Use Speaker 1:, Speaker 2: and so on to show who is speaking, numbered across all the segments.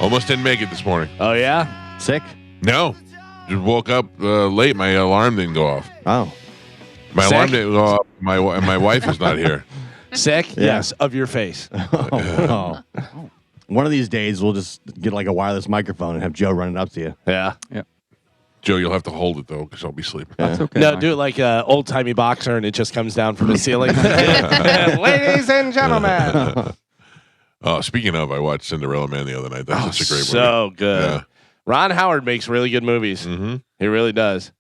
Speaker 1: Almost didn't make it this morning.
Speaker 2: Oh, yeah?
Speaker 3: Sick?
Speaker 1: No. Just woke up late. My alarm didn't go off.
Speaker 3: Oh.
Speaker 1: My
Speaker 2: Sick?
Speaker 1: alarm didn't go off. My wife is not here.
Speaker 2: Sick?
Speaker 3: Yeah.
Speaker 2: Yes, of your face.
Speaker 3: Oh. One of these days, we'll just get like a wireless microphone and have Joe run it up to you.
Speaker 2: Yeah.
Speaker 1: Joe, you'll have to hold it, though, because I'll be sleeping.
Speaker 4: That's okay.
Speaker 2: No,
Speaker 4: Mike.
Speaker 2: do it like an old-timey boxer and it just comes down from the ceiling. Ladies and gentlemen.
Speaker 1: Speaking of, I watched Cinderella Man the other night. That's such a great movie.
Speaker 2: So good.
Speaker 1: Yeah.
Speaker 2: Ron Howard makes really good movies.
Speaker 1: Mm-hmm.
Speaker 2: He really does.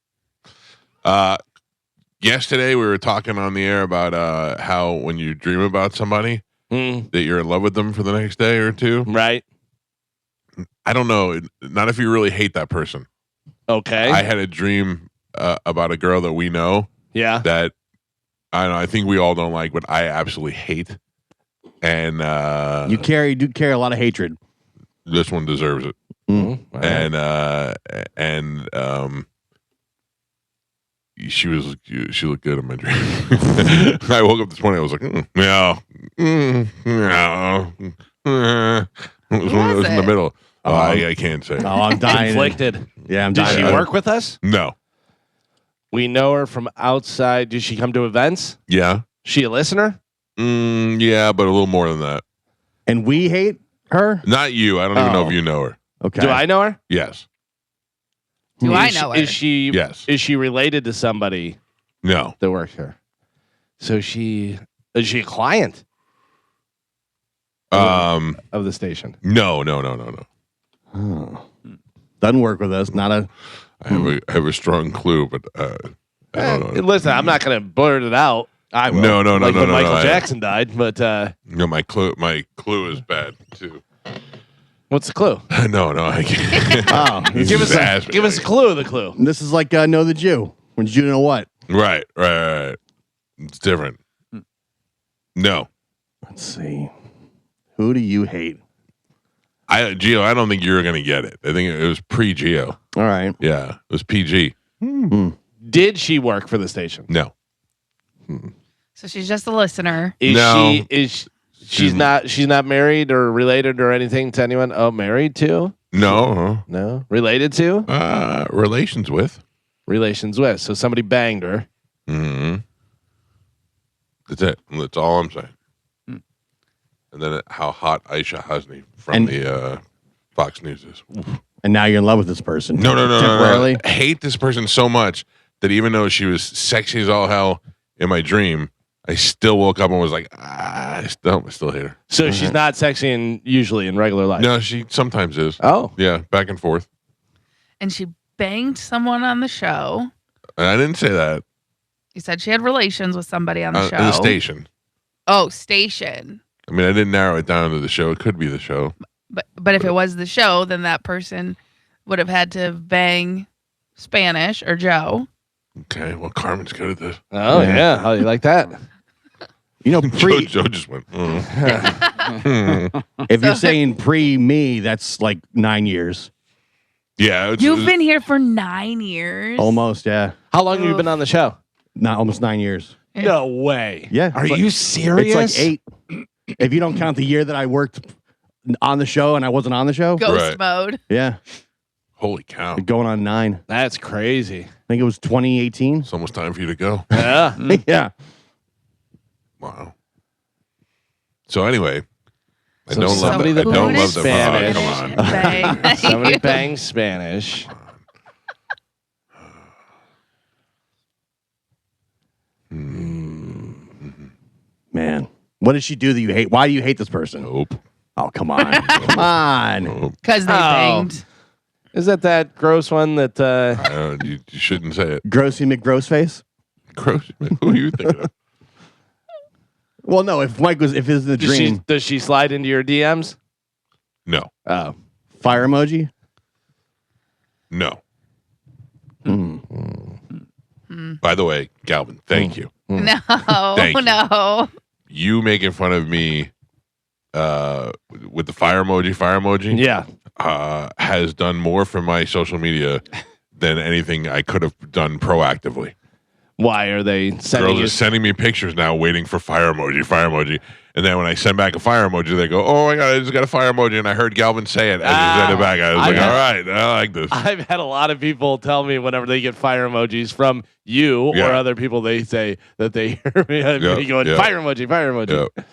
Speaker 1: Yesterday, we were talking on the air about how when you dream about somebody, that you're in love with them for the next day or two.
Speaker 2: Right?
Speaker 1: I don't know. Not if you really hate that person.
Speaker 2: Okay.
Speaker 1: I had a dream about a girl that we know
Speaker 2: Yeah.
Speaker 1: that I don't know. I think we all don't like, but I absolutely hate. And
Speaker 3: You do carry a lot of hatred.
Speaker 1: this one deserves it.
Speaker 3: Mm.
Speaker 2: All right.
Speaker 1: And she looked good in my dream. I woke up this morning. I was like, no. It was in the middle. I can't say.
Speaker 3: Oh, I'm dying.
Speaker 2: Conflicted.
Speaker 3: Yeah, I'm
Speaker 2: Did
Speaker 3: dying.
Speaker 2: she work with us?
Speaker 1: No.
Speaker 2: We know her from outside. Did she come to events?
Speaker 1: Yeah.
Speaker 2: She a listener?
Speaker 1: Yeah, but a little more than that.
Speaker 3: And we hate her?
Speaker 1: Not you. I don't even know if you know her.
Speaker 3: Okay.
Speaker 2: Do I know her?
Speaker 1: Yes.
Speaker 5: Do I know her?
Speaker 2: Is she?
Speaker 1: Yes.
Speaker 2: Is she related to somebody
Speaker 1: No.
Speaker 2: that works here? So is she a client of the station?
Speaker 1: No.
Speaker 3: Oh. Doesn't work with us. Not a.
Speaker 1: I have a strong clue, but I don't know.
Speaker 2: Listen, I'm not going to blurt it out.
Speaker 3: I will.
Speaker 1: No.
Speaker 2: Like when Michael
Speaker 1: I-
Speaker 2: Jackson died, but
Speaker 1: No, my clue is bad too.
Speaker 2: what's the clue?
Speaker 1: No, I can't.
Speaker 3: Oh.
Speaker 2: Give us a clue. The clue.
Speaker 3: This is like Know the Jew. When did you know what?
Speaker 1: Right. It's different. No,
Speaker 3: Let's see. Who do you hate?
Speaker 1: Gio. I don't think you're gonna get it. I think it was pre-Gio.
Speaker 3: All right.
Speaker 1: Yeah, it was PG.
Speaker 2: Did she work for the station?
Speaker 1: No,
Speaker 5: So she's just a listener.
Speaker 2: Is
Speaker 1: No.
Speaker 2: she's not married or related or anything to anyone? Oh, married to?
Speaker 1: no.
Speaker 2: No. Related to?
Speaker 1: Relations with.
Speaker 2: Relations with. So somebody banged her.
Speaker 1: Mm-hmm. That's it. That's all I'm saying. And then how hot Aisha Hasni from the Fox News is. Oof.
Speaker 3: And now you're in love with this person.
Speaker 1: No.
Speaker 3: Temporarily.
Speaker 1: I hate this person so much that even though she was sexy as all hell in my dream, I still woke up and was like, I still hate her.
Speaker 2: So she's not sexy usually in regular life.
Speaker 1: No, she sometimes is.
Speaker 2: Oh.
Speaker 1: Yeah, back and forth.
Speaker 5: And she banged someone on the show.
Speaker 1: And I didn't say that.
Speaker 5: You said she had relations with somebody on the show.
Speaker 1: In the station.
Speaker 5: Oh, station.
Speaker 1: I mean, I didn't narrow it down to the show. It could be the show.
Speaker 5: But if it was the show, then that person would have had to bang Spanish or Joe.
Speaker 1: Okay, well, Carmen's good at this.
Speaker 2: Oh, yeah. How do you like that?
Speaker 3: You know,
Speaker 1: Joe just went,
Speaker 3: if you're saying pre me, that's like 9 years.
Speaker 1: Yeah.
Speaker 5: You've been here for 9 years.
Speaker 3: Almost, yeah.
Speaker 2: How long have you been on the show?
Speaker 3: Not almost 9 years.
Speaker 2: No way.
Speaker 3: Yeah.
Speaker 2: Are
Speaker 3: It's
Speaker 2: you
Speaker 3: like-
Speaker 2: serious?
Speaker 3: It's like 8. If you don't count the year that I worked on the show and I wasn't on the show.
Speaker 5: Ghost
Speaker 1: Right.
Speaker 5: mode.
Speaker 3: Yeah.
Speaker 1: Holy cow.
Speaker 3: Going on 9.
Speaker 2: That's crazy.
Speaker 3: I think it was 2018.
Speaker 1: It's almost time for you to go.
Speaker 2: Yeah.
Speaker 3: Yeah.
Speaker 1: Wow. So anyway, I
Speaker 2: So
Speaker 1: don't love
Speaker 2: somebody
Speaker 1: the, I
Speaker 2: that
Speaker 1: don't
Speaker 2: learns
Speaker 1: love the
Speaker 2: Spanish.
Speaker 1: Come on.
Speaker 5: Bang.
Speaker 2: Somebody bangs Spanish.
Speaker 3: Man. What did she do that you hate? Why do you hate this person?
Speaker 1: Nope.
Speaker 3: Oh, come on. Come on.
Speaker 1: Nope.
Speaker 5: Because they banged.
Speaker 2: Is that gross one that
Speaker 1: You shouldn't say it.
Speaker 3: Grossy McGrossface?
Speaker 1: Gross. Who are you thinking of?
Speaker 3: Well, no, if it's the dream.
Speaker 2: does she slide into your DMs?
Speaker 1: No.
Speaker 2: Oh.
Speaker 3: Fire emoji?
Speaker 1: No.
Speaker 3: Mm.
Speaker 1: By the way, Galvin, thank you.
Speaker 5: No.
Speaker 1: Thank you.
Speaker 5: No.
Speaker 1: You making fun of me with the fire emoji,
Speaker 2: Yeah.
Speaker 1: has done more for my social media than anything I could have done proactively.
Speaker 2: Why are they sending
Speaker 1: Girls
Speaker 2: you?
Speaker 1: are sending me pictures now, waiting for fire emoji. And then when I send back a fire emoji, they go, "Oh my god, I just got a fire emoji," and I heard Galvin say it as he sent it back. I was like, "All right, I like this."
Speaker 2: I've had a lot of people tell me whenever they get fire emojis from you or other people, they say that they hear me going fire emoji.
Speaker 1: Yep.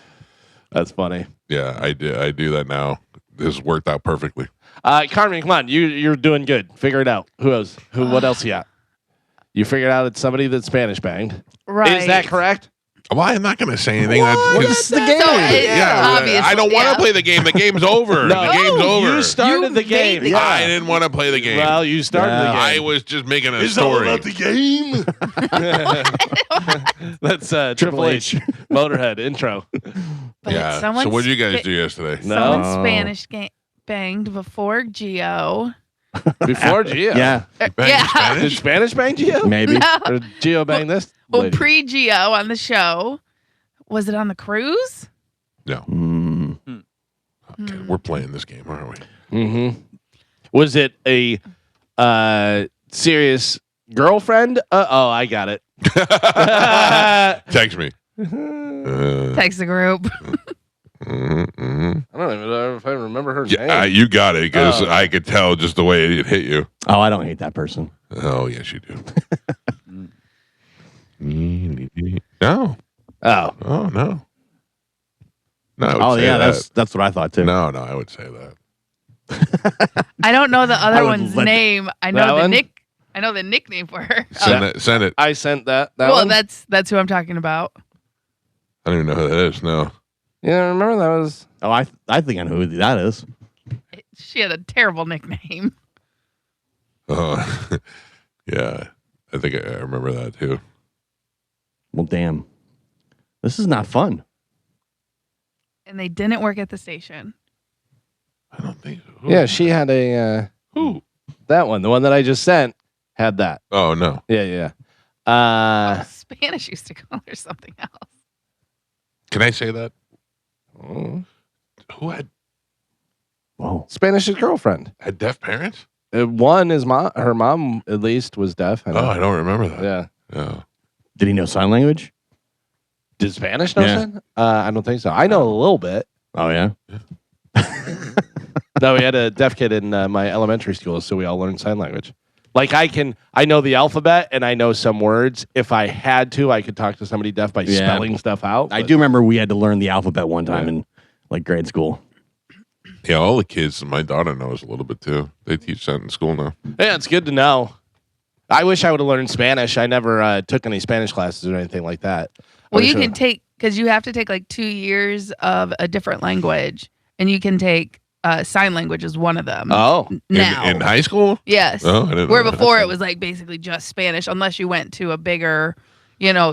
Speaker 2: That's funny.
Speaker 1: Yeah, I do that now. This worked out perfectly.
Speaker 2: Carmen, come on, you're doing good. Figure it out. Who else? What else you got? You figured out it's somebody that's Spanish banged.
Speaker 5: Right.
Speaker 2: Is that correct?
Speaker 1: Well, I'm not going to say anything.
Speaker 3: It's the game.
Speaker 1: I don't want to play the game. The game's over.
Speaker 2: No,
Speaker 1: the game's over.
Speaker 2: You started the game.
Speaker 5: made the
Speaker 1: I didn't want to play the game.
Speaker 2: Well, you started the game.
Speaker 1: I was just making a story.
Speaker 3: the game.
Speaker 2: That's Triple H Motorhead intro.
Speaker 5: But
Speaker 1: Yeah.
Speaker 5: someone
Speaker 1: So what did you guys do yesterday?
Speaker 5: Someone
Speaker 2: No.
Speaker 5: Spanish banged before Gio.
Speaker 2: Before Gio.
Speaker 3: Yeah,
Speaker 5: Yeah.
Speaker 2: Did Spanish bang Gio?
Speaker 3: maybe.
Speaker 5: No.
Speaker 2: Or did Gio bang this?
Speaker 5: Well,
Speaker 2: lady?
Speaker 5: pre-Gio on the show. Was it on the cruise?
Speaker 1: No.
Speaker 3: Mm.
Speaker 1: Okay, we're playing this game, aren't we?
Speaker 2: Mm-hmm. Was it a serious girlfriend? I got it.
Speaker 1: Text me.
Speaker 5: Text the group.
Speaker 2: I don't even know if I remember her name.
Speaker 1: Yeah, you got it because
Speaker 2: Oh.
Speaker 1: I could tell just the way it hit you.
Speaker 3: Oh, I don't hate that person.
Speaker 1: Oh, yes, you do. No.
Speaker 2: Oh.
Speaker 1: Oh, no. No, I would
Speaker 3: Oh
Speaker 1: say
Speaker 3: yeah,
Speaker 1: that.
Speaker 3: that's what I thought too.
Speaker 1: No, I would say that.
Speaker 5: I don't know the
Speaker 3: I
Speaker 5: other
Speaker 3: would
Speaker 5: one's
Speaker 3: let-
Speaker 5: name. I
Speaker 2: That
Speaker 5: know
Speaker 2: one?
Speaker 5: I know the nickname for her.
Speaker 1: Send it.
Speaker 2: I sent that
Speaker 5: well,
Speaker 2: one.
Speaker 5: that's who I'm talking about.
Speaker 1: I don't even know who that is. No.
Speaker 2: Yeah, remember that was...
Speaker 3: Oh, I think I know who that is.
Speaker 5: She had a terrible nickname.
Speaker 1: Yeah. I think I remember that too.
Speaker 3: Well, damn, this is not fun.
Speaker 5: And they didn't work at the station.
Speaker 1: I don't think so. Who?
Speaker 2: Yeah, she had a...
Speaker 1: Who?
Speaker 2: that one. The one that I just sent had that.
Speaker 1: Oh, no.
Speaker 2: Yeah.
Speaker 5: Spanish used to call her something else.
Speaker 1: Can I say that? Who
Speaker 3: Whoa.
Speaker 2: Spanish's girlfriend.
Speaker 1: had deaf parents?
Speaker 2: One is her mom at least was deaf. I know.
Speaker 1: Oh, I don't remember that.
Speaker 2: Yeah.
Speaker 1: Oh.
Speaker 3: Did he know sign language?
Speaker 2: Did Spanish know
Speaker 3: Yeah.
Speaker 2: that? I don't think so. I know a little bit.
Speaker 3: Oh yeah.
Speaker 2: No, we had a deaf kid in my elementary school, so we all learned sign language. Like I know the alphabet and I know some words. If I had to, I could talk to somebody deaf by
Speaker 3: Yeah.
Speaker 2: spelling stuff out.
Speaker 3: I
Speaker 2: but-
Speaker 3: do remember we had to learn the alphabet one time in like grade school.
Speaker 1: Yeah, all the kids, my daughter knows a little bit too. They teach that in school now.
Speaker 2: Yeah, it's good to know. I wish I would have learned Spanish. I never took any Spanish classes or anything like that.
Speaker 5: Well,
Speaker 2: I
Speaker 5: you
Speaker 2: wish
Speaker 5: can take, because you have to take like 2 years of a different language, and you can take sign language as one of them.
Speaker 2: Oh.
Speaker 5: Now.
Speaker 1: In high school?
Speaker 5: Yes.
Speaker 1: Oh, I didn't
Speaker 5: Where
Speaker 1: know that.
Speaker 5: before it was like basically just Spanish, unless you went to a bigger,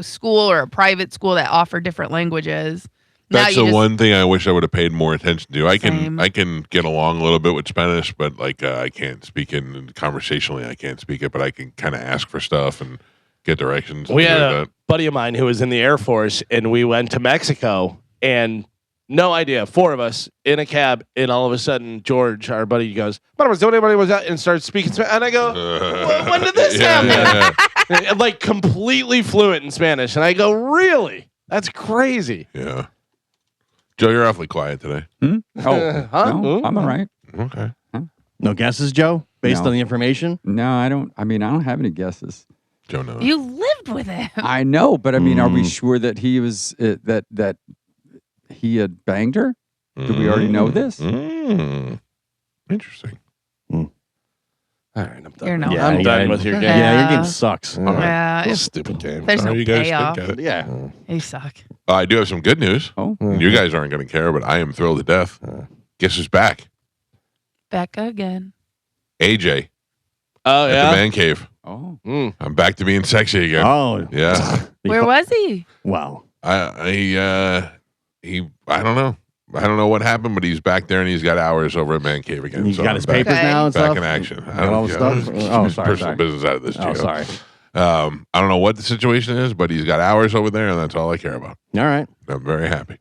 Speaker 5: school or a private school that offered different languages.
Speaker 1: That's
Speaker 5: now
Speaker 1: the
Speaker 5: you just,
Speaker 1: one thing I wish I would have paid more attention to. I
Speaker 5: Same.
Speaker 1: can get along a little bit with Spanish, but like I can't speak it conversationally. I can't speak it, but I can kind of ask for stuff and get directions. And
Speaker 2: We
Speaker 1: things
Speaker 2: had
Speaker 1: like
Speaker 2: a buddy of mine who was in the Air Force, and we went to Mexico, and no idea, 4 of us in a cab, and all of a sudden, George, our buddy, goes, "Anybody was out," and starts speaking Spanish, and I go,
Speaker 1: that.
Speaker 2: "When did this
Speaker 1: Yeah,
Speaker 2: happen?"
Speaker 1: yeah,
Speaker 2: And, like completely fluent in Spanish, and I go, "Really? That's crazy."
Speaker 1: yeah. Joe, you're awfully quiet today.
Speaker 4: Oh,
Speaker 2: Huh?
Speaker 4: no, I'm all right.
Speaker 1: Okay.
Speaker 3: No guesses, Joe, based
Speaker 4: No.
Speaker 3: on the information.
Speaker 4: No, I don't. I mean, I don't have any guesses.
Speaker 1: Joe knows.
Speaker 5: you lived with him.
Speaker 4: I know, but I mean, are we sure that he was that he had banged her? Do we already know this?
Speaker 1: Interesting.
Speaker 2: All right, I'm done.
Speaker 5: You're no
Speaker 3: Yeah,
Speaker 2: I'm done
Speaker 3: yeah.
Speaker 2: with your game.
Speaker 3: Yeah, your
Speaker 5: Yeah.
Speaker 3: game sucks.
Speaker 1: All right.
Speaker 5: Yeah,
Speaker 2: This stupid game.
Speaker 5: there's
Speaker 1: Sorry,
Speaker 5: no
Speaker 1: you guys
Speaker 5: payoff.
Speaker 1: didn't get it.
Speaker 3: Yeah.
Speaker 5: You suck.
Speaker 1: I do have some good news.
Speaker 4: Oh,
Speaker 1: You guys aren't going to care, but I am thrilled to death. Guess who's back?
Speaker 5: Back again.
Speaker 1: AJ
Speaker 2: Oh
Speaker 1: at the
Speaker 2: yeah.
Speaker 1: man cave.
Speaker 4: oh,
Speaker 1: I'm back to being sexy again.
Speaker 3: Oh,
Speaker 1: Yeah.
Speaker 5: Where was he?
Speaker 3: Wow.
Speaker 1: I don't know. I don't know what happened, but he's back there and he's got hours over at Man Cave again.
Speaker 3: He's
Speaker 1: So
Speaker 3: got
Speaker 1: I'm
Speaker 3: his
Speaker 1: back,
Speaker 3: papers
Speaker 5: Okay.
Speaker 3: now and
Speaker 1: back
Speaker 3: stuff.
Speaker 1: in action. I
Speaker 3: And
Speaker 1: don't
Speaker 3: all the
Speaker 1: know.
Speaker 3: stuff. Oh, sorry,
Speaker 1: Personal
Speaker 3: sorry.
Speaker 1: business out of this.
Speaker 3: Oh,
Speaker 1: Gio.
Speaker 3: sorry.
Speaker 1: I don't know what the situation is, but he's got hours over there, and that's all I care about.
Speaker 3: All right.
Speaker 1: I'm very happy.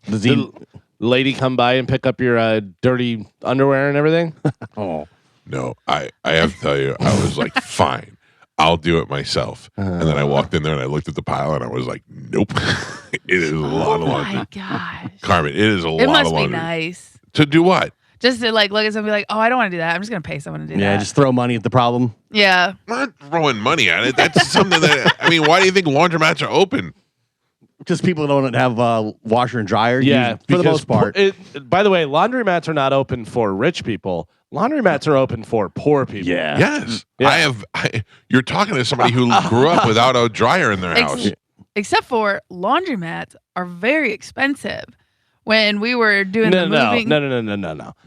Speaker 3: Does
Speaker 2: Did
Speaker 3: he?
Speaker 2: lady come by and pick up your dirty underwear and everything?
Speaker 3: Oh.
Speaker 1: No, I have to tell you, I was like, fine. I'll do it myself. And then I walked in there and I looked at the pile and I was like, nope. It is a lot of
Speaker 5: Oh
Speaker 1: laundry.
Speaker 5: my gosh.
Speaker 1: Carmen, it is a
Speaker 5: It
Speaker 1: lot
Speaker 5: must
Speaker 1: of
Speaker 5: be
Speaker 1: laundry.
Speaker 5: nice.
Speaker 1: To do what?
Speaker 5: Just to like look at something and be like, oh, I don't want to do that. I'm just gonna pay someone to do
Speaker 3: Yeah,
Speaker 5: that.
Speaker 3: just throw money at the problem.
Speaker 5: Yeah.
Speaker 1: I'm not throwing money at it. That's something that, I mean, why do you think laundromats are open?
Speaker 3: Because people don't have washer and dryer.
Speaker 2: Yeah,
Speaker 3: for the most part.
Speaker 2: By the way, laundromats are not open for rich people. Laundromats are open for poor people.
Speaker 3: Yeah.
Speaker 1: Yes.
Speaker 2: Yeah.
Speaker 1: You're talking to somebody who grew up without a dryer in their house.
Speaker 5: Except for laundromats are very expensive. When we were doing the moving,
Speaker 2: No.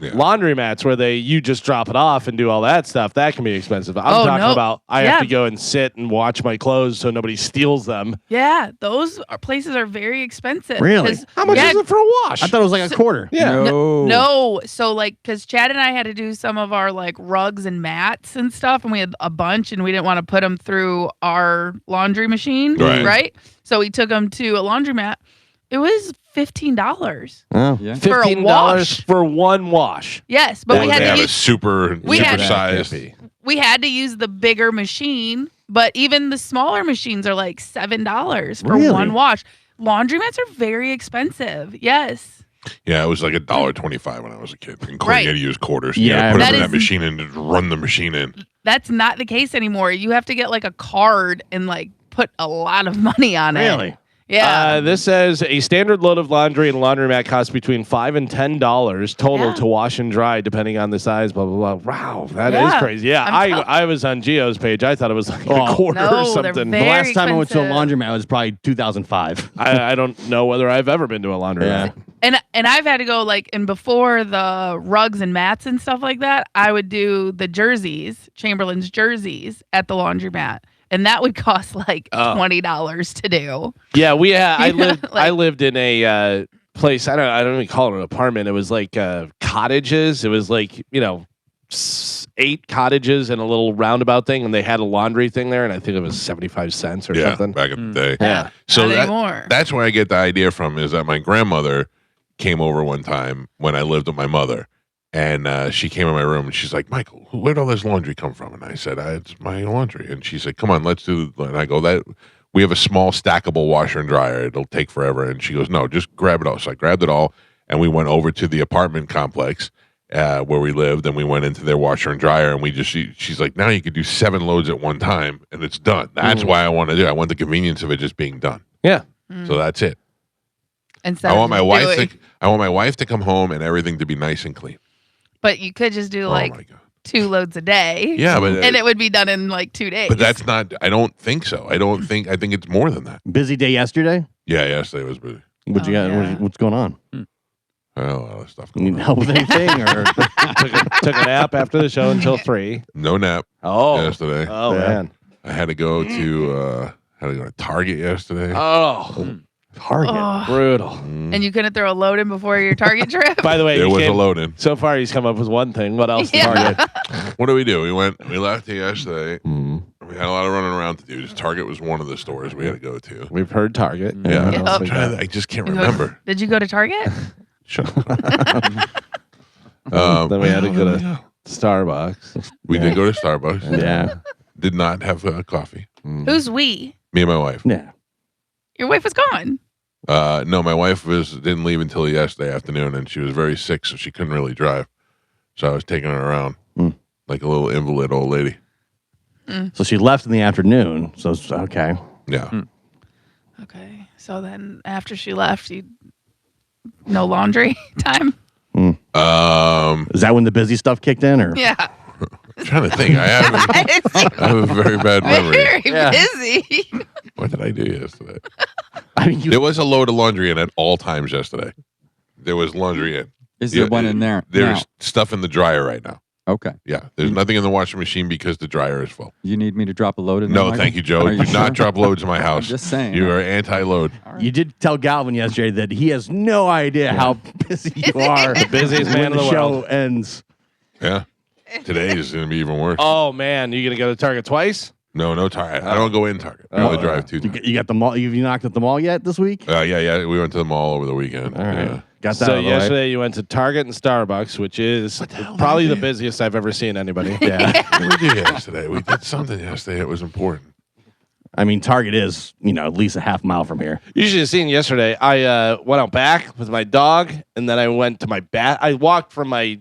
Speaker 1: Yeah.
Speaker 2: Laundromats where you just drop it off and do all that stuff, that can be expensive. I'm talking about I have to go and sit and watch my clothes so nobody steals them.
Speaker 5: yeah, those places are very expensive.
Speaker 3: Really?
Speaker 5: 'Cause-
Speaker 2: How much
Speaker 5: yeah,
Speaker 2: is it for a wash?
Speaker 3: I thought it was like a quarter.
Speaker 2: yeah.
Speaker 5: No, so like, because Chad and I had to do some of our like rugs and mats and stuff, and we had a bunch, and we didn't want to put them through our laundry machine,
Speaker 1: Right.
Speaker 5: So we took them to a laundromat. It was $15.
Speaker 3: Oh.
Speaker 4: Yeah.
Speaker 5: For a
Speaker 2: $15
Speaker 5: wash.
Speaker 2: for one wash.
Speaker 5: Yes, but we
Speaker 1: They
Speaker 5: had
Speaker 1: have
Speaker 5: to
Speaker 1: a
Speaker 5: use
Speaker 1: super
Speaker 5: We had-
Speaker 1: sized.
Speaker 5: we had to use the bigger machine, but even the smaller machines are like $7 for
Speaker 3: Really?
Speaker 5: one wash. Laundromats are very expensive. Yes.
Speaker 1: Yeah, it was like $1.25 when I was a kid. And Courtney
Speaker 5: Right.
Speaker 1: had to use quarters.
Speaker 3: Yeah,
Speaker 1: You put
Speaker 5: that
Speaker 1: them in that
Speaker 5: is-
Speaker 1: machine and just run the machine in.
Speaker 5: That's not the case anymore. You have to get like a card and like put a lot of money on it.
Speaker 3: Really?
Speaker 5: Yeah.
Speaker 2: This says a standard load of laundry and laundromat costs between $5 and $10 total
Speaker 5: Yeah.
Speaker 2: to wash and dry, depending on the size. Blah blah blah. Wow, that is
Speaker 5: Yeah.
Speaker 2: crazy. Yeah, I was on Geo's page. I thought it was like a quarter
Speaker 5: No,
Speaker 2: or
Speaker 5: they're
Speaker 2: something.
Speaker 5: very-
Speaker 3: The last time I went to a
Speaker 5: expensive.
Speaker 3: laundromat was probably 2005.
Speaker 2: I don't know whether I've ever been to a laundromat.
Speaker 5: And I've had to go like, and before the rugs and mats and stuff like that, I would do the jerseys, Chamberlain's jerseys at the laundromat. And that would cost like $20 to do.
Speaker 2: Yeah, I lived
Speaker 5: Like-
Speaker 2: I lived in a place. I don't even call it an apartment. It was like cottages. It was like 8 cottages and a little roundabout thing, and they had a laundry thing there, and I think it was 75 cents or
Speaker 1: Yeah,
Speaker 2: something.
Speaker 1: back in the day.
Speaker 2: Yeah.
Speaker 1: So
Speaker 5: Not
Speaker 1: that,
Speaker 5: anymore.
Speaker 1: that's where I get the idea from, is that my grandmother came over one time when I lived with my mother. And she came in my room and she's like, Michael, where'd all this laundry come from? And I said, it's my laundry. And she said, come on, let's do. And I go, we have a small stackable washer and dryer. It'll take forever. And she goes, no, just grab it all. So I grabbed it all and we went over to the apartment complex where we lived, and we went into their washer and dryer, and she's like, now you could do 7 loads at one time and it's done. That's why I want to do it. I want the convenience of it just being done.
Speaker 2: Yeah.
Speaker 1: So that's it.
Speaker 5: Instead
Speaker 1: I want
Speaker 5: of
Speaker 1: my wife to come home and everything to be nice and clean.
Speaker 5: But you could just do
Speaker 1: Oh my
Speaker 5: like
Speaker 1: God.
Speaker 5: 2 loads a day.
Speaker 1: Yeah, but
Speaker 5: and it would be done in like 2 days.
Speaker 1: But that's not. I don't think so. I think it's more than that.
Speaker 3: Busy day yesterday?
Speaker 1: Yeah, yesterday was busy.
Speaker 3: What you got?
Speaker 5: yeah.
Speaker 3: What's going on?
Speaker 1: A lot of stuff
Speaker 3: You need
Speaker 1: going on.
Speaker 3: help with anything? Or
Speaker 2: took a nap after the show until 3.
Speaker 1: No nap
Speaker 2: Oh.
Speaker 1: yesterday.
Speaker 2: Oh
Speaker 3: Yeah.
Speaker 2: man.
Speaker 1: I had to go to Target yesterday.
Speaker 2: Oh.
Speaker 3: Target.
Speaker 5: Oh.
Speaker 2: Brutal.
Speaker 5: And you couldn't throw a load in before your Target trip?
Speaker 2: By the way,
Speaker 1: There
Speaker 2: he
Speaker 1: was a
Speaker 2: came-
Speaker 1: load in.
Speaker 2: so far he's come up with one thing. What else?
Speaker 5: Yeah.
Speaker 2: Target?
Speaker 1: What do? We left here yesterday. We had a lot of running around to do. Just Target was one of the stores we had to go to.
Speaker 2: We've heard Target.
Speaker 1: Yeah,
Speaker 5: Yeah.
Speaker 1: I'm trying to, I just can't remember.
Speaker 5: Did you go to Target?
Speaker 1: Shut up.
Speaker 2: Then we had to go to
Speaker 1: yeah.
Speaker 2: Starbucks.
Speaker 1: We did go to Starbucks.
Speaker 3: Yeah.
Speaker 1: Did not have coffee.
Speaker 5: Who's we?
Speaker 1: Me and my wife.
Speaker 3: Yeah.
Speaker 5: Your wife was gone.
Speaker 1: No, my wife didn't leave until yesterday afternoon, and she was very sick, so she couldn't really drive. So I was taking her around like a little invalid old lady.
Speaker 3: So she left in the afternoon. So it's okay.
Speaker 1: Yeah.
Speaker 5: Okay. So then after she left, no laundry time?
Speaker 3: Is that when the busy stuff kicked in, or
Speaker 5: Yeah.
Speaker 1: I'm trying to think. I have a very bad memory.
Speaker 5: Very
Speaker 3: Yeah.
Speaker 5: busy.
Speaker 1: What did I do yesterday?
Speaker 3: I mean,
Speaker 1: There was a load of laundry in at all times yesterday. There was laundry in.
Speaker 4: Is there one in there?
Speaker 1: There's stuff in the dryer right now.
Speaker 4: now? Okay.
Speaker 1: Yeah. There's nothing in the washing machine because the dryer is full.
Speaker 4: You need me to drop a load in there?
Speaker 1: No,
Speaker 4: Michael?
Speaker 1: thank you, Joe.
Speaker 4: Are
Speaker 1: Do
Speaker 4: you
Speaker 1: not
Speaker 4: sure?
Speaker 1: drop loads in my house.
Speaker 4: just saying.
Speaker 1: You are anti-load.
Speaker 3: you did tell Galvin yesterday that he has no idea how busy you are.
Speaker 5: The
Speaker 2: busiest
Speaker 3: when
Speaker 2: man in
Speaker 3: the
Speaker 2: the
Speaker 3: show
Speaker 2: world.
Speaker 3: ends.
Speaker 1: Yeah. Today is going to be even worse.
Speaker 2: Oh man, you gonna go to Target twice?
Speaker 1: No Target. I don't go in Target. I only drive 2 times.
Speaker 3: You got the mall. You knocked at the mall yet this week?
Speaker 1: Yeah. We went to the mall over the weekend.
Speaker 3: All right.
Speaker 1: Yeah.
Speaker 3: Got that
Speaker 2: So
Speaker 3: out of the way.
Speaker 2: yesterday you went to Target and Starbucks, which is probably the busiest I've ever seen anybody.
Speaker 3: Yeah.
Speaker 1: What did we do yesterday? We did something yesterday. It was important.
Speaker 3: I mean, Target is, at least a half mile from here.
Speaker 2: You should have seen yesterday. I went out back with my dog, and then I went to my bath. I walked from my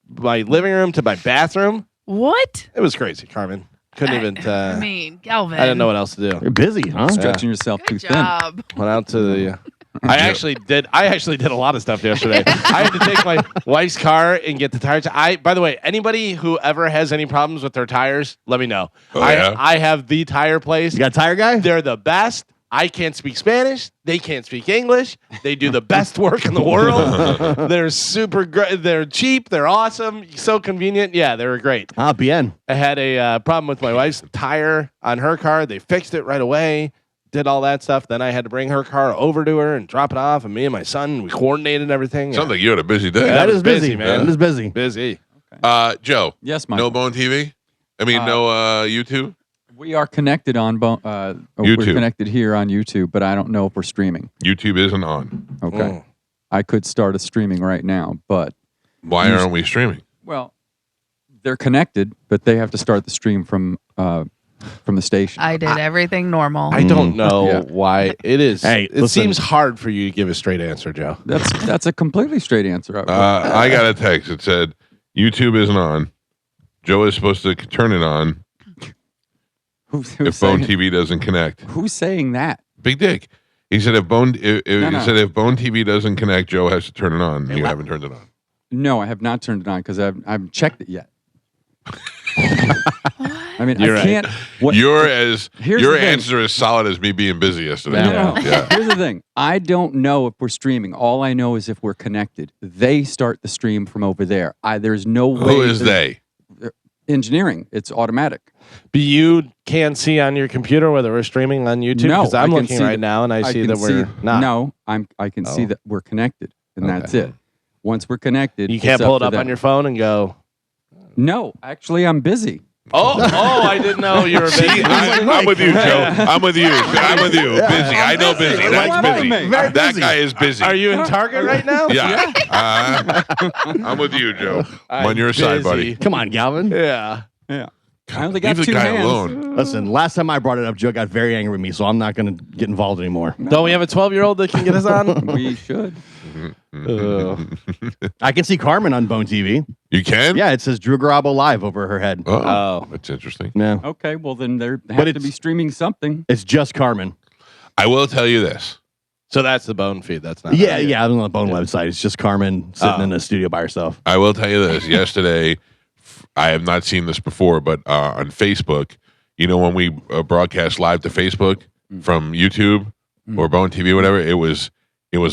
Speaker 2: living room to my bathroom.
Speaker 5: What?
Speaker 2: It was crazy, Carmen. Couldn't even.
Speaker 5: I mean, Galvin.
Speaker 2: I didn't know what else to do.
Speaker 3: You're busy, huh?
Speaker 4: Stretching yourself too
Speaker 5: Good
Speaker 4: thin.
Speaker 5: job.
Speaker 2: Went out to the. I actually did a lot of stuff yesterday. I had to take my wife's car and get the tires. By the way, anybody who ever has any problems with their tires, let me know.
Speaker 1: Oh, yeah?
Speaker 2: I have the tire place.
Speaker 3: You got a tire guy?
Speaker 2: They're the best. I can't speak Spanish. They can't speak English. They do the best work in the world. They're super great. They're cheap. They're awesome. So convenient. Yeah, they were great.
Speaker 3: Bien.
Speaker 2: I had a problem with my wife's tire on her car. They fixed it right away. Did all that stuff. Then I had to bring her car over to her and drop it off. And me and my son, we coordinated everything.
Speaker 1: Sounds like you had a busy day.
Speaker 3: That
Speaker 2: was
Speaker 3: is busy,
Speaker 2: busy,
Speaker 3: man.
Speaker 2: man.
Speaker 3: That is busy.
Speaker 2: Busy.
Speaker 1: Joe.
Speaker 4: Yes,
Speaker 1: No
Speaker 4: Michael.
Speaker 1: Bone TV? I mean, no YouTube?
Speaker 4: We are connected on We're
Speaker 1: YouTube.
Speaker 4: connected here on YouTube, but I don't know if we're streaming.
Speaker 1: YouTube isn't on.
Speaker 4: Okay.
Speaker 2: Mm.
Speaker 4: I could start a streaming right now, but
Speaker 1: Why aren't we streaming?
Speaker 4: well, they're connected, but they have to start the stream from the station.
Speaker 5: I did everything normal.
Speaker 2: I don't know
Speaker 4: Yeah.
Speaker 2: why it is.
Speaker 3: Hey,
Speaker 2: it
Speaker 3: listen.
Speaker 2: seems hard for you to give a straight answer, Joe.
Speaker 4: That's a completely straight answer.
Speaker 1: I got a text. It said, YouTube isn't on. Joe is supposed to turn it on
Speaker 4: who's
Speaker 1: if
Speaker 4: saying,
Speaker 1: Bone TV doesn't connect.
Speaker 4: Who's saying that?
Speaker 1: Big Dick. He said if Bone
Speaker 4: No.
Speaker 1: he said if Bone TV doesn't connect, Joe has to turn it on. You
Speaker 3: what?
Speaker 1: haven't turned it on.
Speaker 4: No, I have not turned it on because I haven't checked it yet. I mean,
Speaker 2: You're
Speaker 4: I
Speaker 2: right.
Speaker 4: can't. What,
Speaker 1: Your
Speaker 4: Here's
Speaker 1: your
Speaker 4: the thing.
Speaker 1: answer is solid as me being busy yesterday.
Speaker 4: No.
Speaker 1: Yeah.
Speaker 4: Here's the thing. I don't know if we're streaming. All I know is if we're connected. They start the stream from over there. There's no way.
Speaker 1: Who is they?
Speaker 4: Engineering. It's automatic.
Speaker 2: But you can see on your computer whether we're streaming on YouTube?
Speaker 4: No,
Speaker 2: Because
Speaker 4: I
Speaker 2: I'm
Speaker 4: can
Speaker 2: looking
Speaker 4: see
Speaker 2: right
Speaker 4: that-
Speaker 2: now and I see that we're not.
Speaker 4: No, I can see
Speaker 2: Oh.
Speaker 4: that we're connected, and
Speaker 2: Okay.
Speaker 4: that's it. Once we're connected,
Speaker 2: You can't
Speaker 4: it's
Speaker 2: pull it
Speaker 4: to
Speaker 2: up
Speaker 4: them.
Speaker 2: on your phone and go,
Speaker 4: No, actually, I'm busy.
Speaker 2: oh, I didn't know you were busy.
Speaker 1: I'm with you, Joe. I'm with you. I'm with you. Busy. I know busy.
Speaker 4: busy.
Speaker 1: That's
Speaker 4: Like
Speaker 1: busy.
Speaker 4: me.
Speaker 3: Very
Speaker 1: That
Speaker 3: busy.
Speaker 1: guy is busy.
Speaker 2: Are you in Target right now?
Speaker 1: Yeah. I'm with you, Joe. I'm on your side, buddy.
Speaker 3: Come on, Galvin.
Speaker 2: Yeah.
Speaker 4: Yeah, I only got
Speaker 1: Leave the
Speaker 4: two
Speaker 1: guy
Speaker 4: hands.
Speaker 1: alone.
Speaker 3: Listen, last time I brought it up, Joe got very angry with me, so I'm not going to get involved anymore.
Speaker 2: Don't we have a 12-year-old that can get us on?
Speaker 4: We should.
Speaker 3: I can see Carmen on Bone TV.
Speaker 1: You can?
Speaker 3: Yeah, it says Drew Garabo live over her head.
Speaker 1: Oh,
Speaker 2: Oh.
Speaker 1: that's interesting.
Speaker 3: Yeah,
Speaker 4: Okay, well then they
Speaker 3: But
Speaker 4: have to
Speaker 3: it's-
Speaker 4: be streaming something.
Speaker 3: it's just Carmen.
Speaker 1: I will tell you this.
Speaker 2: So that's the bone feed. That's not.
Speaker 3: Yeah, yeah, I'm on the Bone website. It's just Carmen sitting in the studio by herself.
Speaker 1: I will tell you this. Yesterday, I have not seen this before, but on Facebook, you know, when we broadcast live to Facebook from YouTube or Bone TV, whatever, it was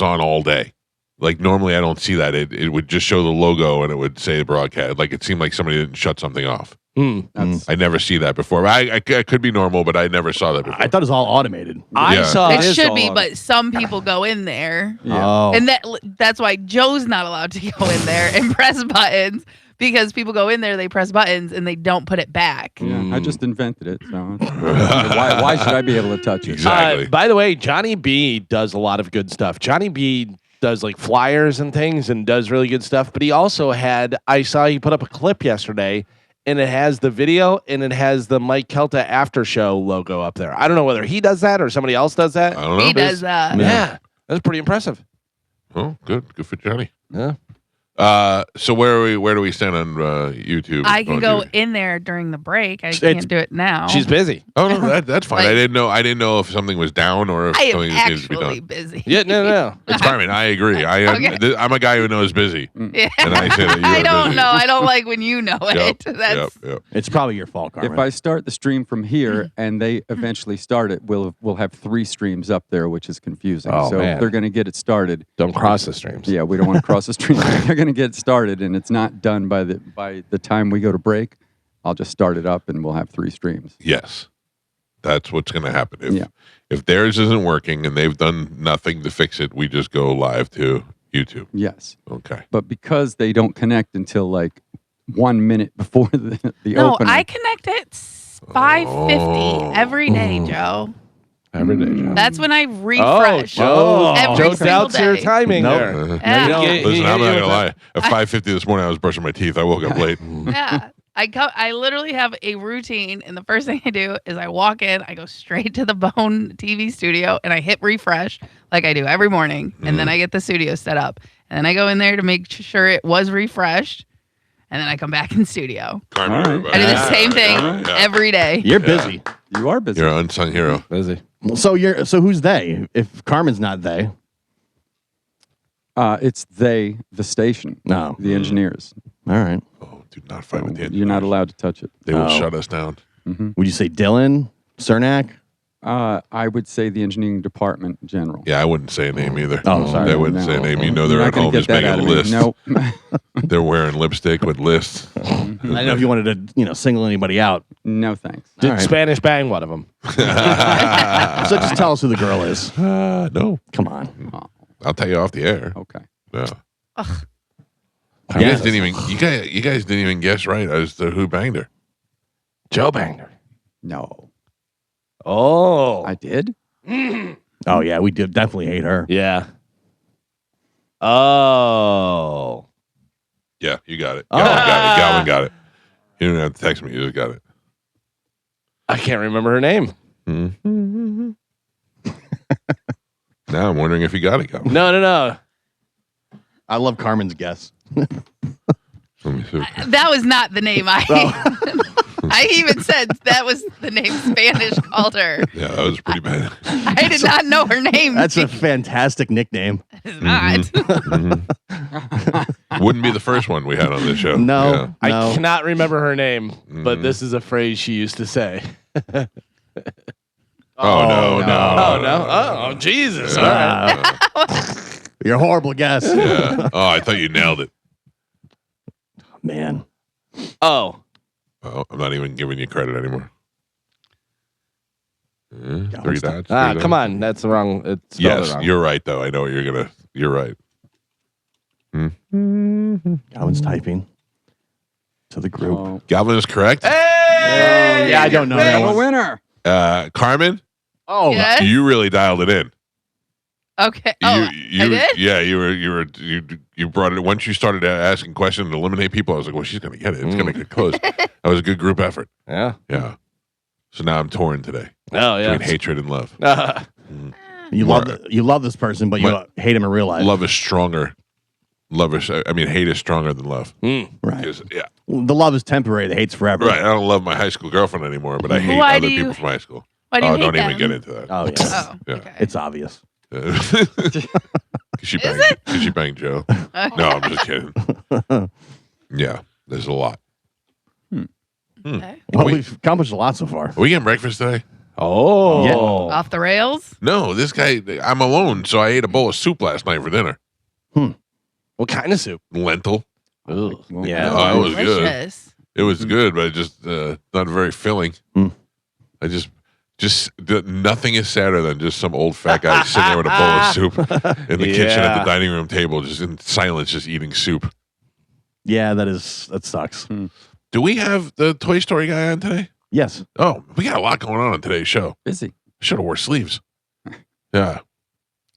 Speaker 1: on all day. Like normally, I don't see that. It would just show the logo and it would say broadcast. Like it seemed like somebody didn't shut something off.
Speaker 4: That's,
Speaker 1: I never see that before. I could be normal, but I never saw that before.
Speaker 3: I thought it was all automated.
Speaker 2: I
Speaker 1: Yeah.
Speaker 2: saw.
Speaker 5: It
Speaker 4: is
Speaker 5: should
Speaker 4: all
Speaker 5: be,
Speaker 4: on
Speaker 5: but some people go in there.
Speaker 4: yeah.
Speaker 3: Oh,
Speaker 5: And that's why Joe's not allowed to go in there and press buttons, because people go in there, they press buttons, and they don't put it back.
Speaker 4: Yeah, I just invented it. So why should I be able to touch it?
Speaker 1: Exactly.
Speaker 2: By the way, Johnny B does a lot of good stuff. Johnny B does like flyers and things and does really good stuff. But he also I saw he put up a clip yesterday and it has the video and it has the Mike Calta after show logo up there. I don't know whether he does that or somebody else does that.
Speaker 1: I don't know.
Speaker 5: He does that.
Speaker 2: Yeah, that's pretty impressive.
Speaker 1: Oh, good. Good for Johnny.
Speaker 2: Yeah.
Speaker 1: So where do we stand on YouTube?
Speaker 5: I can
Speaker 1: Bone
Speaker 5: go
Speaker 1: TV?
Speaker 5: in there during the break. I
Speaker 2: It's-
Speaker 5: can't do it now.
Speaker 2: She's busy.
Speaker 1: Oh no, that's fine.
Speaker 5: Like-
Speaker 1: I didn't know if something was down or if
Speaker 5: I am
Speaker 1: something needs to be
Speaker 5: actually
Speaker 1: done.
Speaker 5: busy.
Speaker 2: Yeah, no.
Speaker 1: It's fine. I agree.
Speaker 5: Okay.
Speaker 1: I'm a guy who knows busy,
Speaker 5: Yeah.
Speaker 1: and I say that you
Speaker 5: I
Speaker 1: are
Speaker 5: don't
Speaker 1: busy.
Speaker 5: know. I don't like when you know
Speaker 1: Yep,
Speaker 5: it. That's
Speaker 1: yep.
Speaker 3: it's probably your fault, Carmen.
Speaker 4: If I start the stream from here and they eventually start it, we'll have 3 streams up there, which is confusing.
Speaker 2: Oh,
Speaker 4: so
Speaker 2: man.
Speaker 4: if they're going to get it started,
Speaker 2: Don't cross the streams.
Speaker 4: yeah, we don't want to cross the stream. They're going to get it started, and it's not done by the time we go to break. I'll just start it up, and we'll have 3 streams.
Speaker 1: Yes, that's what's going to happen.
Speaker 4: Yeah.
Speaker 1: If theirs isn't working and they've done nothing to fix it, we just go live to YouTube.
Speaker 4: Yes,
Speaker 1: Okay.
Speaker 4: but because they don't connect until like 1 minute before the
Speaker 5: no.
Speaker 4: opening.
Speaker 5: I connect at 5:50 every day, Joe.
Speaker 2: Every day, Joe.
Speaker 5: That's when I refresh.
Speaker 2: Joe.
Speaker 5: Every
Speaker 2: Joe
Speaker 5: single
Speaker 2: doubts your
Speaker 5: day.
Speaker 2: timing
Speaker 3: Nope.
Speaker 2: there.
Speaker 5: Yeah.
Speaker 1: Listen, I'm not gonna lie. At 5:50 this morning, I was brushing my teeth. I woke up late.
Speaker 5: Yeah. I literally have a routine, and the first thing I do is I walk in, I go straight to the Bone TV studio, and I hit refresh like I do every morning, and then I get the studio set up, and then I go in there to make sure it was refreshed, and then I come back in studio.
Speaker 1: Carmen,
Speaker 4: All right.
Speaker 1: everybody.
Speaker 5: I do the same thing
Speaker 1: Yeah.
Speaker 5: every day.
Speaker 3: You're busy.
Speaker 4: You are busy.
Speaker 1: You're an unsung hero.
Speaker 2: Busy.
Speaker 3: So who's they? If Carmen's not they,
Speaker 4: It's they, the station,
Speaker 3: no.
Speaker 4: the engineers.
Speaker 3: All right.
Speaker 1: Oh, do not fight with the
Speaker 4: You're not
Speaker 1: engineers.
Speaker 4: allowed to touch it.
Speaker 1: They will
Speaker 3: Oh.
Speaker 1: shut us down.
Speaker 3: Would you say Dylan, Cernak?
Speaker 4: I would say the engineering department in general.
Speaker 1: Yeah, I wouldn't say a name either.
Speaker 3: Oh, sorry.
Speaker 1: I wouldn't say a name. You know they're
Speaker 4: You're
Speaker 1: at
Speaker 4: not gonna
Speaker 1: home
Speaker 4: get
Speaker 1: just
Speaker 4: that
Speaker 1: making
Speaker 4: out
Speaker 1: a
Speaker 4: of me.
Speaker 1: list.
Speaker 4: Nope.
Speaker 1: They're wearing lipstick with lists.
Speaker 3: I didn't know if you wanted to, single anybody out.
Speaker 4: No thanks.
Speaker 2: Did
Speaker 3: All right.
Speaker 2: Spanish bang one of them?
Speaker 3: So just tell us who the girl is.
Speaker 1: No,
Speaker 3: Come on.
Speaker 4: Oh,
Speaker 1: I'll tell you off the air.
Speaker 4: okay.
Speaker 1: Yeah.
Speaker 5: Ugh.
Speaker 1: You
Speaker 3: Yeah.
Speaker 1: guys didn't even. You guys didn't even guess right as to who banged her.
Speaker 2: Joe banged her.
Speaker 4: No.
Speaker 2: Oh.
Speaker 4: I did?
Speaker 3: Oh yeah, we did definitely hate her.
Speaker 2: Yeah. Oh.
Speaker 1: Yeah, you got it.
Speaker 3: Oh.
Speaker 1: Galvin got it. You didn't have to text me. You just got it.
Speaker 2: I can't remember her name.
Speaker 1: Mm-hmm. Now I'm wondering if you got it, Galvin.
Speaker 2: No.
Speaker 3: I love Carmen's guess.
Speaker 1: Let me see.
Speaker 5: That was not the name I. I even said that was the name Spanish called her.
Speaker 1: Yeah, that was pretty bad.
Speaker 5: I did not know her name.
Speaker 3: That's a fantastic nickname.
Speaker 5: It's not.
Speaker 1: Mhm. Wouldn't be the first one we had on this show.
Speaker 3: No,
Speaker 2: I
Speaker 3: no.
Speaker 2: cannot remember her name, but
Speaker 1: Mhm.
Speaker 2: this is a phrase she used to say.
Speaker 1: Oh, no.
Speaker 2: Oh, no. Oh, Jesus. All right.
Speaker 3: You're a horrible guess.
Speaker 1: Yeah. Oh, I thought you nailed it.
Speaker 3: Man.
Speaker 2: Oh.
Speaker 1: Oh, I'm not even giving you credit anymore.
Speaker 3: Yeah,
Speaker 1: Three
Speaker 3: let's
Speaker 1: dots.
Speaker 2: Ah,
Speaker 1: three
Speaker 2: come
Speaker 1: dots.
Speaker 2: on. That's wrong. It's spelled
Speaker 1: Yes,
Speaker 2: wrong.
Speaker 1: you're right, though. I know what you're going to. You're right.
Speaker 3: Calvin's typing to the group.
Speaker 4: Oh.
Speaker 1: Galvin is correct.
Speaker 2: Hey!
Speaker 3: Yeah, I don't know
Speaker 4: We
Speaker 3: that
Speaker 4: have a
Speaker 3: one.
Speaker 4: winner.
Speaker 1: Carmen,
Speaker 3: Oh,
Speaker 5: Yes?
Speaker 1: you really dialed it in.
Speaker 5: Okay. Oh,
Speaker 1: you,
Speaker 5: I did?
Speaker 1: Yeah, you brought it. Once you started asking questions to eliminate people, I was like, well, she's going to get it. It's going to get close. That was a good group effort.
Speaker 2: Yeah.
Speaker 1: Yeah. So now I'm torn today
Speaker 2: Oh, yeah.
Speaker 1: between hatred and love.
Speaker 3: you love this person, but you hate him in real life.
Speaker 1: Love is stronger. Hate is stronger than love.
Speaker 2: Mm.
Speaker 3: Right.
Speaker 1: Because, yeah.
Speaker 3: The love is temporary. The hate's forever.
Speaker 1: Right. I don't love my high school girlfriend anymore, but I hate
Speaker 5: Why
Speaker 1: other
Speaker 5: do you-
Speaker 1: people from high school.
Speaker 5: Why do you
Speaker 1: Oh,
Speaker 5: hate
Speaker 1: don't
Speaker 5: them?
Speaker 1: even get into that.
Speaker 3: Oh, yeah.
Speaker 5: Oh,
Speaker 1: Yeah.
Speaker 5: okay.
Speaker 3: It's obvious.
Speaker 1: Because she banged Joe.
Speaker 5: Okay.
Speaker 1: No, I'm just kidding. Yeah, there's a lot.
Speaker 5: Okay.
Speaker 3: Well,
Speaker 1: We-
Speaker 3: we've accomplished a lot so far.
Speaker 1: Are we getting breakfast today?
Speaker 2: Oh.
Speaker 3: Yeah.
Speaker 5: Off the rails?
Speaker 1: No, this guy, I'm alone, so I ate a bowl of soup last night for dinner.
Speaker 2: What kind of soup?
Speaker 1: Lentil.
Speaker 2: Ooh.
Speaker 4: Well,
Speaker 3: Yeah.
Speaker 1: Oh, it was good.
Speaker 5: Delicious.
Speaker 1: It was good, but it just not very filling.
Speaker 3: Mm.
Speaker 1: I just nothing is sadder than just some old fat guy sitting there with a bowl of soup in the kitchen at the
Speaker 2: Yeah.
Speaker 1: dining room table, just in silence, just eating soup.
Speaker 3: Yeah, that sucks.
Speaker 1: Do we have the Toy Story guy on today?
Speaker 3: Yes.
Speaker 1: Oh, we got a lot going on today's show.
Speaker 4: Busy.
Speaker 1: Should have wore sleeves. Yeah.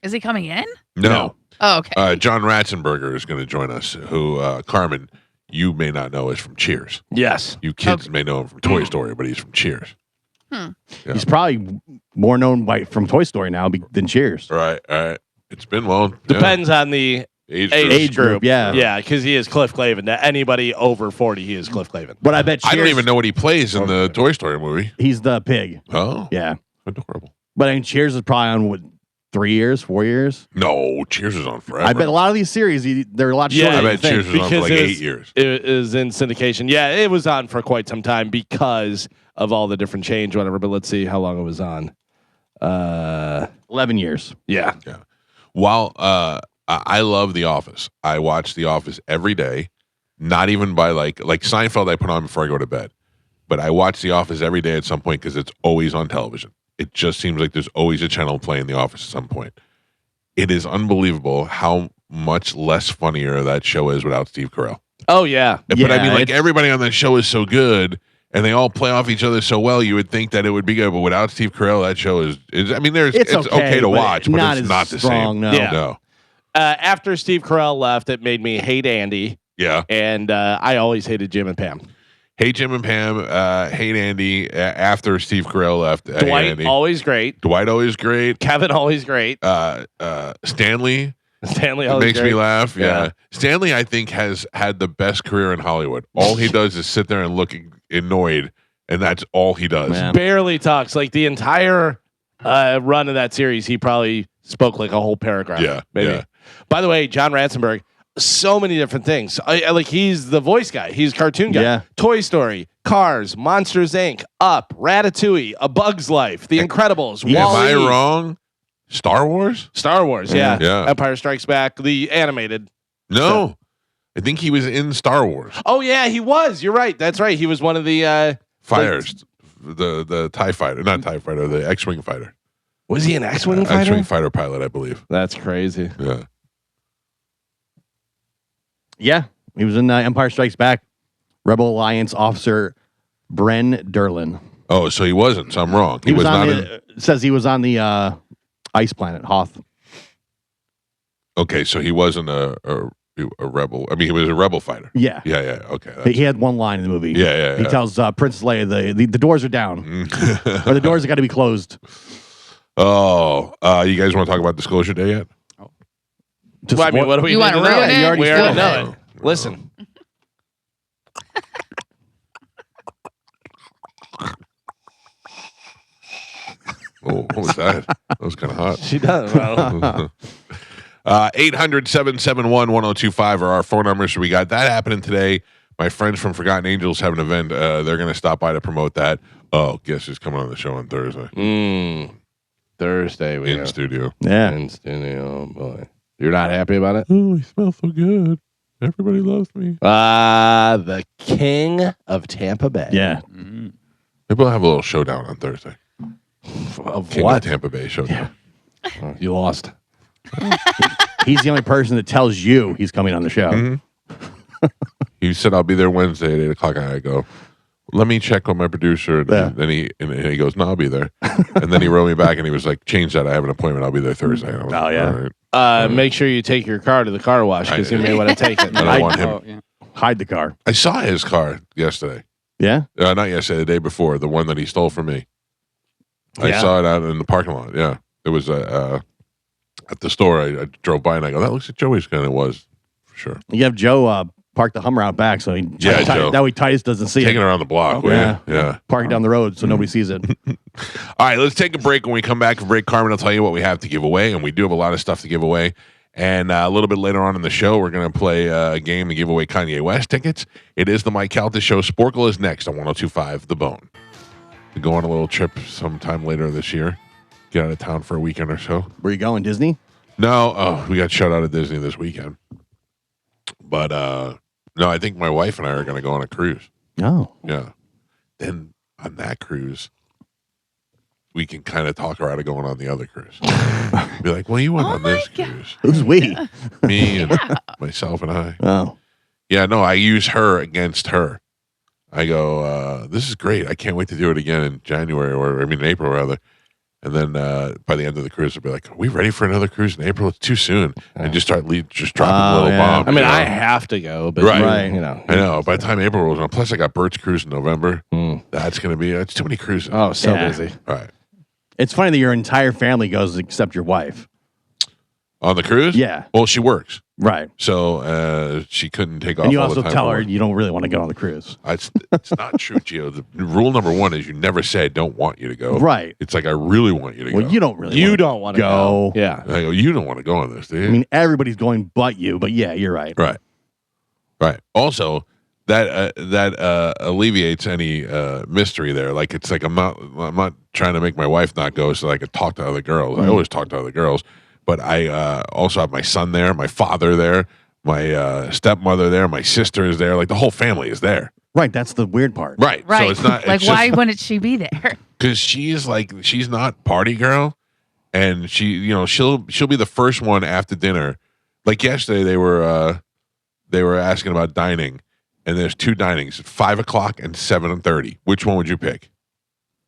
Speaker 5: Is he coming in?
Speaker 1: No.
Speaker 5: Oh, okay.
Speaker 1: John Ratzenberger is going to join us, who, Carmen, you may not know is from Cheers.
Speaker 2: Yes.
Speaker 1: You kids may know him from Toy Story, but he's from Cheers. Yeah.
Speaker 3: He's probably more known from Toy Story now than Cheers.
Speaker 1: All right. It's been long.
Speaker 2: Depends on the
Speaker 1: Age
Speaker 3: Age group, yeah.
Speaker 2: Yeah, because he is Cliff Clavin. Anybody over 40, he is Cliff Clavin.
Speaker 3: But I bet Cheers,
Speaker 1: I don't even know what he plays in the Toy Story movie.
Speaker 3: he's the pig.
Speaker 1: Oh,
Speaker 3: Yeah.
Speaker 1: adorable.
Speaker 3: But I mean, Cheers is probably on 3 years, 4 years.
Speaker 1: No, Cheers is on forever.
Speaker 3: I bet a lot of these series, they're a lot
Speaker 2: Yeah,
Speaker 3: shorter.
Speaker 1: I
Speaker 3: than
Speaker 1: bet
Speaker 3: you
Speaker 1: Cheers
Speaker 3: think.
Speaker 1: was on for like
Speaker 2: Because
Speaker 1: 8 years.
Speaker 2: It is in syndication. Yeah, it was on for quite some time because of all the different change, whatever. But let's see how long it was on.
Speaker 3: 11 years.
Speaker 2: Yeah.
Speaker 1: While I love The Office, I watch The Office every day. Not even by like Seinfeld, I put on before I go to bed. But I watch The Office every day at some point because it's always on television. It just seems like there's always a channel playing The Office at some point. It is unbelievable how much less funnier that show is without Steve Carell.
Speaker 2: Oh, yeah.
Speaker 1: But I mean,
Speaker 3: Yeah,
Speaker 1: like everybody on that show is so good, and they all play off each other so well. You would think that it would be good, but without Steve Carell, that show is I mean, it's okay to watch, but
Speaker 3: not
Speaker 1: it's
Speaker 3: as
Speaker 1: not the
Speaker 3: strong,
Speaker 1: same.
Speaker 3: no.
Speaker 2: Yeah.
Speaker 1: No.
Speaker 2: After Steve Carell left, it made me hate Andy,
Speaker 1: Yeah.
Speaker 2: and I always hated Jim and Pam.
Speaker 1: Hate Jim and Pam. Hate Andy. After Steve Carell left, hate
Speaker 2: Dwight
Speaker 1: Andy.
Speaker 2: always great.
Speaker 1: Dwight always great.
Speaker 2: Kevin always great.
Speaker 1: Stanley.
Speaker 2: Stanley
Speaker 1: It
Speaker 2: always
Speaker 1: makes
Speaker 2: great.
Speaker 1: me laugh. Yeah.
Speaker 2: Yeah.
Speaker 1: Stanley, I think, has had the best career in Hollywood. All he does is sit there and look annoyed, and that's all he does.
Speaker 3: Man.
Speaker 2: Barely talks. Like the entire run of that series, he probably spoke like a whole paragraph.
Speaker 1: Yeah,
Speaker 2: maybe.
Speaker 1: yeah.
Speaker 2: By the way, John Ratzenberg, so many different things. Like he's the voice guy. He's cartoon guy.
Speaker 3: Yeah.
Speaker 2: Toy Story, Cars, Monsters Inc., Up, Ratatouille, A Bug's Life, The Incredibles,
Speaker 1: Am
Speaker 2: Wall-E.
Speaker 1: I wrong? Star Wars?
Speaker 2: Star Wars, yeah.
Speaker 1: Yeah.
Speaker 2: Empire Strikes Back, the animated.
Speaker 1: No. I think he was in Star Wars.
Speaker 2: Oh yeah, he was. You're right. That's right. He was one of the
Speaker 1: Fires. The TIE fighter. Not TIE fighter, the X-Wing fighter.
Speaker 2: Was he an X-Wing fighter?
Speaker 1: X-Wing fighter pilot, I believe.
Speaker 2: That's crazy.
Speaker 1: Yeah.
Speaker 3: Yeah, he was in Empire Strikes Back. Rebel Alliance officer Bren Derlin.
Speaker 1: Oh, so he wasn't. So I'm wrong. He was
Speaker 3: on
Speaker 1: not
Speaker 3: the, says he was on the ice planet Hoth.
Speaker 1: Okay, so he wasn't a rebel. I mean, he was a rebel fighter.
Speaker 3: Yeah.
Speaker 1: Yeah. Okay. That's-
Speaker 3: He had one line in the movie.
Speaker 1: Yeah.
Speaker 3: He tells Princess Leia the doors are down, or the doors have got to be closed.
Speaker 1: Oh, you guys want to talk about Disclosure Day yet?
Speaker 3: To
Speaker 2: Well, I mean,
Speaker 3: support-
Speaker 2: what do we
Speaker 5: You
Speaker 2: need
Speaker 5: wanna
Speaker 2: to know?
Speaker 5: ruin it?
Speaker 3: You already
Speaker 2: We already
Speaker 3: spoiled
Speaker 2: know
Speaker 1: it.
Speaker 2: it. Listen.
Speaker 1: Oh, what was that? That was kind of hot.
Speaker 2: She does. Well,
Speaker 1: 800-771-1025 are our phone numbers. So we got that happening today. My friends from Forgotten Angels have an event. They're going to stop by to promote that. Oh, guess who's coming on the show on Thursday?
Speaker 2: Thursday we
Speaker 1: In
Speaker 2: go.
Speaker 1: studio.
Speaker 3: yeah.
Speaker 2: In studio, boy. You're not happy about it?
Speaker 1: Oh, he smells so good. Everybody loves me.
Speaker 2: The King of Tampa Bay.
Speaker 3: Yeah.
Speaker 4: Mm-hmm.
Speaker 1: Maybe we'll have a little showdown on Thursday.
Speaker 2: Of
Speaker 1: King
Speaker 2: what?
Speaker 1: of Tampa Bay showdown.
Speaker 2: Oh, you lost.
Speaker 3: He's the only person that tells you he's coming on the show.
Speaker 1: Mhm. He said, I'll be there Wednesday at 8 o'clock. And I go, let me check with my producer. And
Speaker 3: Yeah.
Speaker 1: then he goes, no, I'll be there. And then he wrote me back and he was like, change that. I have an appointment. I'll be there Thursday. And I was
Speaker 3: Oh,
Speaker 1: like,
Speaker 3: yeah.
Speaker 1: all right.
Speaker 2: Make sure you take your car to the car wash because you may want to take it.
Speaker 1: I don't want him.
Speaker 4: Oh, yeah.
Speaker 3: Hide the car.
Speaker 1: I saw his car yesterday.
Speaker 3: Yeah.
Speaker 1: Not yesterday, the day before, the one that he stole from me. I
Speaker 2: Yeah.
Speaker 1: saw it out in the parking lot. Yeah. It was at the store. I drove by and I go, that looks like Joey's car. And it was, for sure.
Speaker 3: You have Joe park the Hummer out back so
Speaker 1: Joe.
Speaker 3: that way Titus doesn't see
Speaker 1: Taking
Speaker 3: it.
Speaker 1: it around the block. will
Speaker 3: Yeah.
Speaker 1: you? Yeah.
Speaker 3: Park it down the road so nobody sees it.
Speaker 1: All right, let's take a break. When we come back from break, Carmen will tell you what we have to give away, and we do have a lot of stuff to give away. And a little bit later on in the show, we're going to play a game to give away Kanye West tickets. It is the Mike Calta Show. Sporkle is next on 102.5 The Bone. We go on a little trip sometime later this year. Get out of town for a weekend or so.
Speaker 3: Where you going, Disney?
Speaker 1: No, we got shut out of Disney this weekend. But no, I think my wife and I are going to go on a cruise.
Speaker 3: No.
Speaker 1: Yeah. Then on that cruise, we can kind of talk her out of going on the other cruise. Be like, well, you went
Speaker 5: Oh
Speaker 1: on
Speaker 5: my
Speaker 1: this
Speaker 5: God.
Speaker 1: cruise.
Speaker 3: Who's we?
Speaker 1: Me and myself and I.
Speaker 3: Oh.
Speaker 1: Yeah, no, I use her against her. I go, this is great. I can't wait to do it again in January in April rather. And then by the end of the cruise, I'll be like, are we ready for another cruise in April? It's too soon. And just start just dropping little
Speaker 3: yeah.
Speaker 1: bombs.
Speaker 2: I mean,
Speaker 1: you know?
Speaker 2: I have to go, but
Speaker 1: Right.
Speaker 2: you know.
Speaker 1: I know. By the time April rolls around, plus I got Bert's cruise in November.
Speaker 2: Hmm.
Speaker 1: That's going to be, it's too many cruises.
Speaker 2: Oh, so
Speaker 3: Yeah.
Speaker 2: busy.
Speaker 1: All right.
Speaker 3: It's funny that your entire family goes except your wife.
Speaker 1: On the cruise?
Speaker 3: Yeah.
Speaker 1: Well, she works.
Speaker 3: Right.
Speaker 1: So she couldn't take off
Speaker 3: And you
Speaker 1: all
Speaker 3: also
Speaker 1: the time.
Speaker 3: tell
Speaker 1: for
Speaker 3: her
Speaker 1: work.
Speaker 3: you don't really want to go on the cruise.
Speaker 1: It's not true, Gio. The rule number one is you never say I don't want you to go.
Speaker 3: Right.
Speaker 1: It's like I really want you to
Speaker 3: Well,
Speaker 1: go.
Speaker 3: you don't really
Speaker 2: You
Speaker 3: wanna
Speaker 2: don't want to
Speaker 3: go.
Speaker 2: go. Yeah.
Speaker 1: I go, you don't want to go on this, do you?
Speaker 3: I mean, everybody's going but you, but yeah, you're right.
Speaker 1: right. Right. Also, that alleviates any mystery there. Like it's like I'm not trying to make my wife not go so I could talk to other girls. I always talk to other girls, but I also have my son there, my father there, my stepmother there, my sister is there. Like the whole family is there.
Speaker 3: Right. That's the weird part.
Speaker 1: Right.
Speaker 5: Right.
Speaker 1: So it's not
Speaker 5: like,
Speaker 1: it's
Speaker 5: why
Speaker 1: just,
Speaker 5: wouldn't she be there?
Speaker 1: because she's not party girl, and she'll be the first one after dinner. Like yesterday, they were asking about dining, and there's 2 dinings at 5 o'clock and 7:30. Which one would you pick?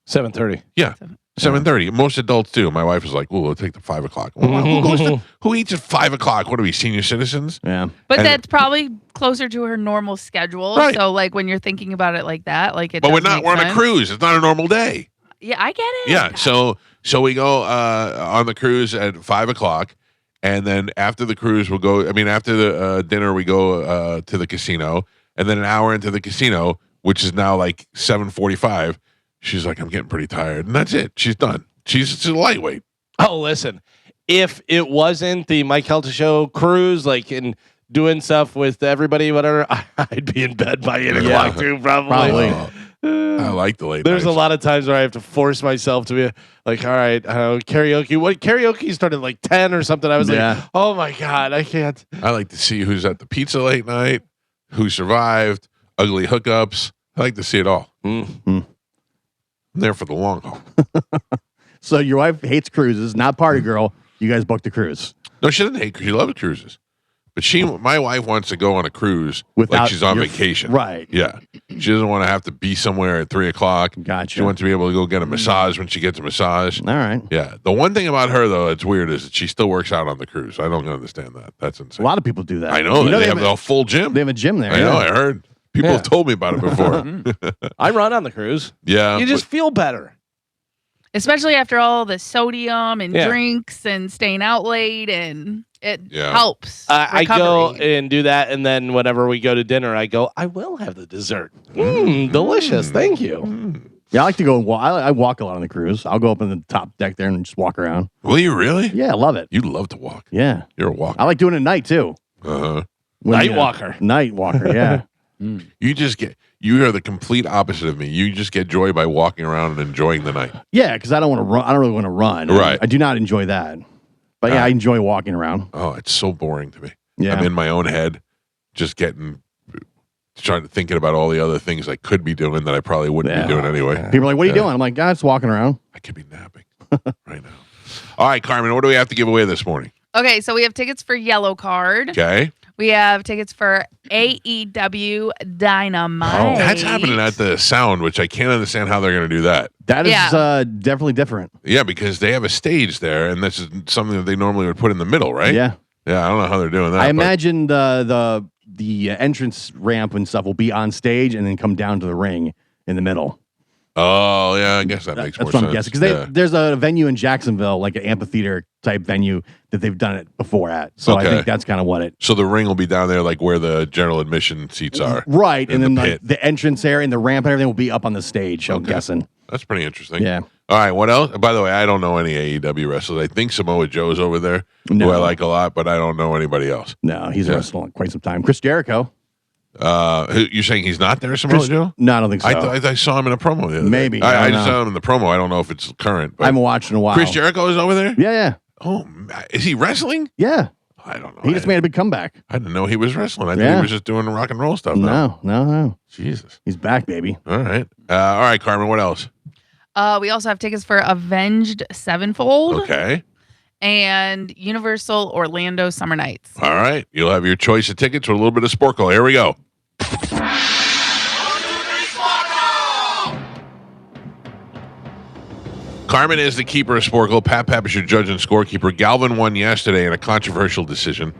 Speaker 2: 7:30.
Speaker 1: Yeah. 7:30. Most adults do. My wife is like, "Well, we'll take the 5 o'clock." Well, who eats at 5 o'clock? What are we, senior citizens?
Speaker 3: Yeah.
Speaker 5: But
Speaker 1: And-
Speaker 5: that's probably closer to her normal schedule.
Speaker 1: Right.
Speaker 5: So like when you're thinking about it like that, like it.
Speaker 1: But we're
Speaker 5: does
Speaker 1: not.
Speaker 5: make
Speaker 1: We're on a
Speaker 5: sense.
Speaker 1: cruise. It's not a normal day.
Speaker 5: Yeah, I get it.
Speaker 1: Yeah. So we go on the cruise at 5 o'clock, and then after the cruise, we'll go. I mean, after the dinner, we go to the casino, and then an hour into the casino, which is now like 7:45. She's like, "I'm getting pretty tired," and that's it. She's done. She's a lightweight.
Speaker 2: Oh, listen. If it wasn't the Mike Calta show cruise, like in doing stuff with everybody, whatever, I'd be in bed by 8 o'clock too, probably.
Speaker 1: I like the late.
Speaker 2: There's a
Speaker 1: nights.
Speaker 2: lot of times where I have to force myself to be like, all right, karaoke. What karaoke started like 10 or something. I was like, oh my God, I can't.
Speaker 1: I like to see who's at the pizza late night, who survived, ugly hookups. I like to see it all. I'm there for the long haul.
Speaker 3: So your wife hates cruises, not party girl. You guys booked a cruise.
Speaker 1: No, she doesn't hate cruises. She loves cruises. But my wife wants to go on a cruise like
Speaker 3: Without
Speaker 1: she's on
Speaker 3: your-
Speaker 1: vacation.
Speaker 3: Right.
Speaker 1: Yeah. She doesn't want to have to be somewhere at 3 o'clock.
Speaker 3: Gotcha.
Speaker 1: She wants to be able to go get a massage when she gets a massage.
Speaker 3: All right.
Speaker 1: Yeah. The one thing about her, though, it's weird is that she still works out on the cruise. I don't understand that. That's
Speaker 3: A
Speaker 1: insane.
Speaker 3: lot of people do that.
Speaker 1: I know.
Speaker 3: You
Speaker 1: They have a full gym.
Speaker 3: They have a gym there.
Speaker 1: I know.
Speaker 3: yeah.
Speaker 1: I heard. People
Speaker 2: Yeah.
Speaker 1: have told me about it before.
Speaker 2: I run on the cruise.
Speaker 1: Yeah.
Speaker 2: You just feel better.
Speaker 5: Especially after all the sodium and
Speaker 2: Yeah.
Speaker 5: drinks and staying out late, and it
Speaker 1: Yeah.
Speaker 5: helps.
Speaker 2: I go
Speaker 5: recovery.
Speaker 2: and do that, and then whenever we go to dinner, I go, I will have the dessert. Delicious. Thank you.
Speaker 3: Yeah, I like to go and walk. I walk a lot on the cruise. I'll go up in the top deck there and just walk around.
Speaker 1: Will you really?
Speaker 3: Yeah, I love it.
Speaker 1: You love to walk.
Speaker 3: Yeah.
Speaker 1: You're a walker.
Speaker 3: I like doing it at night too.
Speaker 1: Uh-huh.
Speaker 2: Night walker.
Speaker 3: Night walker, yeah.
Speaker 1: You are the complete opposite of me. You just get joy by walking around and enjoying the night.
Speaker 3: Yeah, because I don't want to run. I don't really want to run.
Speaker 1: Right.
Speaker 3: I do not enjoy that. But yeah, I enjoy walking around.
Speaker 1: Oh, it's so boring to me.
Speaker 3: Yeah.
Speaker 1: I'm in my own head, just thinking about all the other things I could be doing that I probably wouldn't be doing anyway.
Speaker 3: People are like, what are you doing? I'm like, God, it's walking around.
Speaker 1: I could be napping right now. All right, Carmen, what do we have to give away this morning?
Speaker 5: Okay, so we have tickets for Yellow Card.
Speaker 1: Okay.
Speaker 5: We have tickets for AEW Dynamite.
Speaker 1: That's happening at the Sound, which I can't understand how they're going to do that.
Speaker 3: That is
Speaker 5: Yeah.
Speaker 3: definitely different.
Speaker 1: Yeah, because they have a stage there, and this is something that they normally would put in the middle, right?
Speaker 3: Yeah.
Speaker 1: Yeah, I don't know how they're doing that.
Speaker 3: I
Speaker 1: but-
Speaker 3: imagine the entrance ramp and stuff will be on stage and then come down to the ring in the middle.
Speaker 1: Oh, yeah, I guess that makes
Speaker 3: That's
Speaker 1: more
Speaker 3: what
Speaker 1: sense.
Speaker 3: I'm guessing. Because
Speaker 1: Yeah.
Speaker 3: there's a venue in Jacksonville, like an amphitheater type venue that they've done it before at. So
Speaker 1: Okay.
Speaker 3: I think that's kind of what it.
Speaker 1: So the ring will be down there, like where the general admission seats are.
Speaker 3: Right.
Speaker 1: In
Speaker 3: And then
Speaker 1: the
Speaker 3: like
Speaker 1: pit.
Speaker 3: the entrance area and the ramp and everything will be up on the stage, I'm
Speaker 1: Okay.
Speaker 3: guessing.
Speaker 1: That's pretty interesting.
Speaker 3: Yeah.
Speaker 1: All right, what else? By the way, I don't know any AEW wrestlers. I think Samoa Joe's over there,
Speaker 3: No.
Speaker 1: who I like a lot, but I don't know anybody else.
Speaker 3: No, he's
Speaker 1: Yeah.
Speaker 3: wrestled quite some time. Chris Jericho.
Speaker 1: You're saying he's not there, Samoa
Speaker 3: Chris,
Speaker 1: Joe?
Speaker 3: no, I don't think so.
Speaker 1: I saw him in a promo the other day.
Speaker 3: Maybe,
Speaker 1: I
Speaker 3: I don't
Speaker 1: just
Speaker 3: know.
Speaker 1: saw him in the promo. I don't know if it's current.
Speaker 3: I
Speaker 1: But
Speaker 3: haven't watched in a while.
Speaker 1: Chris Jericho is over there?
Speaker 3: Yeah, yeah.
Speaker 1: Oh, is he wrestling?
Speaker 3: Yeah.
Speaker 1: I don't know.
Speaker 3: He just made a big comeback.
Speaker 1: I didn't know he was wrestling. I thought
Speaker 3: Yeah.
Speaker 1: he was just doing rock and roll stuff. now.
Speaker 3: No.
Speaker 1: Jesus.
Speaker 3: He's back, baby.
Speaker 1: All right, Carmen, what else?
Speaker 5: We also have tickets for Avenged Sevenfold
Speaker 1: Okay.
Speaker 5: and Universal Orlando Summer Nights.
Speaker 1: All right. You'll have your choice of tickets with a little bit of Sporkle. Here we go. Carmen is the keeper of Sporkle. Pat is your judge and scorekeeper. Galvin won yesterday in a controversial decision,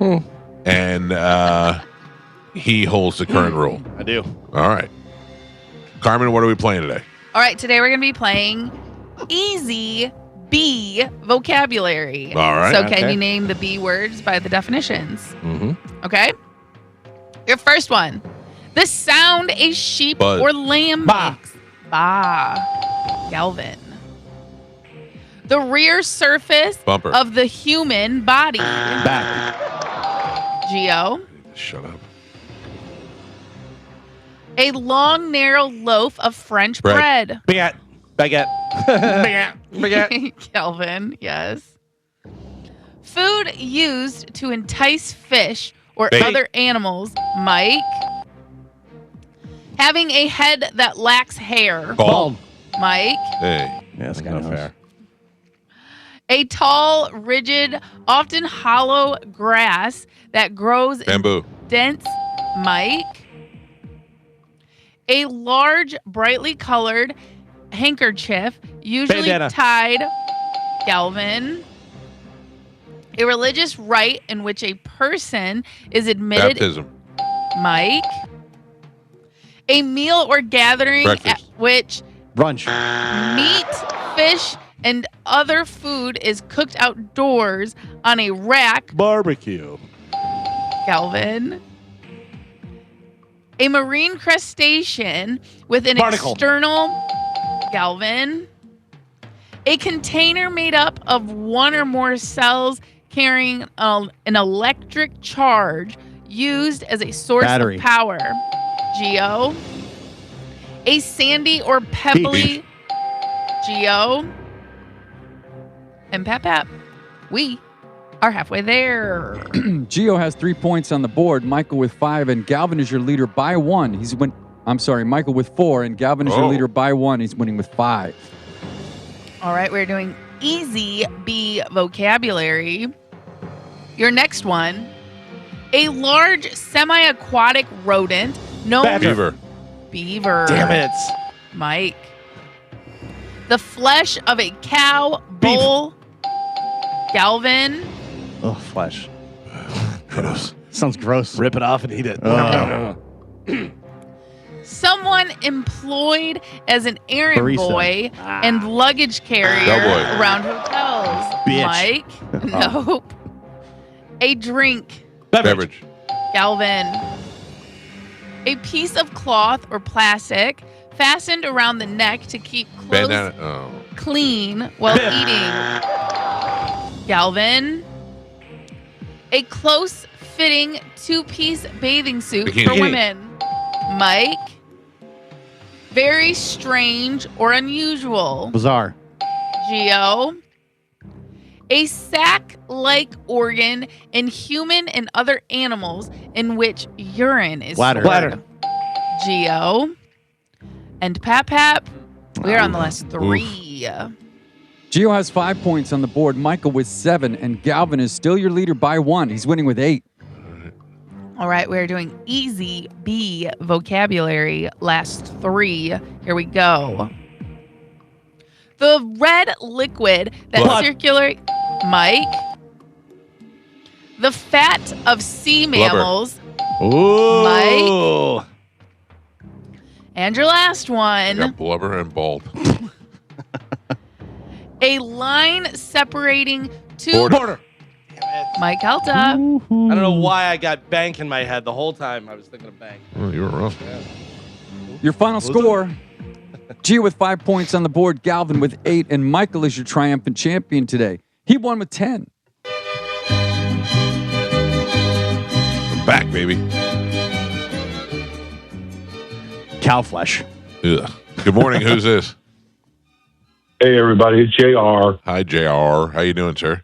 Speaker 1: and he holds the current rule.
Speaker 2: I do.
Speaker 1: All right. Carmen, what are we playing today?
Speaker 5: All right, today we're going to be playing Easy B vocabulary.
Speaker 1: All right.
Speaker 5: So, can
Speaker 2: Okay.
Speaker 5: you name the B words by the definitions?
Speaker 2: Mm-hmm.
Speaker 5: Okay. Your first one. The sound a sheep
Speaker 1: Buzz.
Speaker 5: or lamb
Speaker 2: Ba.
Speaker 5: makes. Ba. Galvin. The rear surface
Speaker 1: Bumper.
Speaker 5: of the human body.
Speaker 3: Back.
Speaker 5: Geo.
Speaker 1: Shut up.
Speaker 5: A long, narrow loaf of French
Speaker 1: Bread.
Speaker 5: bread.
Speaker 2: Baguette. Baguette.
Speaker 5: Kelvin, yes. Food used to entice fish or
Speaker 1: Bait.
Speaker 5: other animals. Mike. Having a head that lacks hair.
Speaker 1: Bald.
Speaker 5: Mike.
Speaker 1: Hey.
Speaker 3: Yeah, that's
Speaker 2: Not
Speaker 3: kind of
Speaker 2: fair.
Speaker 5: A tall, rigid, often hollow grass that grows in
Speaker 1: Bamboo.
Speaker 5: dense. Mike. A large, brightly colored handkerchief, usually
Speaker 2: Bandana.
Speaker 5: tied. Galvin. A religious rite in which a person is admitted.
Speaker 1: Baptism.
Speaker 5: Mike. A meal or gathering at
Speaker 1: Breakfast.
Speaker 5: which
Speaker 3: Brunch.
Speaker 5: meat, fish, and other food is cooked outdoors on a rack.
Speaker 2: Barbecue.
Speaker 5: Galvin. A marine crustacean with an
Speaker 2: Barnacle.
Speaker 5: external. Galvin. A container made up of one or more cells carrying an electric charge used as a source
Speaker 3: Battery.
Speaker 5: of power. Geo. A sandy or pebbly. Geo. And Pap. We are halfway there.
Speaker 4: Gio has 3 points on the board. Michael with 5, and Galvin is your leader by 1. Michael with 4, and Galvin is your
Speaker 1: Oh.
Speaker 4: leader by 1. He's winning with 5.
Speaker 5: All right, we're doing easy B vocabulary. Your next one. A large semi-aquatic rodent known
Speaker 2: Badger.
Speaker 5: Beaver.
Speaker 2: Damn it.
Speaker 5: Mike. The flesh of a cow, bull. Galvin.
Speaker 3: Oh, flesh.
Speaker 2: Gross.
Speaker 3: Sounds gross.
Speaker 2: Rip it off and eat it.
Speaker 3: Oh.
Speaker 5: Someone employed as an errand
Speaker 3: Barista.
Speaker 5: boy and luggage carrier
Speaker 1: Bellboy.
Speaker 5: around hotels.
Speaker 3: Bitch.
Speaker 5: Mike. Nope. A drink.
Speaker 1: Beverage.
Speaker 5: Galvin. A piece of cloth or plastic fastened around the neck to keep clothes
Speaker 1: Bandana. Oh.
Speaker 5: clean while eating. Galvin. A close-fitting two-piece bathing suit
Speaker 1: Bikini.
Speaker 5: for women. Mike. Very strange or unusual.
Speaker 3: Bizarre.
Speaker 5: Geo. A sac-like organ in human and other animals in which urine is
Speaker 3: Bladder.
Speaker 5: stored. Geo. And Pap. We're on the last 3.
Speaker 4: Gio has 5 points on the board. Michael with 7, and Galvin is still your leader by 1. He's winning with 8.
Speaker 5: All right, we're doing easy B vocabulary. Last 3. Here we go. The red liquid that
Speaker 1: Blood.
Speaker 5: circulate. Mike. The fat of sea
Speaker 1: Blubber.
Speaker 5: mammals.
Speaker 2: Ooh.
Speaker 5: And your last
Speaker 1: I
Speaker 5: one.
Speaker 1: got blubber and bald.
Speaker 5: A line separating two.
Speaker 2: Border.
Speaker 5: Mike Calta.
Speaker 2: I don't know why I got bank in my head the whole time I was thinking of bank.
Speaker 1: Oh, you were wrong.
Speaker 4: Your final score. Gio with 5 points on the board. Galvin with 8, and Michael is your triumphant champion today. He won with 10.
Speaker 1: I'm back, baby.
Speaker 3: Cow flesh.
Speaker 1: Ugh. Good morning. Who's this?
Speaker 6: Hey everybody, it's JR.
Speaker 1: Hi, JR. How you doing, sir?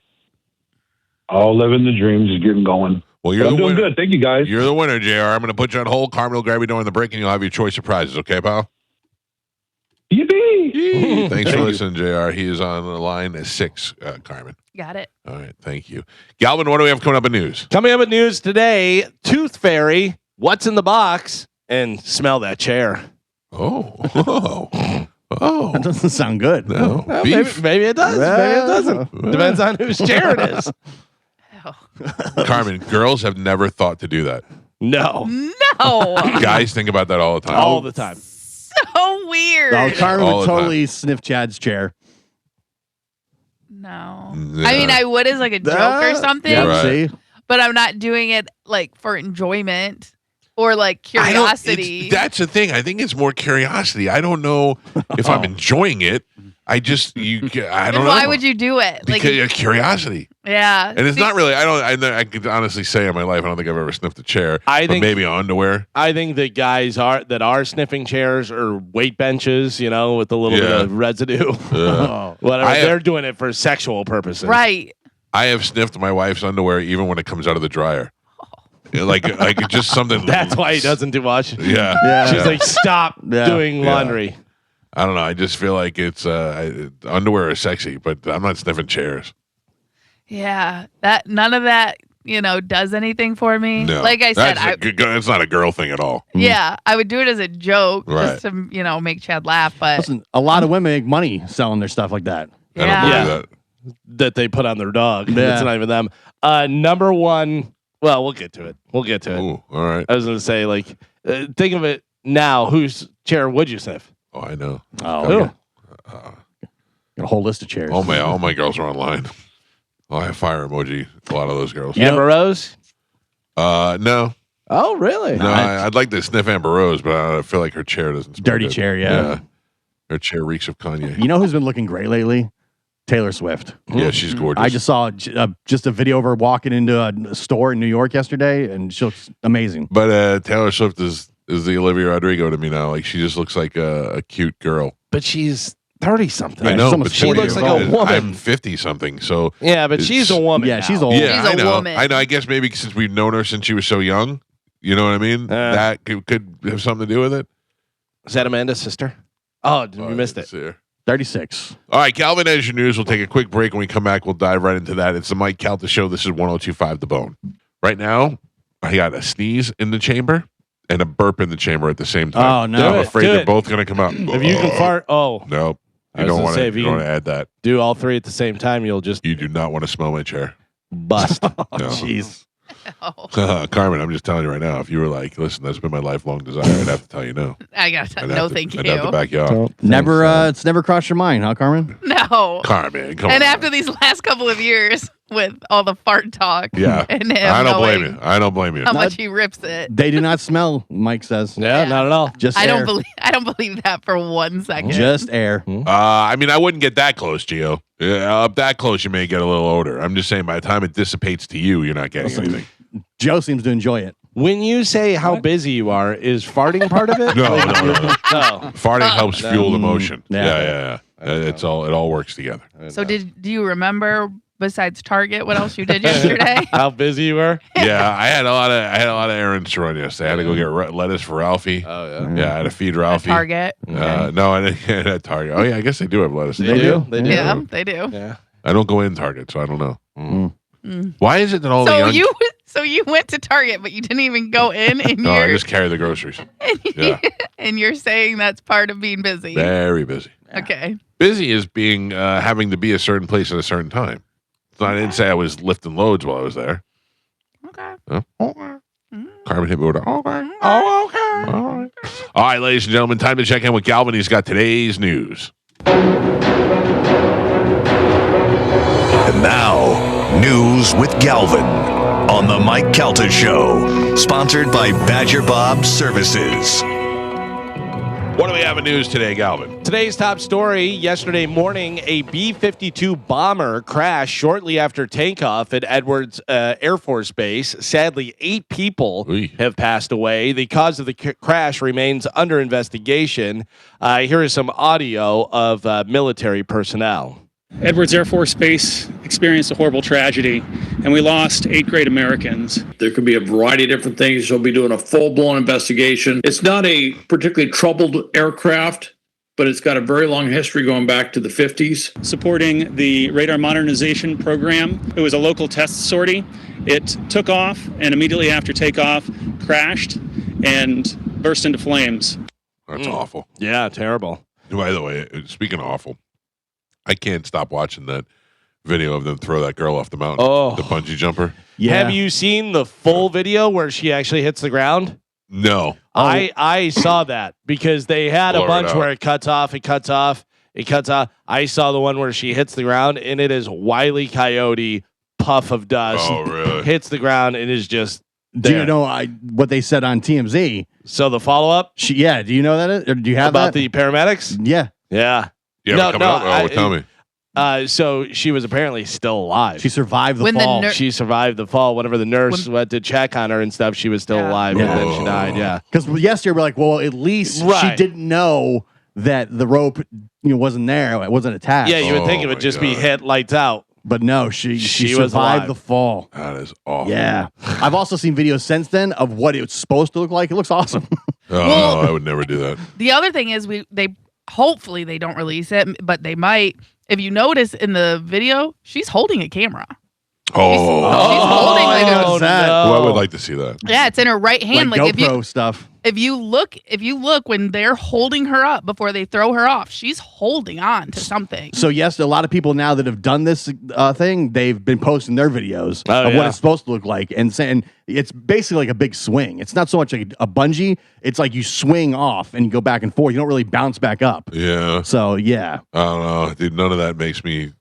Speaker 6: All living the dreams is getting going.
Speaker 1: Well,
Speaker 6: But
Speaker 1: you're
Speaker 6: I'm
Speaker 1: the
Speaker 6: doing
Speaker 1: winner.
Speaker 6: good. Thank you guys.
Speaker 1: You're the winner, JR. I'm going to put you on hold. Carmen will grab you during the break, and you'll have your choice of prizes. Okay, pal?
Speaker 6: Yippee!
Speaker 1: Thanks for
Speaker 6: Thank you.
Speaker 1: listening, JR. He is on the line at 6, Carmen.
Speaker 5: Got it.
Speaker 1: All right. Thank you. Galvin, what do we have coming up in news?
Speaker 2: Coming up at news today, Tooth Fairy, what's in the box? And smell that chair.
Speaker 1: Oh. Oh.
Speaker 3: That doesn't sound good.
Speaker 1: No.
Speaker 2: Well,
Speaker 1: Beef.
Speaker 2: maybe it does. Maybe it doesn't.
Speaker 1: Well.
Speaker 2: Depends on whose chair it is.
Speaker 5: Oh.
Speaker 1: Carmen, girls have never thought to do that.
Speaker 2: No.
Speaker 5: No.
Speaker 1: Guys think about that all the time.
Speaker 2: All the time.
Speaker 5: So weird.
Speaker 3: Oh, Carmen
Speaker 1: All
Speaker 3: would
Speaker 1: the time.
Speaker 3: totally sniff Chad's chair.
Speaker 5: No.
Speaker 1: Yeah.
Speaker 5: I mean, I would as like a joke or something,
Speaker 3: Yeah,
Speaker 1: Right.
Speaker 3: see?
Speaker 5: but I'm not doing it like for enjoyment or like
Speaker 1: I don't-
Speaker 5: curiosity.
Speaker 1: that's the thing. I think it's more curiosity. I don't know if I'm enjoying it. I just, I
Speaker 5: And
Speaker 1: don't know.
Speaker 5: why would you do it? Like,
Speaker 1: Because curiosity.
Speaker 5: yeah.
Speaker 1: And it's not really, I could honestly say in my life, I don't think I've ever sniffed a chair.
Speaker 2: I
Speaker 1: but
Speaker 2: think-
Speaker 1: maybe underwear.
Speaker 2: I think the guys that are sniffing chairs or weight benches, with a little bit
Speaker 1: Yeah.
Speaker 2: of residue.
Speaker 3: Oh.
Speaker 2: Whatever.
Speaker 1: I have-
Speaker 2: They're doing it for sexual purposes.
Speaker 5: Right.
Speaker 1: I have sniffed my wife's underwear even when it comes out of the dryer. Like just something.
Speaker 2: That's why he doesn't do wash.
Speaker 1: Yeah.
Speaker 3: Yeah.
Speaker 2: She's like, stop
Speaker 3: Yeah.
Speaker 2: doing
Speaker 1: Yeah.
Speaker 2: laundry.
Speaker 1: I don't know. I just feel like it's underwear is sexy, but I'm not sniffing chairs.
Speaker 5: Yeah. That none of that does anything for me.
Speaker 1: No.
Speaker 5: Like I said,
Speaker 1: That's not a girl thing at all.
Speaker 5: yeah, I would do it as a joke
Speaker 1: Right.
Speaker 5: just to, make Chad laugh. But
Speaker 3: Listen, a lot of women make money selling their stuff like that.
Speaker 1: I don't
Speaker 5: Yeah.
Speaker 1: believe
Speaker 2: Yeah. that they put on their dog.
Speaker 3: Yeah.
Speaker 2: It's not even them. Number one. Well, we'll get to it.
Speaker 1: that. Ooh, all right.
Speaker 2: I was going to say, think of it now. Whose chair would you sniff?
Speaker 1: Oh, I know.
Speaker 3: Oh,
Speaker 2: Who?
Speaker 3: okay. Got a whole list of chairs.
Speaker 1: All my girls are online. Oh, I have fire emoji. A lot of those girls.
Speaker 3: Yeah.
Speaker 2: Amber Rose?
Speaker 1: No.
Speaker 2: Oh, really?
Speaker 1: No, I'd like to sniff Amber Rose, but I feel like her chair doesn't smell
Speaker 3: Dirty
Speaker 1: good.
Speaker 3: chair, yeah.
Speaker 1: Her chair reeks of Kanye.
Speaker 3: You know who's been looking great lately? Taylor Swift.
Speaker 1: Yeah, she's gorgeous.
Speaker 3: I just saw just a video of her walking into a store in New York yesterday, and she looks amazing.
Speaker 1: But Taylor Swift is the Olivia Rodrigo to me now. Like, she just looks like a cute girl.
Speaker 2: But she's 30-something.
Speaker 1: I
Speaker 3: Yeah,
Speaker 1: know,
Speaker 3: she's
Speaker 1: but
Speaker 3: almost
Speaker 2: She looks like a woman.
Speaker 1: I'm 50-something, so
Speaker 2: Yeah, but she's a woman.
Speaker 3: Yeah,
Speaker 2: now.
Speaker 3: she's old.
Speaker 1: yeah,
Speaker 5: She's a
Speaker 1: I know.
Speaker 5: woman.
Speaker 1: I know. I guess maybe since we've known her since she was so young, you know what I mean? That could have something to do with it.
Speaker 2: Is that Amanda's sister? Oh, we missed it.
Speaker 1: It's here.
Speaker 3: 36.
Speaker 1: All right, Calvin has your news. We'll take a quick break. When we come back, we'll dive right into that. It's the Mike Calta Show. This is 102.5 The Bone. Right now, I got a sneeze in the chamber and a burp in the chamber at the same time.
Speaker 3: Oh, no.
Speaker 1: I'm afraid
Speaker 2: Do
Speaker 1: they're
Speaker 2: it.
Speaker 1: both going to come out.
Speaker 2: If you can fart,
Speaker 1: Nope.
Speaker 2: I
Speaker 1: You
Speaker 2: was
Speaker 1: don't
Speaker 2: gonna
Speaker 1: want
Speaker 2: say,
Speaker 1: to
Speaker 2: if you
Speaker 1: you don't
Speaker 2: can-
Speaker 1: want to add that.
Speaker 2: do all three at the same time, you'll just
Speaker 1: You do not want to smell my chair.
Speaker 2: bust.
Speaker 1: No.
Speaker 3: Jeez.
Speaker 5: Oh,
Speaker 1: Carmen, I'm just telling you right now, if you were like, listen, that's been my lifelong desire, I'd have to tell you no.
Speaker 5: I got
Speaker 1: I'd
Speaker 5: no,
Speaker 1: have to-
Speaker 5: thank
Speaker 1: I'd have to
Speaker 5: you.
Speaker 1: back you off.
Speaker 3: Never, it's never crossed your mind, huh, Carmen?
Speaker 5: No.
Speaker 1: Carmen, come on.
Speaker 5: And after these last couple of years with all the fart talk,
Speaker 1: Yeah.
Speaker 5: and him
Speaker 1: I don't blame
Speaker 5: knowing
Speaker 1: you. I don't blame you.
Speaker 5: how much he rips it.
Speaker 3: They do not smell, Mike says.
Speaker 2: Yeah,
Speaker 5: Yeah.
Speaker 2: not at all.
Speaker 3: Just
Speaker 5: I
Speaker 3: air.
Speaker 5: don't believe that for 1 second.
Speaker 3: Just air.
Speaker 1: I mean, I wouldn't get that close, Gio. Up that close, you may get a little odor. I'm just saying, by the time it dissipates to you, you're not getting anything.
Speaker 3: Joe seems to enjoy it.
Speaker 2: When you say how busy you are, is farting part of it?
Speaker 1: No,
Speaker 2: Like,
Speaker 1: no, no.
Speaker 2: no.
Speaker 1: Farting helps fuel the motion.
Speaker 3: Yeah.
Speaker 1: Yeah. It all works together.
Speaker 5: So do you remember, besides Target, what else you did yesterday?
Speaker 2: How busy you were?
Speaker 1: Yeah, I had a lot of errands to run yesterday. I had to go get lettuce for Ralphie.
Speaker 2: Oh yeah.
Speaker 1: Yeah, I had to feed Ralphie.
Speaker 5: Target.
Speaker 1: No, I didn't get at Target. Oh yeah, I guess they do have lettuce.
Speaker 3: They do.
Speaker 2: They do.
Speaker 5: Yeah, they do.
Speaker 2: Yeah.
Speaker 1: I don't go in Target, so I don't know.
Speaker 5: Mm.
Speaker 1: Why is it that all the
Speaker 5: So
Speaker 1: young...
Speaker 5: you went to Target, but you didn't even go in, and
Speaker 1: No, I
Speaker 5: you're
Speaker 1: just carry the groceries. Yeah.
Speaker 5: and you're saying that's part of being busy.
Speaker 1: Very busy.
Speaker 5: Okay.
Speaker 1: Busy is being having to be a certain place at a certain time. So I didn't say I was lifting loads while I was there.
Speaker 5: Okay.
Speaker 1: Huh?
Speaker 5: Mm.
Speaker 1: Carmen hit me with a, okay. Oh, okay. All right. All right, ladies and gentlemen, time to check in with Galvin. He's got today's news.
Speaker 7: And now, news with Galvin on the Mike Calta Show, sponsored by Badger Bob Services.
Speaker 1: What do we have in news today, Galvin?
Speaker 2: Today's top story, yesterday morning, a B-52 bomber crashed shortly after takeoff at Edwards Air Force Base. Sadly, 8 people
Speaker 1: Oy.
Speaker 2: have passed away. The cause of the crash remains under investigation. Here is some audio of military personnel.
Speaker 8: Edwards Air Force Base experienced a horrible tragedy, and we lost 8 great Americans.
Speaker 9: There could be a variety of different things. They'll be doing a full-blown investigation. It's not a particularly troubled aircraft, but it's got a very long history going back to the 50s.
Speaker 8: Supporting the radar modernization program, it was a local test sortie. It took off, and immediately after takeoff, crashed and burst into flames.
Speaker 1: That's awful.
Speaker 2: Yeah, terrible.
Speaker 1: By the way, speaking of awful, I can't stop watching that video of them throw that girl off the mountain.
Speaker 2: Oh.
Speaker 1: The bungee jumper.
Speaker 3: Yeah.
Speaker 2: Have you seen the full video where she actually hits the ground?
Speaker 1: No.
Speaker 2: I saw that because they had
Speaker 1: Blur
Speaker 2: a
Speaker 1: it
Speaker 2: bunch
Speaker 1: out.
Speaker 2: where it cuts off. I saw the one where she hits the ground, and it is Wile E. Coyote, puff of dust,
Speaker 1: Oh, really?
Speaker 2: hits the ground, and is just
Speaker 3: Do you
Speaker 2: there.
Speaker 3: know what they said on TMZ?
Speaker 2: So the follow-up
Speaker 3: Do you know that? Or do you have
Speaker 2: about
Speaker 3: that?
Speaker 2: the paramedics?
Speaker 3: Yeah.
Speaker 2: Yeah.
Speaker 1: Yeah,
Speaker 2: No,
Speaker 1: coming
Speaker 2: no,
Speaker 1: up? Oh, tell me.
Speaker 2: So she was apparently still alive.
Speaker 3: She survived the
Speaker 5: When the
Speaker 3: fall.
Speaker 5: ner-
Speaker 2: She survived the fall. Whenever the nurse went to check on her and stuff, she was still
Speaker 5: Yeah.
Speaker 2: alive,
Speaker 3: Yeah.
Speaker 2: and then she died. Yeah.
Speaker 3: Because yesterday we're like, well, at least she
Speaker 2: Right.
Speaker 3: didn't know that the rope wasn't there. It wasn't attached.
Speaker 2: Yeah, you would think it
Speaker 1: Oh,
Speaker 2: would
Speaker 1: my
Speaker 2: just be
Speaker 1: God.
Speaker 2: hit lights out.
Speaker 3: But no, she
Speaker 2: She was
Speaker 3: survived
Speaker 2: alive.
Speaker 3: the fall.
Speaker 1: That is awful.
Speaker 3: Yeah. I've also seen videos since then of what it's supposed to look like. It looks awesome.
Speaker 1: Oh,
Speaker 5: Well-
Speaker 1: no, I would never do that.
Speaker 5: The other thing is they hopefully they don't release it, but they might. If you notice in the video, she's holding a camera. She's holding like a,
Speaker 3: what's that?
Speaker 1: Well, I would like to see that.
Speaker 5: yeah, it's in her right hand.
Speaker 3: Like
Speaker 5: Like,
Speaker 3: GoPro stuff.
Speaker 5: if you look when they're holding her up before they throw her off, she's holding on to something.
Speaker 3: So yes, a lot of people now that have done this thing, they've been posting their videos of what it's supposed to look like, and saying it's basically like a big swing. It's not so much like a bungee; it's like you swing off and you go back and forth. You don't really bounce back up.
Speaker 1: Yeah.
Speaker 3: So yeah,
Speaker 1: I don't know, dude. None of that makes me.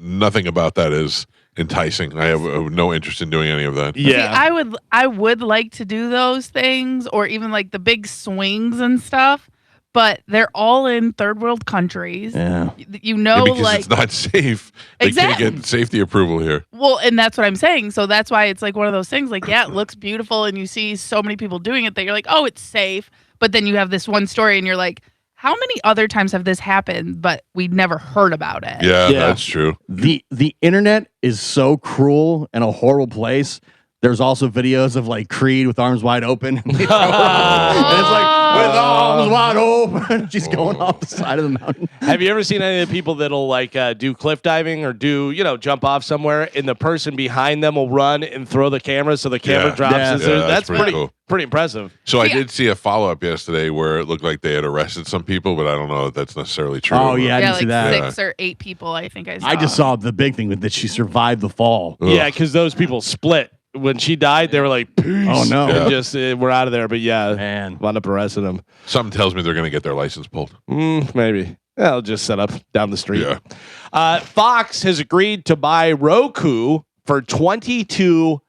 Speaker 1: Nothing about that is enticing. I have no interest in doing any of that.
Speaker 2: Yeah.
Speaker 5: See, I would like to do those things, or even like the big swings and stuff, but they're all in third world countries.
Speaker 3: yeah.
Speaker 5: You know,
Speaker 1: because
Speaker 5: like
Speaker 1: it's not safe. They
Speaker 5: Exactly.
Speaker 1: can't get safety approval here.
Speaker 5: well, and that's what I'm saying. So that's why it's like one of those things. Like, yeah, it looks beautiful, and you see so many people doing it that you're like, oh, it's safe. But then you have this one story, and you're like, how many other times have this happened, but we never heard about it?
Speaker 1: Yeah,
Speaker 2: Yeah.
Speaker 1: that's true.
Speaker 3: The internet is so cruel and a horrible place. There's also videos of like Creed with arms wide open. And it's like with arms wide open. She's going off the side of the mountain.
Speaker 2: Have you ever seen any of the people that'll like do cliff diving or do jump off somewhere, and the person behind them will run and throw the camera so the camera
Speaker 1: Yeah.
Speaker 2: drops?
Speaker 3: Yeah.
Speaker 2: as they're-
Speaker 1: Yeah,
Speaker 2: that's
Speaker 1: that's pretty
Speaker 2: pretty
Speaker 1: cool.
Speaker 2: pretty impressive.
Speaker 1: So I
Speaker 5: Yeah.
Speaker 1: did see a follow up yesterday where it looked like they had arrested some people, but I don't know if that's necessarily true.
Speaker 3: Oh, yeah. I didn't
Speaker 5: like
Speaker 3: see that.
Speaker 5: 6 or 8 people, I think I saw.
Speaker 3: I just saw the big thing with that she survived the fall.
Speaker 1: Ugh.
Speaker 2: Yeah, because those people split. When she died, they were like, peace.
Speaker 3: Oh, no.
Speaker 2: And
Speaker 1: Yeah.
Speaker 2: just we're out of there. But yeah,
Speaker 3: Man.
Speaker 2: wound up arresting them.
Speaker 1: Something tells me they're going to get their license pulled.
Speaker 2: Maybe. Yeah, I'll just set up down the street.
Speaker 1: Yeah.
Speaker 2: Fox has agreed to buy Roku for $22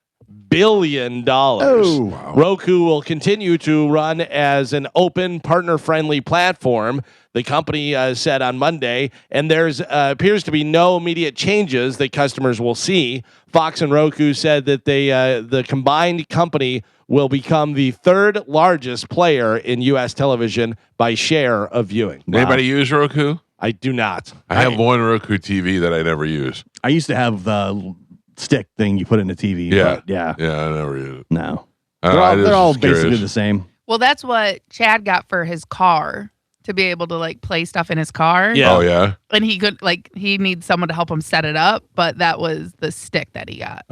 Speaker 2: billion.
Speaker 3: Oh.
Speaker 1: Wow.
Speaker 2: Roku will continue to run as an open, partner-friendly platform, the company said on Monday, and there's appears to be no immediate changes that customers will see. Fox and Roku said that the combined company will become the third largest player in U.S. television by share of viewing.
Speaker 1: Anybody use Roku?
Speaker 2: I do not.
Speaker 1: I have one Roku TV that I never use.
Speaker 3: I used to have the stick thing you put in the TV.
Speaker 1: Yeah.
Speaker 3: but yeah.
Speaker 1: Yeah, I never use it.
Speaker 3: No.
Speaker 1: I just
Speaker 3: They're all
Speaker 1: was curious.
Speaker 3: basically the same.
Speaker 5: Well, that's what Chad got for his car, to be able to like play stuff in his car.
Speaker 2: Yeah.
Speaker 1: Oh, yeah?
Speaker 5: And he needs someone to help him set it up, but that was the stick that he got.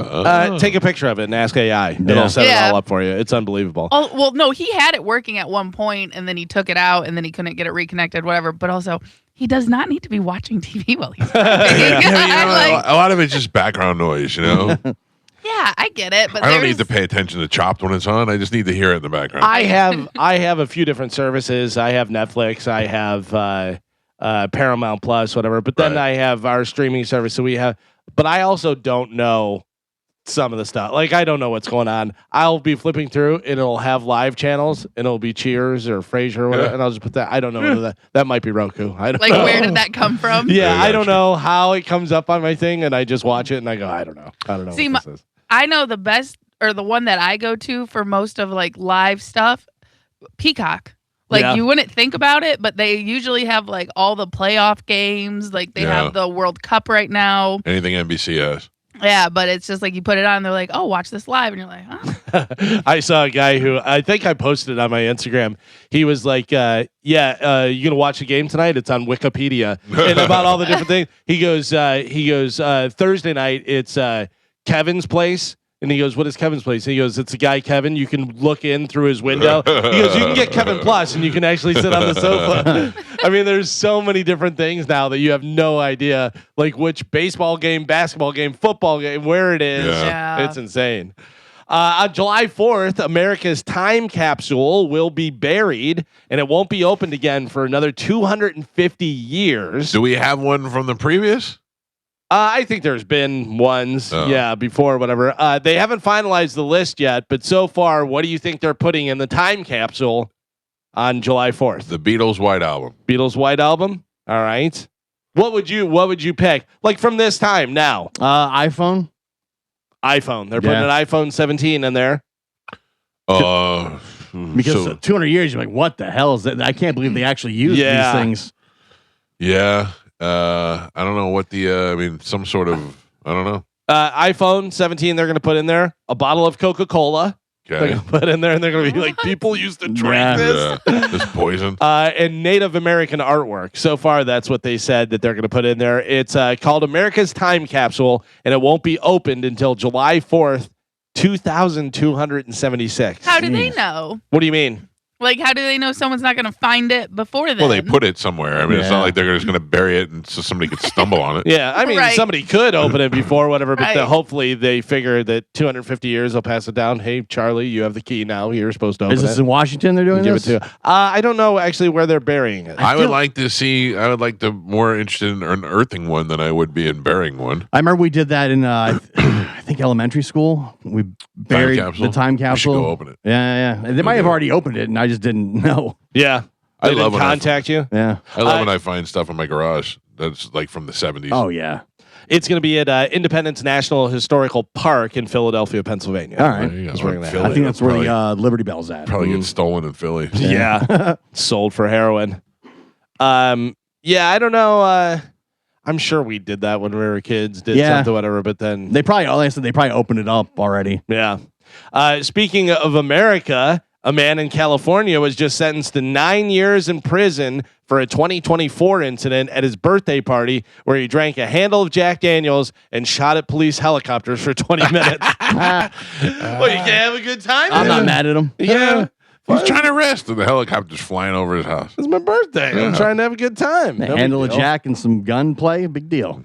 Speaker 2: Take a picture of it and ask AI.
Speaker 3: Yeah.
Speaker 2: It'll set it
Speaker 5: Yeah.
Speaker 2: all up for you. It's unbelievable.
Speaker 5: Oh, well, no, he had it working at one point, and then he took it out, and then he couldn't get it reconnected, whatever. But also, he does not need to be watching TV while he's driving.
Speaker 1: Yeah, you know,
Speaker 5: Like,
Speaker 1: a lot of it's just background noise, you know?
Speaker 5: yeah, I get it, but
Speaker 1: I don't
Speaker 5: there's-
Speaker 1: need to pay attention to Chopped when it's on. I just need to hear it in the background.
Speaker 2: I have a few different services. I have Netflix. I have Paramount Plus, whatever. But then
Speaker 1: Right.
Speaker 2: I have our streaming service. So we have. But I also don't know some of the stuff. Like I don't know what's going on. I'll be flipping through and it'll have live channels and it'll be Cheers or Frasier or whatever,
Speaker 1: Yeah.
Speaker 2: and I'll just put that. I don't know whether that might be Roku. I don't
Speaker 5: like,
Speaker 2: know.
Speaker 5: where did that come from?
Speaker 2: Yeah,
Speaker 1: Yeah,
Speaker 2: I don't
Speaker 1: gotcha.
Speaker 2: know how it comes up on my thing, and I just watch it and I go, I don't know.
Speaker 5: See,
Speaker 2: what this is.
Speaker 5: I know the best, or the one that I go to for most of like live stuff, Peacock. Like
Speaker 2: Yeah.
Speaker 5: you wouldn't think about it, but they usually have like all the playoff games. Like they
Speaker 1: Yeah.
Speaker 5: have the World Cup right now.
Speaker 1: Anything NBC has.
Speaker 5: Yeah, but it's just like you put it on, they're like, "Oh, watch this live," and you're like, "Huh?"
Speaker 2: I saw a guy who I think I posted it on my Instagram. He was like, you gonna watch the game tonight? It's on Wikipedia and about all the different things. He goes, Thursday night it's Kevin's place. And he goes, what is Kevin's place? And he goes, it's a guy, Kevin. You can look in through his window. He goes, you can get Kevin Plus, and you can actually sit on the sofa. I mean, there's so many different things now that you have no idea, like which baseball game, basketball game, football game, where it is.
Speaker 5: Yeah.
Speaker 2: It's insane. On July 4th, America's time capsule will be buried, and it won't be opened again for another 250 years.
Speaker 1: Do we have one from the previous?
Speaker 2: I think there's been ones,
Speaker 1: Oh.
Speaker 2: before, whatever. They haven't finalized the list yet, but so far, what do you think they're putting in the time capsule on July 4th?
Speaker 1: The Beatles' White Album.
Speaker 2: Beatles' White Album? All right. What would you pick? Like from this time now?
Speaker 3: iPhone.
Speaker 2: iPhone. They're putting
Speaker 3: Yeah.
Speaker 2: an iPhone 17 in there.
Speaker 3: Because 200 years, you're like, what the hell is that? I can't believe they actually use
Speaker 2: Yeah.
Speaker 3: these things.
Speaker 1: Yeah. I don't know what some sort of, I don't know.
Speaker 2: iPhone 17, they're going to put in there a bottle of Coca-Cola. They're
Speaker 1: Okay.
Speaker 2: gonna put in there, and they're going to be like, people used to drink
Speaker 3: Yeah.
Speaker 2: this.
Speaker 1: This poison.
Speaker 2: And Native American artwork. So far, that's what they said that they're going to put in there. It's called America's Time Capsule, and it won't be opened until July 4th, 2276.
Speaker 5: How do they know?
Speaker 2: What do you mean?
Speaker 5: Like, how do they know someone's not going to find it before then?
Speaker 1: Well, they put it somewhere. I mean, it's
Speaker 3: Yeah.
Speaker 1: not like they're just going to bury it and so somebody could stumble on it.
Speaker 2: Yeah, I mean,
Speaker 5: Right.
Speaker 2: somebody could open it before, whatever, but
Speaker 5: Right.
Speaker 2: hopefully they figure that 250 years they'll pass it down. Hey, Charlie, you have the key now. You're supposed to open
Speaker 3: Is this
Speaker 2: it.
Speaker 3: in Washington they're doing
Speaker 2: Give it
Speaker 3: this?
Speaker 2: to. I don't know actually where they're burying it.
Speaker 1: I would like to see. I would like to more interested in an earthing one than I would be in burying one.
Speaker 3: I remember we did that in I think elementary school. We buried
Speaker 1: capsule?
Speaker 3: the time
Speaker 1: We should
Speaker 3: capsule.
Speaker 1: go open it.
Speaker 3: Yeah. And they might have already opened it, and I just didn't know.
Speaker 2: Yeah,
Speaker 1: I
Speaker 2: they
Speaker 1: love
Speaker 2: didn't
Speaker 1: when I
Speaker 2: contact you.
Speaker 3: Yeah.
Speaker 1: I love when I find stuff in my garage that's like from the 70s.
Speaker 3: Oh yeah.
Speaker 2: It's going to be at Independence National Historical Park in Philadelphia, Pennsylvania.
Speaker 3: All right.
Speaker 1: There you go.
Speaker 2: That's where we're gonna
Speaker 1: Philly,
Speaker 3: I think that's where
Speaker 1: probably,
Speaker 3: the Liberty Bell's at.
Speaker 1: probably gets stolen in Philly.
Speaker 2: Yeah, sold for heroin. Yeah, I don't know. I'm sure we did that when we were kids. Did
Speaker 3: Yeah.
Speaker 2: something, whatever. But then,
Speaker 3: They probably, like I said, they probably opened it up already.
Speaker 2: yeah. Speaking of America, a man in California was just sentenced to 9 years in prison for a 2024 incident at his birthday party where he drank a handle of Jack Daniels and shot at police helicopters for 20 minutes. Well, you can have a good time.
Speaker 3: I'm
Speaker 2: man.
Speaker 3: not mad at him.
Speaker 2: Yeah.
Speaker 1: He's trying to rest, and the helicopter's flying over his house.
Speaker 2: It's my birthday. I'm
Speaker 1: Yeah.
Speaker 2: trying to have a good time. No big
Speaker 3: Handle a
Speaker 2: deal.
Speaker 3: jack and some gunplay, big deal.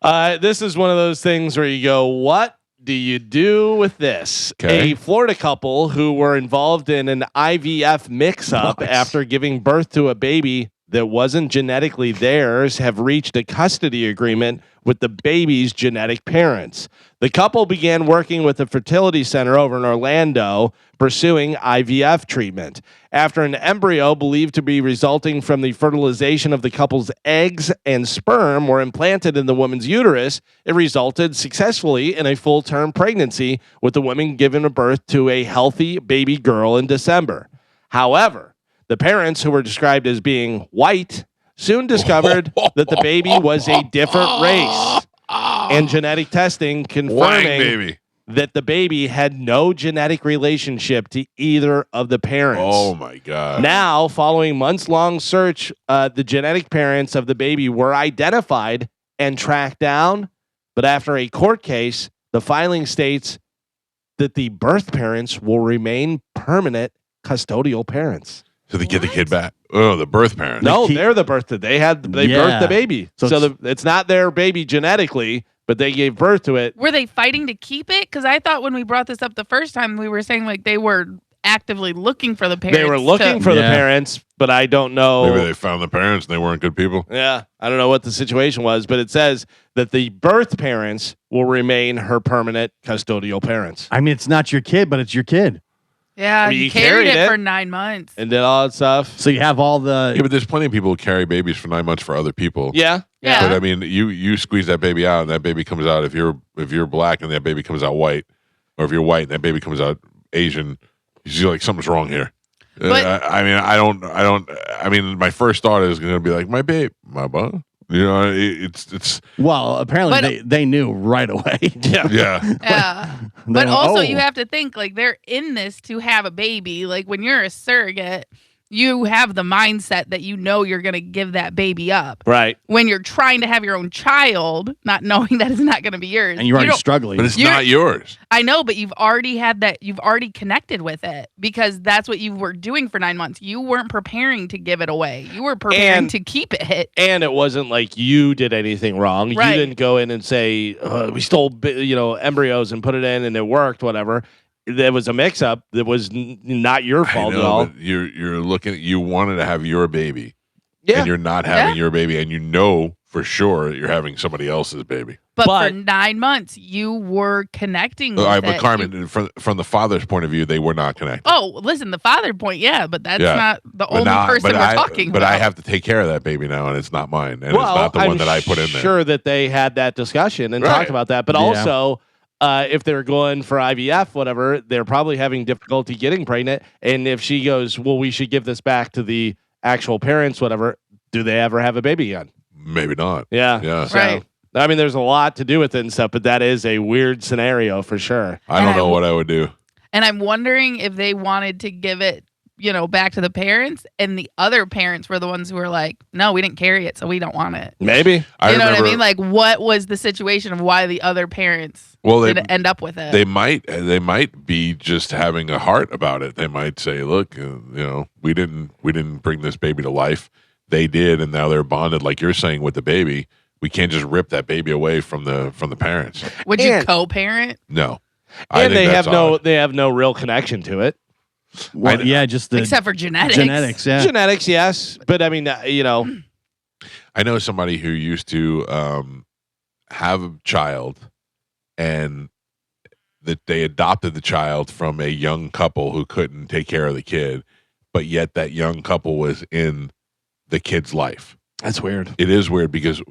Speaker 2: This is one of those things where you go, what do you do with this?
Speaker 1: Okay.
Speaker 2: A Florida couple who were involved in an IVF mix-up
Speaker 3: Nice.
Speaker 2: after giving birth to a baby that wasn't genetically theirs have reached a custody agreement with the baby's genetic parents. The couple began working with a fertility center over in Orlando pursuing IVF treatment. After an embryo believed to be resulting from the fertilization of the couple's eggs and sperm were implanted in the woman's uterus, it resulted successfully in a full-term pregnancy, with the woman giving birth to a healthy baby girl in December. However, the parents, who were described as being white, soon discovered that the baby was a different race, and genetic testing
Speaker 1: Wang,
Speaker 2: confirming
Speaker 1: baby.
Speaker 2: that the baby had no genetic relationship to either of the parents.
Speaker 1: Oh, my God.
Speaker 2: Now, following months-long search, the genetic parents of the baby were identified and tracked down. But after a court case, the filing states that the birth parents will remain permanent custodial parents.
Speaker 1: So they get the kid back. Oh, the birth parent.
Speaker 2: No,
Speaker 3: keep-
Speaker 2: they're the birth. They birthed
Speaker 3: Yeah.
Speaker 2: the baby.
Speaker 3: So
Speaker 2: So it's not their baby genetically, but they gave birth to it.
Speaker 5: Were they fighting to keep it? Because I thought when we brought this up the first time, we were saying like they were actively looking for the parents.
Speaker 2: They were looking for the
Speaker 3: Yeah.
Speaker 2: parents, but I don't know.
Speaker 1: Maybe they found the parents and they weren't good people.
Speaker 2: Yeah, I don't know what the situation was, but it says that the birth parents will remain her permanent custodial parents.
Speaker 3: I mean, it's not your kid, but it's your kid.
Speaker 5: Yeah,
Speaker 2: I mean,
Speaker 5: you
Speaker 2: you
Speaker 5: carried
Speaker 2: carried
Speaker 5: it
Speaker 2: it.
Speaker 5: for 9 months.
Speaker 2: And did all that stuff.
Speaker 3: So you have all the.
Speaker 1: Yeah, but there's plenty of people who carry babies for 9 months for other people.
Speaker 2: Yeah.
Speaker 5: Yeah.
Speaker 1: But I mean, you squeeze that baby out, and that baby comes out. If you're black and that baby comes out white, or if you're white and that baby comes out Asian, you're like, something's wrong here.
Speaker 5: But-
Speaker 1: I mean, my first thought is going to be like, my babe, my bun. You know, it's
Speaker 3: Well, apparently
Speaker 5: But-
Speaker 3: they knew right away.
Speaker 2: Yeah.
Speaker 1: yeah.
Speaker 5: Yeah.
Speaker 3: They
Speaker 5: But
Speaker 3: went,
Speaker 5: also,
Speaker 3: "Oh."
Speaker 5: you have to think like they're in this to have a baby. Like when you're a surrogate, you have the mindset that you know you're going to give that baby up.
Speaker 2: Right.
Speaker 5: When you're trying to have your own child, not knowing that it's not going to be yours.
Speaker 3: and you're already
Speaker 5: You don't-
Speaker 3: struggling.
Speaker 1: But it's
Speaker 5: You're-
Speaker 1: not yours.
Speaker 5: I know, but you've already had that. You've already connected with it because that's what you were doing for 9 months. You weren't preparing to give it away. You were preparing
Speaker 2: And-
Speaker 5: to keep it.
Speaker 2: And it wasn't like you did anything wrong.
Speaker 5: Right.
Speaker 2: You didn't go in and say, we stole embryos and put it in and it worked, whatever. There was a mix-up that was not your
Speaker 1: I
Speaker 2: fault
Speaker 1: know,
Speaker 2: at all.
Speaker 1: but you're looking. You wanted to have your baby,
Speaker 2: Yeah.
Speaker 1: and you're not having
Speaker 5: Yeah.
Speaker 1: your baby, and you know for sure you're having somebody else's baby.
Speaker 5: But for
Speaker 2: But-
Speaker 5: 9 months, you were connecting with
Speaker 1: All right, but
Speaker 5: it.
Speaker 1: Carmen, from the father's point of view, they were not connected.
Speaker 5: Oh, listen, the father point, yeah, but that's
Speaker 1: Yeah.
Speaker 5: not the
Speaker 1: But
Speaker 5: only
Speaker 1: now-
Speaker 5: person
Speaker 1: but
Speaker 5: we're
Speaker 1: I-
Speaker 5: talking
Speaker 1: But
Speaker 5: about.
Speaker 1: I have to take care of that baby now, and it's not mine, and it's not the
Speaker 2: I'm
Speaker 1: one that I put in there.
Speaker 2: Sure that they had that discussion and
Speaker 1: Right.
Speaker 2: talked about that, but
Speaker 3: Yeah.
Speaker 2: also if they're going for IVF, whatever, they're probably having difficulty getting pregnant. And if she goes, well, we should give this back to the actual parents, whatever, do they ever have a baby again?
Speaker 1: Maybe not.
Speaker 2: Yeah.
Speaker 1: Yeah.
Speaker 2: So,
Speaker 5: Right.
Speaker 2: I mean, there's a lot to do with it and stuff, but that is a weird scenario for sure.
Speaker 1: I don't
Speaker 5: And
Speaker 1: know what I would do.
Speaker 5: And I'm wondering if they wanted to give it, back to the parents, and the other parents were the ones who were like, no, we didn't carry it, so we don't want it.
Speaker 2: Maybe.
Speaker 5: You know what I mean? Like, what was the situation of why the other parents didn't end up with it?
Speaker 1: They might be just having a heart about it. They might say, look, we didn't bring this baby to life. They did, and now they're bonded, like you're saying, with the baby. We can't just rip that baby away from the parents.
Speaker 5: Would you co-parent?
Speaker 1: No.
Speaker 2: And they have no real connection to it.
Speaker 3: Well, just
Speaker 5: except for genetics.
Speaker 2: Genetics, yes. But I mean,
Speaker 1: I know somebody who used to have a child, and that they adopted the child from a young couple who couldn't take care of the kid, but yet that young couple was in the kid's life.
Speaker 2: That's weird.
Speaker 1: It is weird because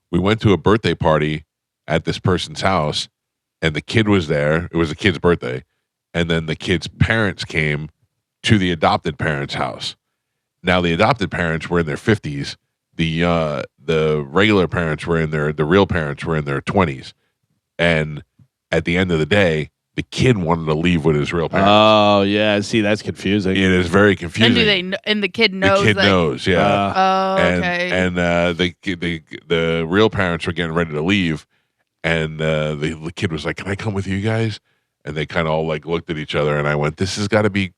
Speaker 1: we went to a birthday party at this person's house, and the kid was there. It was the kid's birthday. And then the kid's parents came to the adopted parents' house. Now the adopted parents were in their 50s. The regular parents were the real parents were in their 20s. And at the end of the day, the kid wanted to leave with his real parents.
Speaker 2: Oh yeah, see, that's confusing.
Speaker 1: It is very confusing.
Speaker 5: And the kid knows.
Speaker 1: The kid knows, yeah.
Speaker 5: Okay.
Speaker 1: And the real parents were getting ready to leave, and the kid was like, "Can I come with you guys?" And they kind of all like looked at each other, and I went, "This has got to be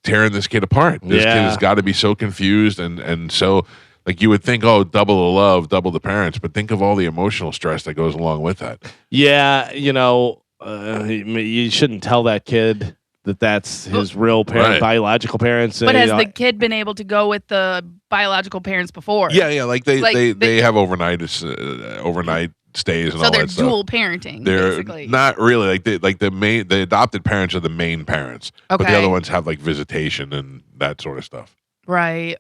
Speaker 1: tearing this kid apart. This kid has got to be so confused and so." Like you would think, oh, double the love, double the parents, but think of all the emotional stress that goes along with that.
Speaker 2: Yeah, you shouldn't tell that kid that that's his real biological parents.
Speaker 5: But has the kid been able to go with the biological parents before?
Speaker 1: Yeah, like they have overnight stays and all that stuff. So
Speaker 5: they're dual parenting.
Speaker 1: They're
Speaker 5: basically.
Speaker 1: Not really the adopted parents are the main parents, but the other ones have like visitation and that sort of stuff.
Speaker 5: Right.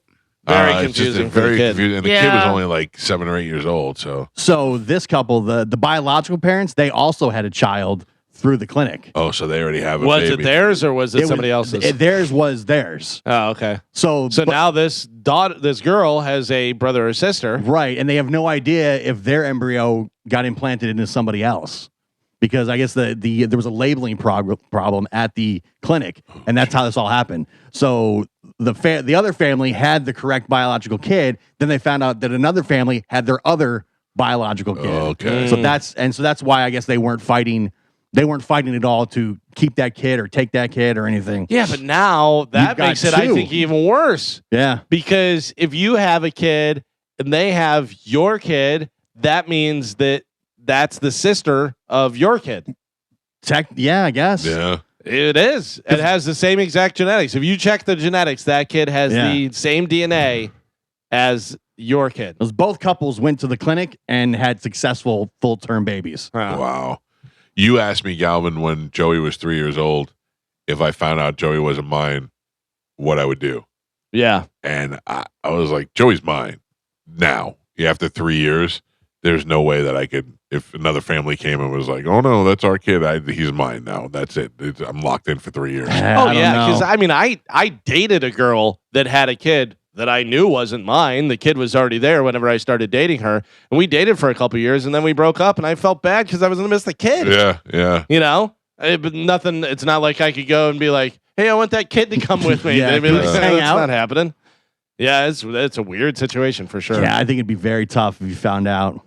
Speaker 2: Very confusing for the kid.
Speaker 1: Confusing. And the kid was only like 7 or 8 years old.
Speaker 3: So this couple, the biological parents, they also had a child through the clinic.
Speaker 1: Oh, so they already have a
Speaker 2: Was
Speaker 1: baby.
Speaker 2: it theirs or was it somebody else's?
Speaker 3: Theirs was theirs.
Speaker 2: Oh, okay.
Speaker 3: So
Speaker 2: now this girl has a brother or sister.
Speaker 3: Right, and they have no idea if their embryo got implanted into somebody else. Because I guess there was a labeling problem at the clinic, and that's how this all happened. So the other family had the correct biological kid. Then they found out that another family had their other biological kid.
Speaker 1: Okay.
Speaker 3: So that's why I guess they weren't fighting. They weren't fighting at all to keep that kid or take that kid or anything.
Speaker 2: Yeah, but now that makes it, I think, even worse.
Speaker 3: Yeah.
Speaker 2: Because if you have a kid and they have your kid, that means that's the sister of your kid.
Speaker 3: Yeah, I guess.
Speaker 1: Yeah.
Speaker 2: It is. It has the same exact genetics. If you check the genetics, that kid has the same DNA as your kid.
Speaker 3: Both couples went to the clinic and had successful full-term babies.
Speaker 1: Wow. You asked me, Galvin, when Joey was 3 years old, if I found out Joey wasn't mine, what I would do.
Speaker 2: Yeah.
Speaker 1: And I was like, Joey's mine. Now, after 3 years, there's no way that I could, if another family came and was like, oh no, that's our kid, he's mine now. That's it. I'm locked in for 3 years.
Speaker 2: Oh, yeah. Because I dated a girl that had a kid that I knew wasn't mine. The kid was already there whenever I started dating her. And we dated for a couple years and then we broke up and I felt bad because I was going to miss the kid.
Speaker 1: Yeah.
Speaker 2: But nothing, it's not like I could go and be like, hey, I want that kid to come with me.
Speaker 3: Yeah,
Speaker 2: They'd be like,
Speaker 3: hang
Speaker 2: that's
Speaker 3: out.
Speaker 2: not happening. Yeah, it's a weird situation for sure.
Speaker 3: Yeah, I think it'd be very tough if you found out.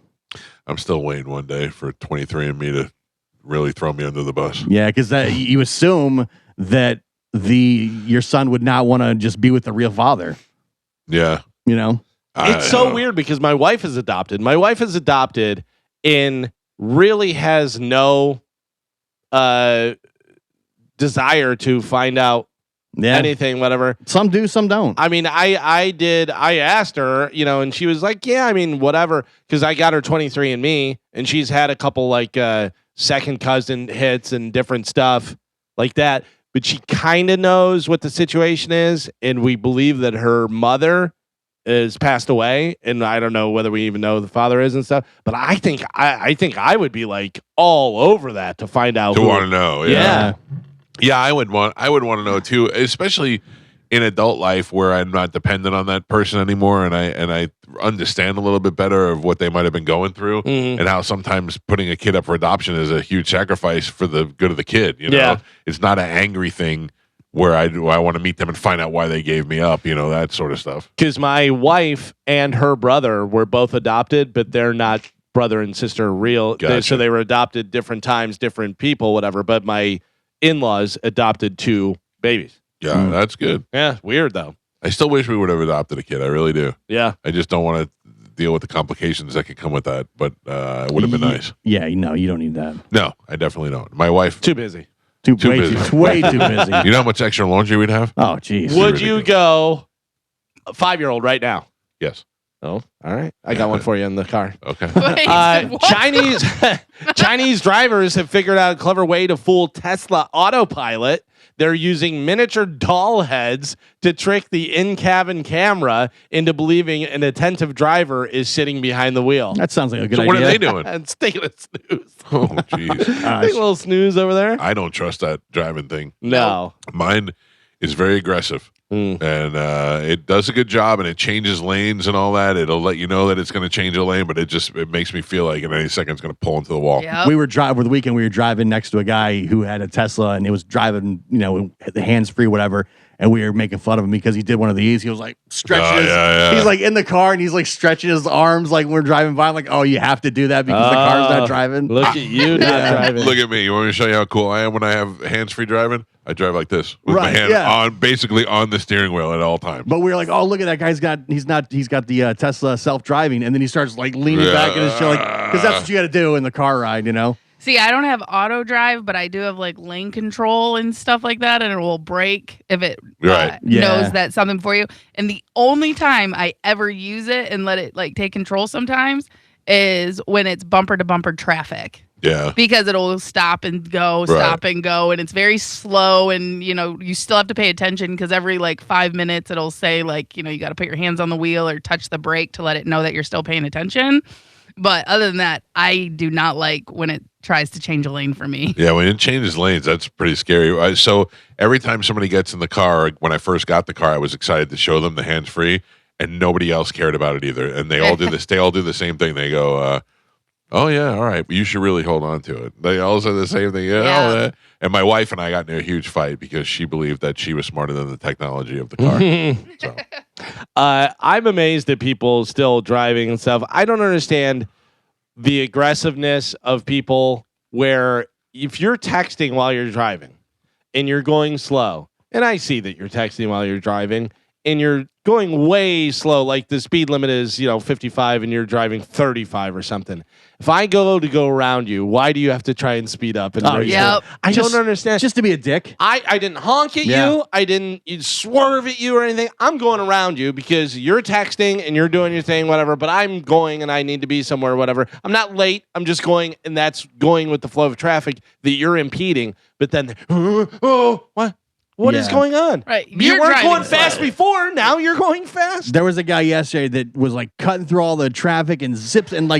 Speaker 1: I'm still waiting one day for 23andMe to really throw me under the bus.
Speaker 3: Yeah, because you assume that your son would not want to just be with the real father.
Speaker 1: Yeah.
Speaker 2: It's so weird because my wife is adopted. My wife is adopted and really has no desire to find out anything, whatever.
Speaker 3: Some do, some don't.
Speaker 2: I mean, I asked her, and she was like, yeah, I mean, whatever. Because I got her 23andMe and she's had a couple like second cousin hits and different stuff like that. But she kind of knows what the situation is. And we believe that her mother is passed away. And I don't know whether we even know who the father is and stuff. But I think I would be like all over that to find out.
Speaker 1: To want to know.
Speaker 2: Yeah.
Speaker 1: Yeah, I would want to know too, especially in adult life where I'm not dependent on that person anymore, and I understand a little bit better of what they might have been going through, and how sometimes putting a kid up for adoption is a huge sacrifice for the good of the kid. You know,
Speaker 2: Yeah.
Speaker 1: it's not an angry thing where I want to meet them and find out why they gave me up. You know, that sort of stuff.
Speaker 2: Because my wife and her brother were both adopted, but they're not brother and sister real.
Speaker 1: Gotcha.
Speaker 2: So they were adopted different times, different people, whatever. But my in-laws adopted 2 babies.
Speaker 1: Yeah, that's good.
Speaker 2: Yeah, weird though.
Speaker 1: I still wish we would have adopted a kid. I really do.
Speaker 2: Yeah.
Speaker 1: I just don't want to deal with the complications that could come with that. But it would have been nice.
Speaker 3: Yeah, no, you don't need that.
Speaker 1: No, I definitely don't. My wife.
Speaker 2: Too busy.
Speaker 3: Too
Speaker 1: Too
Speaker 3: way
Speaker 1: busy.
Speaker 3: way too busy.
Speaker 1: You know how much extra laundry we'd have?
Speaker 3: Oh, jeez.
Speaker 2: Would you go a 5-year-old right now?
Speaker 1: Yes.
Speaker 2: Oh, all right. I got one for you in the car.
Speaker 1: Okay.
Speaker 5: Wait, what?
Speaker 2: Chinese drivers have figured out a clever way to fool Tesla autopilot. They're using miniature doll heads to trick the in-cabin camera into believing an attentive driver is sitting behind the wheel.
Speaker 3: That sounds like a good
Speaker 1: So
Speaker 3: idea.
Speaker 1: what are they doing?
Speaker 2: It's taking a snooze.
Speaker 1: Oh, jeez.
Speaker 2: Take a little snooze over there.
Speaker 1: I don't trust that driving thing.
Speaker 2: No.
Speaker 1: Mine is very aggressive. And it does a good job, and it changes lanes and all that. It'll let you know that it's going to change a lane, but it makes me feel like in any second it's going to pull into the wall.
Speaker 5: Yep.
Speaker 3: We were driving over the weekend. We were driving next to a guy who had a Tesla, and he was driving, the hands free, whatever. And we were making fun of him because he did one of these. He was like stretching. He's like in the car, and he's like stretching his arms like when we're driving by. I'm like, oh, you have to do that because the car's not driving.
Speaker 2: Look at you not driving.
Speaker 1: Look at me. You want me to show you how cool I am when I have hands-free driving? I drive like this with my
Speaker 3: Right,
Speaker 1: hand
Speaker 3: yeah.
Speaker 1: basically on the steering wheel at all times.
Speaker 3: But we were like, oh, look at that guy. He's got the Tesla self-driving, and then he starts like leaning back in his chair, like because that's what you got to do in the car ride,
Speaker 5: See, I don't have auto drive, but I do have like lane control and stuff like that, and it will brake if it
Speaker 1: Right.
Speaker 3: Yeah.
Speaker 5: knows that's something for you. And the only time I ever use it and let it like take control sometimes is when it's bumper to bumper traffic.
Speaker 1: Yeah.
Speaker 5: Because it'll stop and go, stop and go, and it's very slow, and you still have to pay attention because every like 5 minutes it'll say like you got to put your hands on the wheel or touch the brake to let it know that you're still paying attention. But other than that, I do not like when it tries to change a lane for me.
Speaker 1: Yeah, when it changes lanes, that's pretty scary. So every time somebody gets in the car, when I first got the car, I was excited to show them the hands-free, and nobody else cared about it either. And they all do this. They all do the same thing. They go, oh, yeah, all right, but you should really hold on to it. They all say the same thing. Yeah. And my wife and I got in a huge fight because she believed that she was smarter than the technology of the car. So.
Speaker 2: I'm amazed at people still driving and stuff. I don't understand the aggressiveness of people where if you're texting while you're driving and you're going slow, and I see that you're texting while you're driving and you're going way slow, like the speed limit is, 55 and you're driving 35 or something. If I go around you, why do you have to try and speed up? And race
Speaker 5: yep.
Speaker 2: it? I don't understand.
Speaker 3: Just to be a dick.
Speaker 2: I didn't honk at you. I didn't swerve at you or anything. I'm going around you because you're texting and you're doing your thing, whatever, but I'm going and I need to be somewhere, whatever. I'm not late. I'm just going, and that's going with the flow of traffic that you're impeding. But then, what? What is going on?
Speaker 5: Right.
Speaker 2: You
Speaker 5: You're
Speaker 2: weren't
Speaker 5: driving
Speaker 2: going
Speaker 5: slow.
Speaker 2: fast before. Now you're going fast.
Speaker 3: There was a guy yesterday that was like cutting through all the traffic and zips and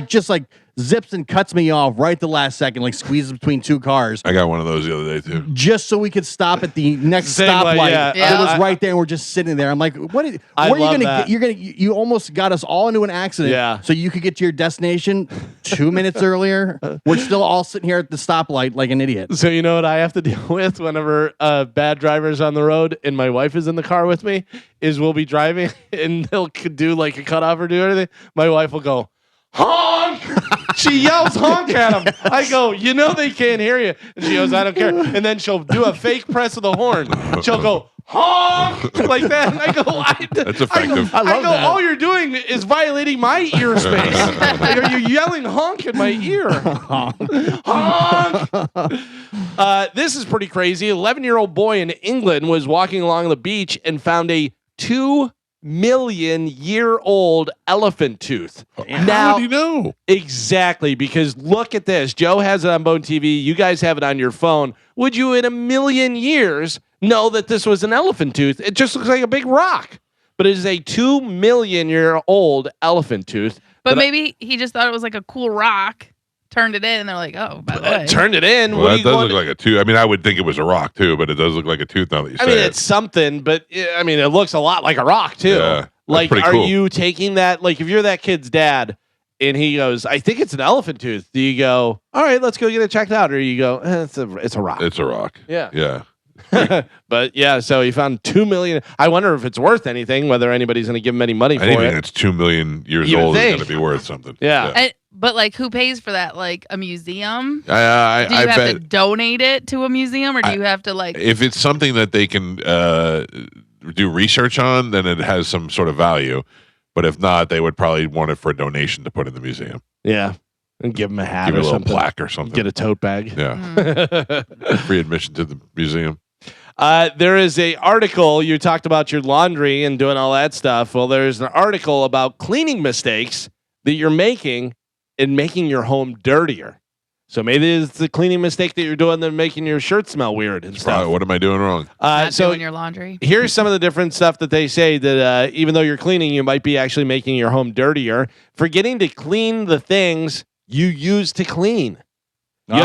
Speaker 3: zips and cuts me off right at the last second, like squeezes between two cars,
Speaker 1: I got one of those the other day, too.
Speaker 3: just so we could stop at the next
Speaker 2: Same,
Speaker 3: stoplight.
Speaker 2: like, yeah.
Speaker 5: Yeah.
Speaker 3: It was right there, and we're just sitting there. I'm like, what? Where
Speaker 2: I
Speaker 3: are you
Speaker 2: love
Speaker 3: gonna
Speaker 2: that.
Speaker 3: get? You almost got us all into an accident.
Speaker 2: Yeah.
Speaker 3: So you could get to your destination 2 minutes earlier. We're still all sitting here at the stoplight like an idiot.
Speaker 2: So you know what I have to deal with whenever bad drivers on the road and my wife is in the car with me is we'll be driving and they'll do like a cutoff or do anything. My wife will go, honk! She yells honk at them. I go, they can't hear you. And she goes, I don't care. And then she'll do a fake press of the horn. She'll go, honk! Like that. And I go,
Speaker 1: That's effective.
Speaker 3: I love that.
Speaker 2: all you're doing is violating my ear space. Like, you're yelling honk in my ear. Honk! This is pretty crazy. 11-year-old boy in England was walking along the beach and found a 2-million-year-old elephant tooth.
Speaker 1: How did you know?
Speaker 2: Exactly, because look at this. Joe has it on Bone TV. You guys have it on your phone. Would you in a million years know that this was an elephant tooth? It just looks like a big rock. But it is a 2-million-year-old elephant tooth.
Speaker 5: But maybe he just thought it was like a cool rock turned it in, and they're like, "Oh, by the way,
Speaker 2: Turned it in.
Speaker 1: Well,
Speaker 2: What are
Speaker 1: that
Speaker 2: you
Speaker 1: does
Speaker 2: going
Speaker 1: look like a tooth. I mean, I would think it was a rock too, but it does look like a tooth now that you say
Speaker 2: I mean,
Speaker 1: it.
Speaker 2: it's something, but I mean, it looks a lot like a rock too.
Speaker 1: Yeah, that's
Speaker 2: like,
Speaker 1: pretty
Speaker 2: are
Speaker 1: cool.
Speaker 2: you taking that? Like, if you're that kid's dad, and he goes, "I think it's an elephant tooth," do you go, "All right, let's go get it checked out," or you go, "It's a rock"?
Speaker 1: It's a rock.
Speaker 2: Yeah.
Speaker 1: Yeah.
Speaker 2: But yeah, so he found $2 million. I wonder if it's worth anything. Whether anybody's going to give him any money for
Speaker 1: Anything
Speaker 2: it.
Speaker 1: that's 2 million years
Speaker 2: You would
Speaker 1: old is
Speaker 2: think.
Speaker 1: going to be worth something.
Speaker 2: Yeah.
Speaker 5: But like, who pays for that? Like a museum?
Speaker 1: I
Speaker 5: Do you have
Speaker 1: bet
Speaker 5: to donate it to a museum, or do you have to like?
Speaker 1: if it's something that they can do research on, then it has some sort of value. But if not, they would probably want it for a donation to put in the museum.
Speaker 2: Yeah, and give him a hat
Speaker 1: Give
Speaker 2: or
Speaker 1: it a little
Speaker 2: something.
Speaker 1: plaque or something.
Speaker 2: Get a tote bag.
Speaker 1: Yeah. Free admission to the museum.
Speaker 2: There is a article. You talked about your laundry and doing all that stuff. Well, there's an article about cleaning mistakes that you're making and making your home dirtier. So maybe it's the cleaning mistake that you're doing that making your shirt smell weird and stuff.
Speaker 1: What am I doing wrong?
Speaker 5: Not
Speaker 2: So
Speaker 5: doing your laundry.
Speaker 2: here's some of the different stuff that they say that even though you're cleaning, you might be actually making your home dirtier. Forgetting to clean the things you use to clean. You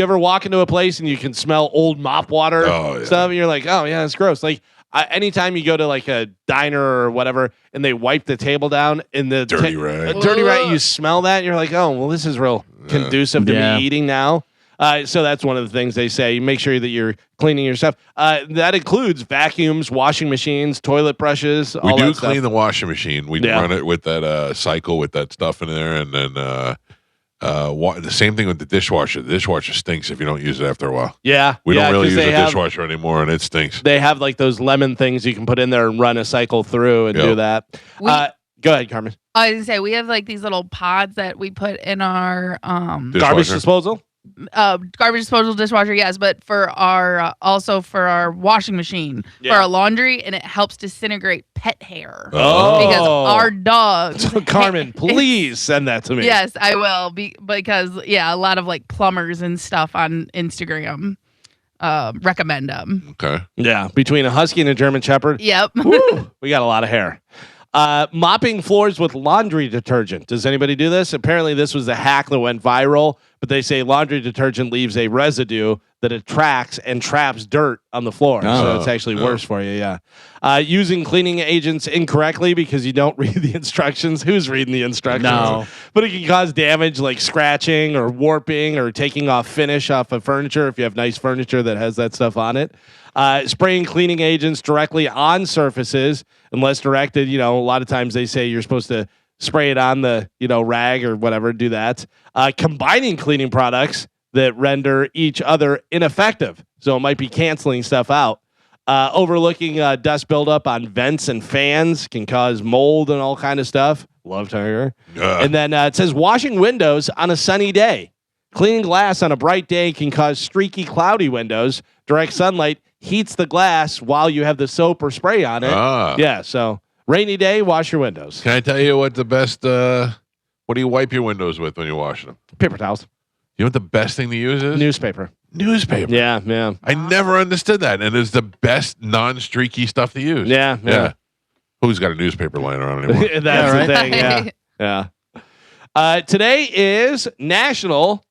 Speaker 2: ever walk into a place and you can smell old mop water stuff, and you're like, oh yeah, it's gross. Like anytime you go to like a diner or whatever, and they wipe the table down in the
Speaker 1: Dirty rag.
Speaker 2: dirty rag, you smell that, and you're like, oh well, this is real conducive to me eating now. So that's one of the things they say. Make sure that you're cleaning your stuff. That includes vacuums, washing machines, toilet brushes.
Speaker 1: We
Speaker 2: all
Speaker 1: do
Speaker 2: that stuff.
Speaker 1: clean the washing machine. We run it with that cycle with that stuff in there, and then the same thing with the dishwasher. The dishwasher stinks if you don't use it after a while.
Speaker 2: Yeah,
Speaker 1: We don't really
Speaker 2: 'cause
Speaker 1: use
Speaker 2: they
Speaker 1: a
Speaker 2: have-
Speaker 1: dishwasher anymore, and it stinks.
Speaker 2: They have like those lemon things you can put in there and run a cycle through and do that. Go ahead, Carmen.
Speaker 5: I was gonna say we have like these little pods that we put in our
Speaker 2: Garbage disposal.
Speaker 5: garbage disposal dishwasher, yes, but for our also for our washing machine for our laundry, and it helps disintegrate pet hair. Because our dogs.
Speaker 2: So Carmen, please send that to me.
Speaker 5: Yes, I will. Because a lot of like plumbers and stuff on Instagram recommend them.
Speaker 1: Okay.
Speaker 2: Yeah, between a husky and a German shepherd.
Speaker 5: Yep.
Speaker 2: We got a lot of hair. Mopping floors with laundry detergent. Does anybody do this? Apparently, this was a hack that went viral, but they say laundry detergent leaves a residue that attracts and traps dirt on the floor. So it's actually worse for you, using cleaning agents incorrectly because you don't read the instructions. Who's reading the instructions?
Speaker 3: No.
Speaker 2: But it can cause damage like scratching or warping or taking off finish off of furniture if you have nice furniture that has that stuff on it. Spraying cleaning agents directly on surfaces unless directed. A lot of times they say you're supposed to spray it on the, rag or whatever, do that. Combining cleaning products that render each other ineffective. So it might be canceling stuff out. Overlooking dust buildup on vents and fans can cause mold and all kind of stuff. Love to hear. And then it says washing windows on a sunny day. Cleaning glass on a bright day can cause streaky, cloudy windows. Direct sunlight heats the glass while you have the soap or spray on it. Yeah, so rainy day, wash your windows.
Speaker 1: Can I tell you what the best? What do you wipe your windows with when you're washing them?
Speaker 2: Paper towels.
Speaker 1: You know what the best thing to use is?
Speaker 2: Newspaper.
Speaker 1: Newspaper.
Speaker 2: Yeah.
Speaker 1: I never understood that, and it's the best non-streaky stuff to use.
Speaker 2: Yeah.
Speaker 1: Who's got a newspaper lying around anymore?
Speaker 2: That's the thing. Yeah. Today is National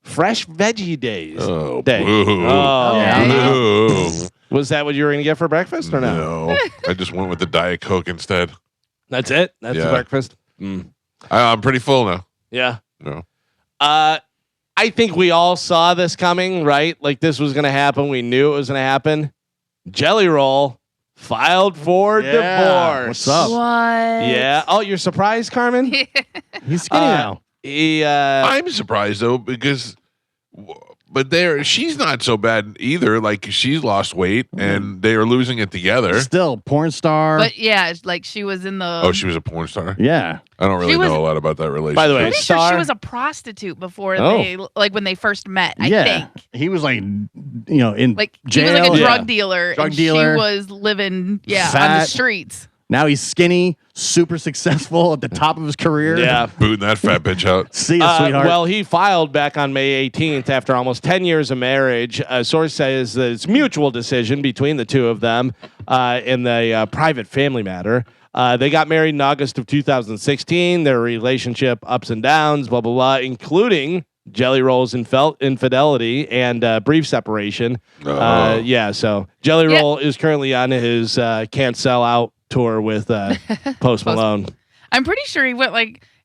Speaker 2: Fresh Veggie Days.
Speaker 1: Oh,
Speaker 2: Day.
Speaker 1: boo.
Speaker 2: Oh, was that what you were going to get for breakfast or no?
Speaker 1: No, I just went with the Diet Coke instead.
Speaker 2: That's it. That's the breakfast.
Speaker 1: I'm pretty full now.
Speaker 2: Yeah.
Speaker 1: No.
Speaker 2: I think we all saw this coming, right? Like this was going to happen. We knew it was going to happen. Jelly Roll filed for divorce.
Speaker 3: What's up?
Speaker 5: What?
Speaker 2: Yeah. Oh, you're surprised, Carmen?
Speaker 3: He's skinny now.
Speaker 1: I'm surprised though because, but she's not so bad either. Like she's lost weight and they are losing it together.
Speaker 3: Still porn star.
Speaker 5: But yeah, like she was in the.
Speaker 1: Oh, she was a porn star.
Speaker 3: Yeah.
Speaker 1: I don't really know a lot about that relationship.
Speaker 2: By the way,
Speaker 5: I'm pretty sure she was a prostitute before they, like when they first met. I think.
Speaker 3: He was like, in
Speaker 5: Like
Speaker 3: jail.
Speaker 5: he was like a drug dealer.
Speaker 3: Drug
Speaker 5: and
Speaker 3: dealer.
Speaker 5: She was living, on the
Speaker 3: Fat.
Speaker 5: streets.
Speaker 3: Now he's skinny, super successful at the top of his career.
Speaker 2: Yeah.
Speaker 1: Booting that fat bitch out.
Speaker 3: See ya, sweetheart.
Speaker 2: Well, he filed back on May 18th after almost 10 years of marriage. A source says that it's a mutual decision between the two of them in the private family matter. They got married in August of 2016. Their relationship ups and downs, blah, blah, blah, including Jelly Roll's infidelity and brief separation. Yeah, so Jelly Roll is currently on his Can't Sell Out tour with Post Malone.
Speaker 5: I'm pretty sure he went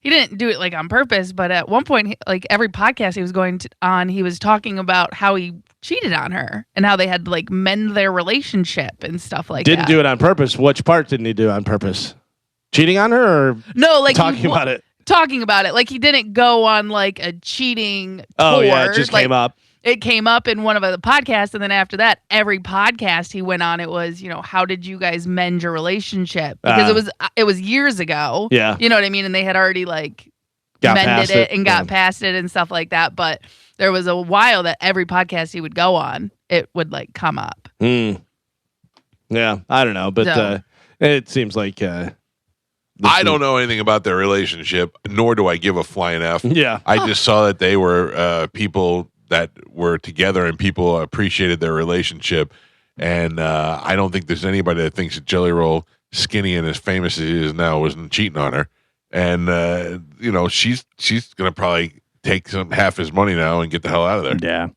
Speaker 5: he didn't do it on purpose, but at one point, every podcast he was going on, he was talking about how he cheated on her and how they had to mend their relationship and stuff like that.
Speaker 2: Didn't do it on purpose. Which part didn't he do on purpose? Cheating on her or
Speaker 5: no,
Speaker 2: talking about it?
Speaker 5: Talking about it. He didn't go on a cheating tour.
Speaker 2: Oh, yeah, it just came up.
Speaker 5: It came up in one of the podcasts, and then after that, every podcast he went on, it was, how did you guys mend your relationship? Because it was years ago.
Speaker 2: Yeah.
Speaker 5: You know what I mean? And they had already
Speaker 2: got
Speaker 5: mended it and got
Speaker 2: yeah.
Speaker 5: past it and stuff like that. But there was a while that every podcast he would go on, it would come up.
Speaker 2: Yeah, I don't know, but it seems like
Speaker 1: I don't know anything about their relationship, nor do I give a flying F.
Speaker 2: Yeah.
Speaker 1: I just saw that they were people that were together and people appreciated their relationship. And I don't think there's anybody that thinks that Jelly Roll, skinny and as famous as he is now, wasn't cheating on her. And, she's going to probably take half his money now and get the hell out of there.
Speaker 3: Yeah.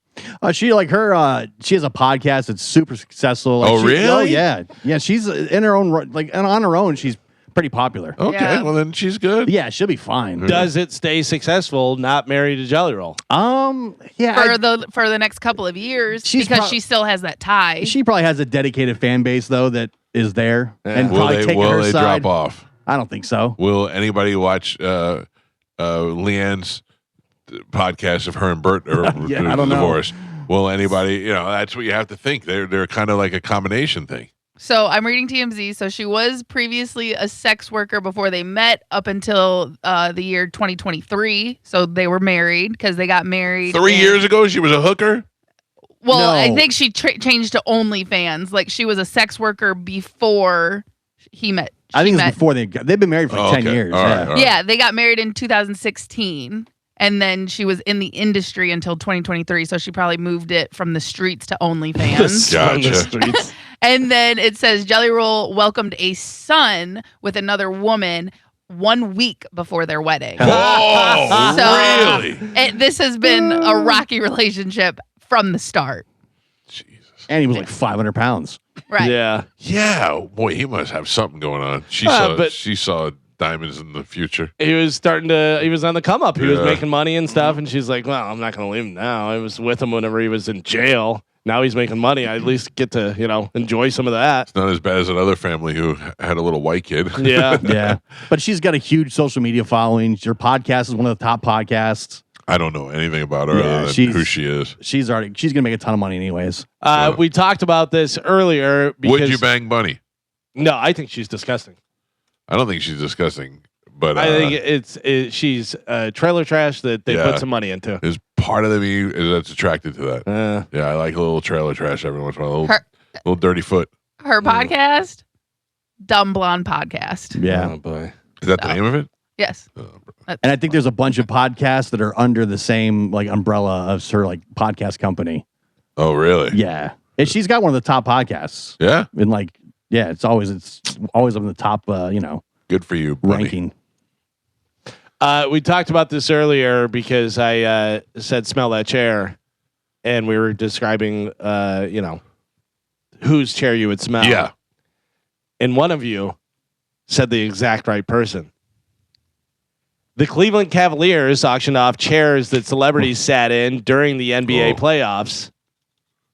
Speaker 3: She she has a podcast that's super successful.
Speaker 1: Really?
Speaker 3: Oh, yeah. Yeah, she's in her own, and on her own, she's pretty popular.
Speaker 1: Okay,
Speaker 5: Yeah.
Speaker 1: well then she's good.
Speaker 3: Yeah, she'll be fine.
Speaker 2: does it stay successful not married to Jelly Roll?
Speaker 3: Yeah.
Speaker 5: For the next couple of years,
Speaker 3: She's
Speaker 5: because she still has that tie.
Speaker 3: She probably has a dedicated fan base though that is there and
Speaker 1: Will
Speaker 3: probably taking her
Speaker 1: they
Speaker 3: side.
Speaker 1: drop off?
Speaker 3: I don't think so.
Speaker 1: Will anybody watch Leanne's podcast of her and Bert are
Speaker 3: Yeah, I don't know.
Speaker 1: divorced? Will anybody? That's what you have to think. They're kind of like a combination thing.
Speaker 5: So I'm reading TMZ. So she was previously a sex worker before they met up until the year 2023. So they were married because they got married
Speaker 1: 3 years ago, she was a hooker.
Speaker 5: Well,
Speaker 3: No.
Speaker 5: I think she changed to OnlyFans. She was a sex worker before he met.
Speaker 3: I think it's before they've been married for 10 years.
Speaker 1: All right,
Speaker 3: Yeah.
Speaker 1: all right.
Speaker 5: Yeah, they got married in 2016. And then she was in the industry until 2023. So she probably moved it from the streets to OnlyFans.
Speaker 1: Gotcha.
Speaker 2: On the streets.
Speaker 5: And then it says Jelly Roll welcomed a son with another woman 1 week before their wedding.
Speaker 1: Oh,
Speaker 5: So-
Speaker 1: really?
Speaker 5: This has been a rocky relationship from the start.
Speaker 1: Jesus.
Speaker 3: And he was 500 pounds.
Speaker 5: Right.
Speaker 2: Yeah.
Speaker 1: Yeah, boy, he must have something going on. She saw diamonds in the future.
Speaker 2: He was on the come up. He was
Speaker 1: Yeah.
Speaker 2: making money and stuff. And she's like, well, I'm not going to leave him now. I was with him whenever he was in jail. Now he's making money. I at least get to, enjoy some of that.
Speaker 1: Not as bad as another family who had a little white kid.
Speaker 2: Yeah.
Speaker 3: Yeah. But she's got a huge social media following. Her podcast is one of the top podcasts.
Speaker 1: I don't know anything about her
Speaker 3: Yeah,
Speaker 1: other than
Speaker 3: she's-
Speaker 1: who she is.
Speaker 3: She's going to make a ton of money anyways.
Speaker 2: We talked about this earlier. Because,
Speaker 1: Would you bang Bunny?
Speaker 2: No, I think she's disgusting.
Speaker 1: I don't think she's disgusting, but
Speaker 2: I think she's trailer trash that they
Speaker 1: Yeah.
Speaker 2: put some money into.
Speaker 1: there's part of me that's attracted to that. Yeah, I like a little trailer trash every once in a while.
Speaker 5: Her-
Speaker 1: Little dirty foot.
Speaker 5: Her podcast, Dumb Blonde Podcast.
Speaker 3: Yeah.
Speaker 2: Oh, boy.
Speaker 1: Is that the name of it?
Speaker 5: Yes.
Speaker 3: And I think there's a bunch of podcasts that are under the same umbrella of her podcast company.
Speaker 1: Oh, really?
Speaker 3: Yeah. And she's got one of the top podcasts.
Speaker 1: Yeah?
Speaker 3: And it's always on the top
Speaker 1: Good for you, Bunny.
Speaker 3: ranking.
Speaker 2: We talked about this earlier because I said smell that chair, and we were describing, whose chair you would smell.
Speaker 1: Yeah.
Speaker 2: And one of you said the exact right person. The Cleveland Cavaliers auctioned off chairs that celebrities sat in during the NBA
Speaker 1: Oh.
Speaker 2: playoffs.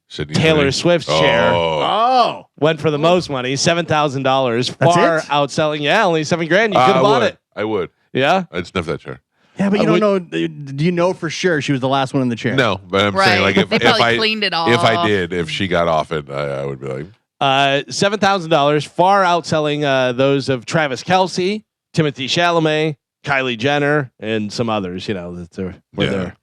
Speaker 1: Sydney
Speaker 2: Taylor
Speaker 1: Henry.
Speaker 2: Swift's chair
Speaker 3: Oh.
Speaker 2: went for the most money, $7,000,
Speaker 3: That's
Speaker 2: far
Speaker 3: it?
Speaker 2: outselling. Yeah, only $7,000. You could
Speaker 1: I
Speaker 2: have bought
Speaker 1: would.
Speaker 2: it.
Speaker 1: I would.
Speaker 2: Yeah.
Speaker 1: I'd sniff that chair.
Speaker 3: Yeah, but you
Speaker 2: I
Speaker 3: don't know. Do you know for sure she was the last one in the chair?
Speaker 1: No, but I'm
Speaker 5: Right.
Speaker 1: saying
Speaker 5: They probably cleaned it
Speaker 1: if I
Speaker 5: off.
Speaker 1: did, if she got off it, I would be like,
Speaker 2: $7,000, far outselling those of Travis Kelce, Timothy Chalamet, Kylie Jenner, and some others. Were
Speaker 1: Yeah.
Speaker 2: there.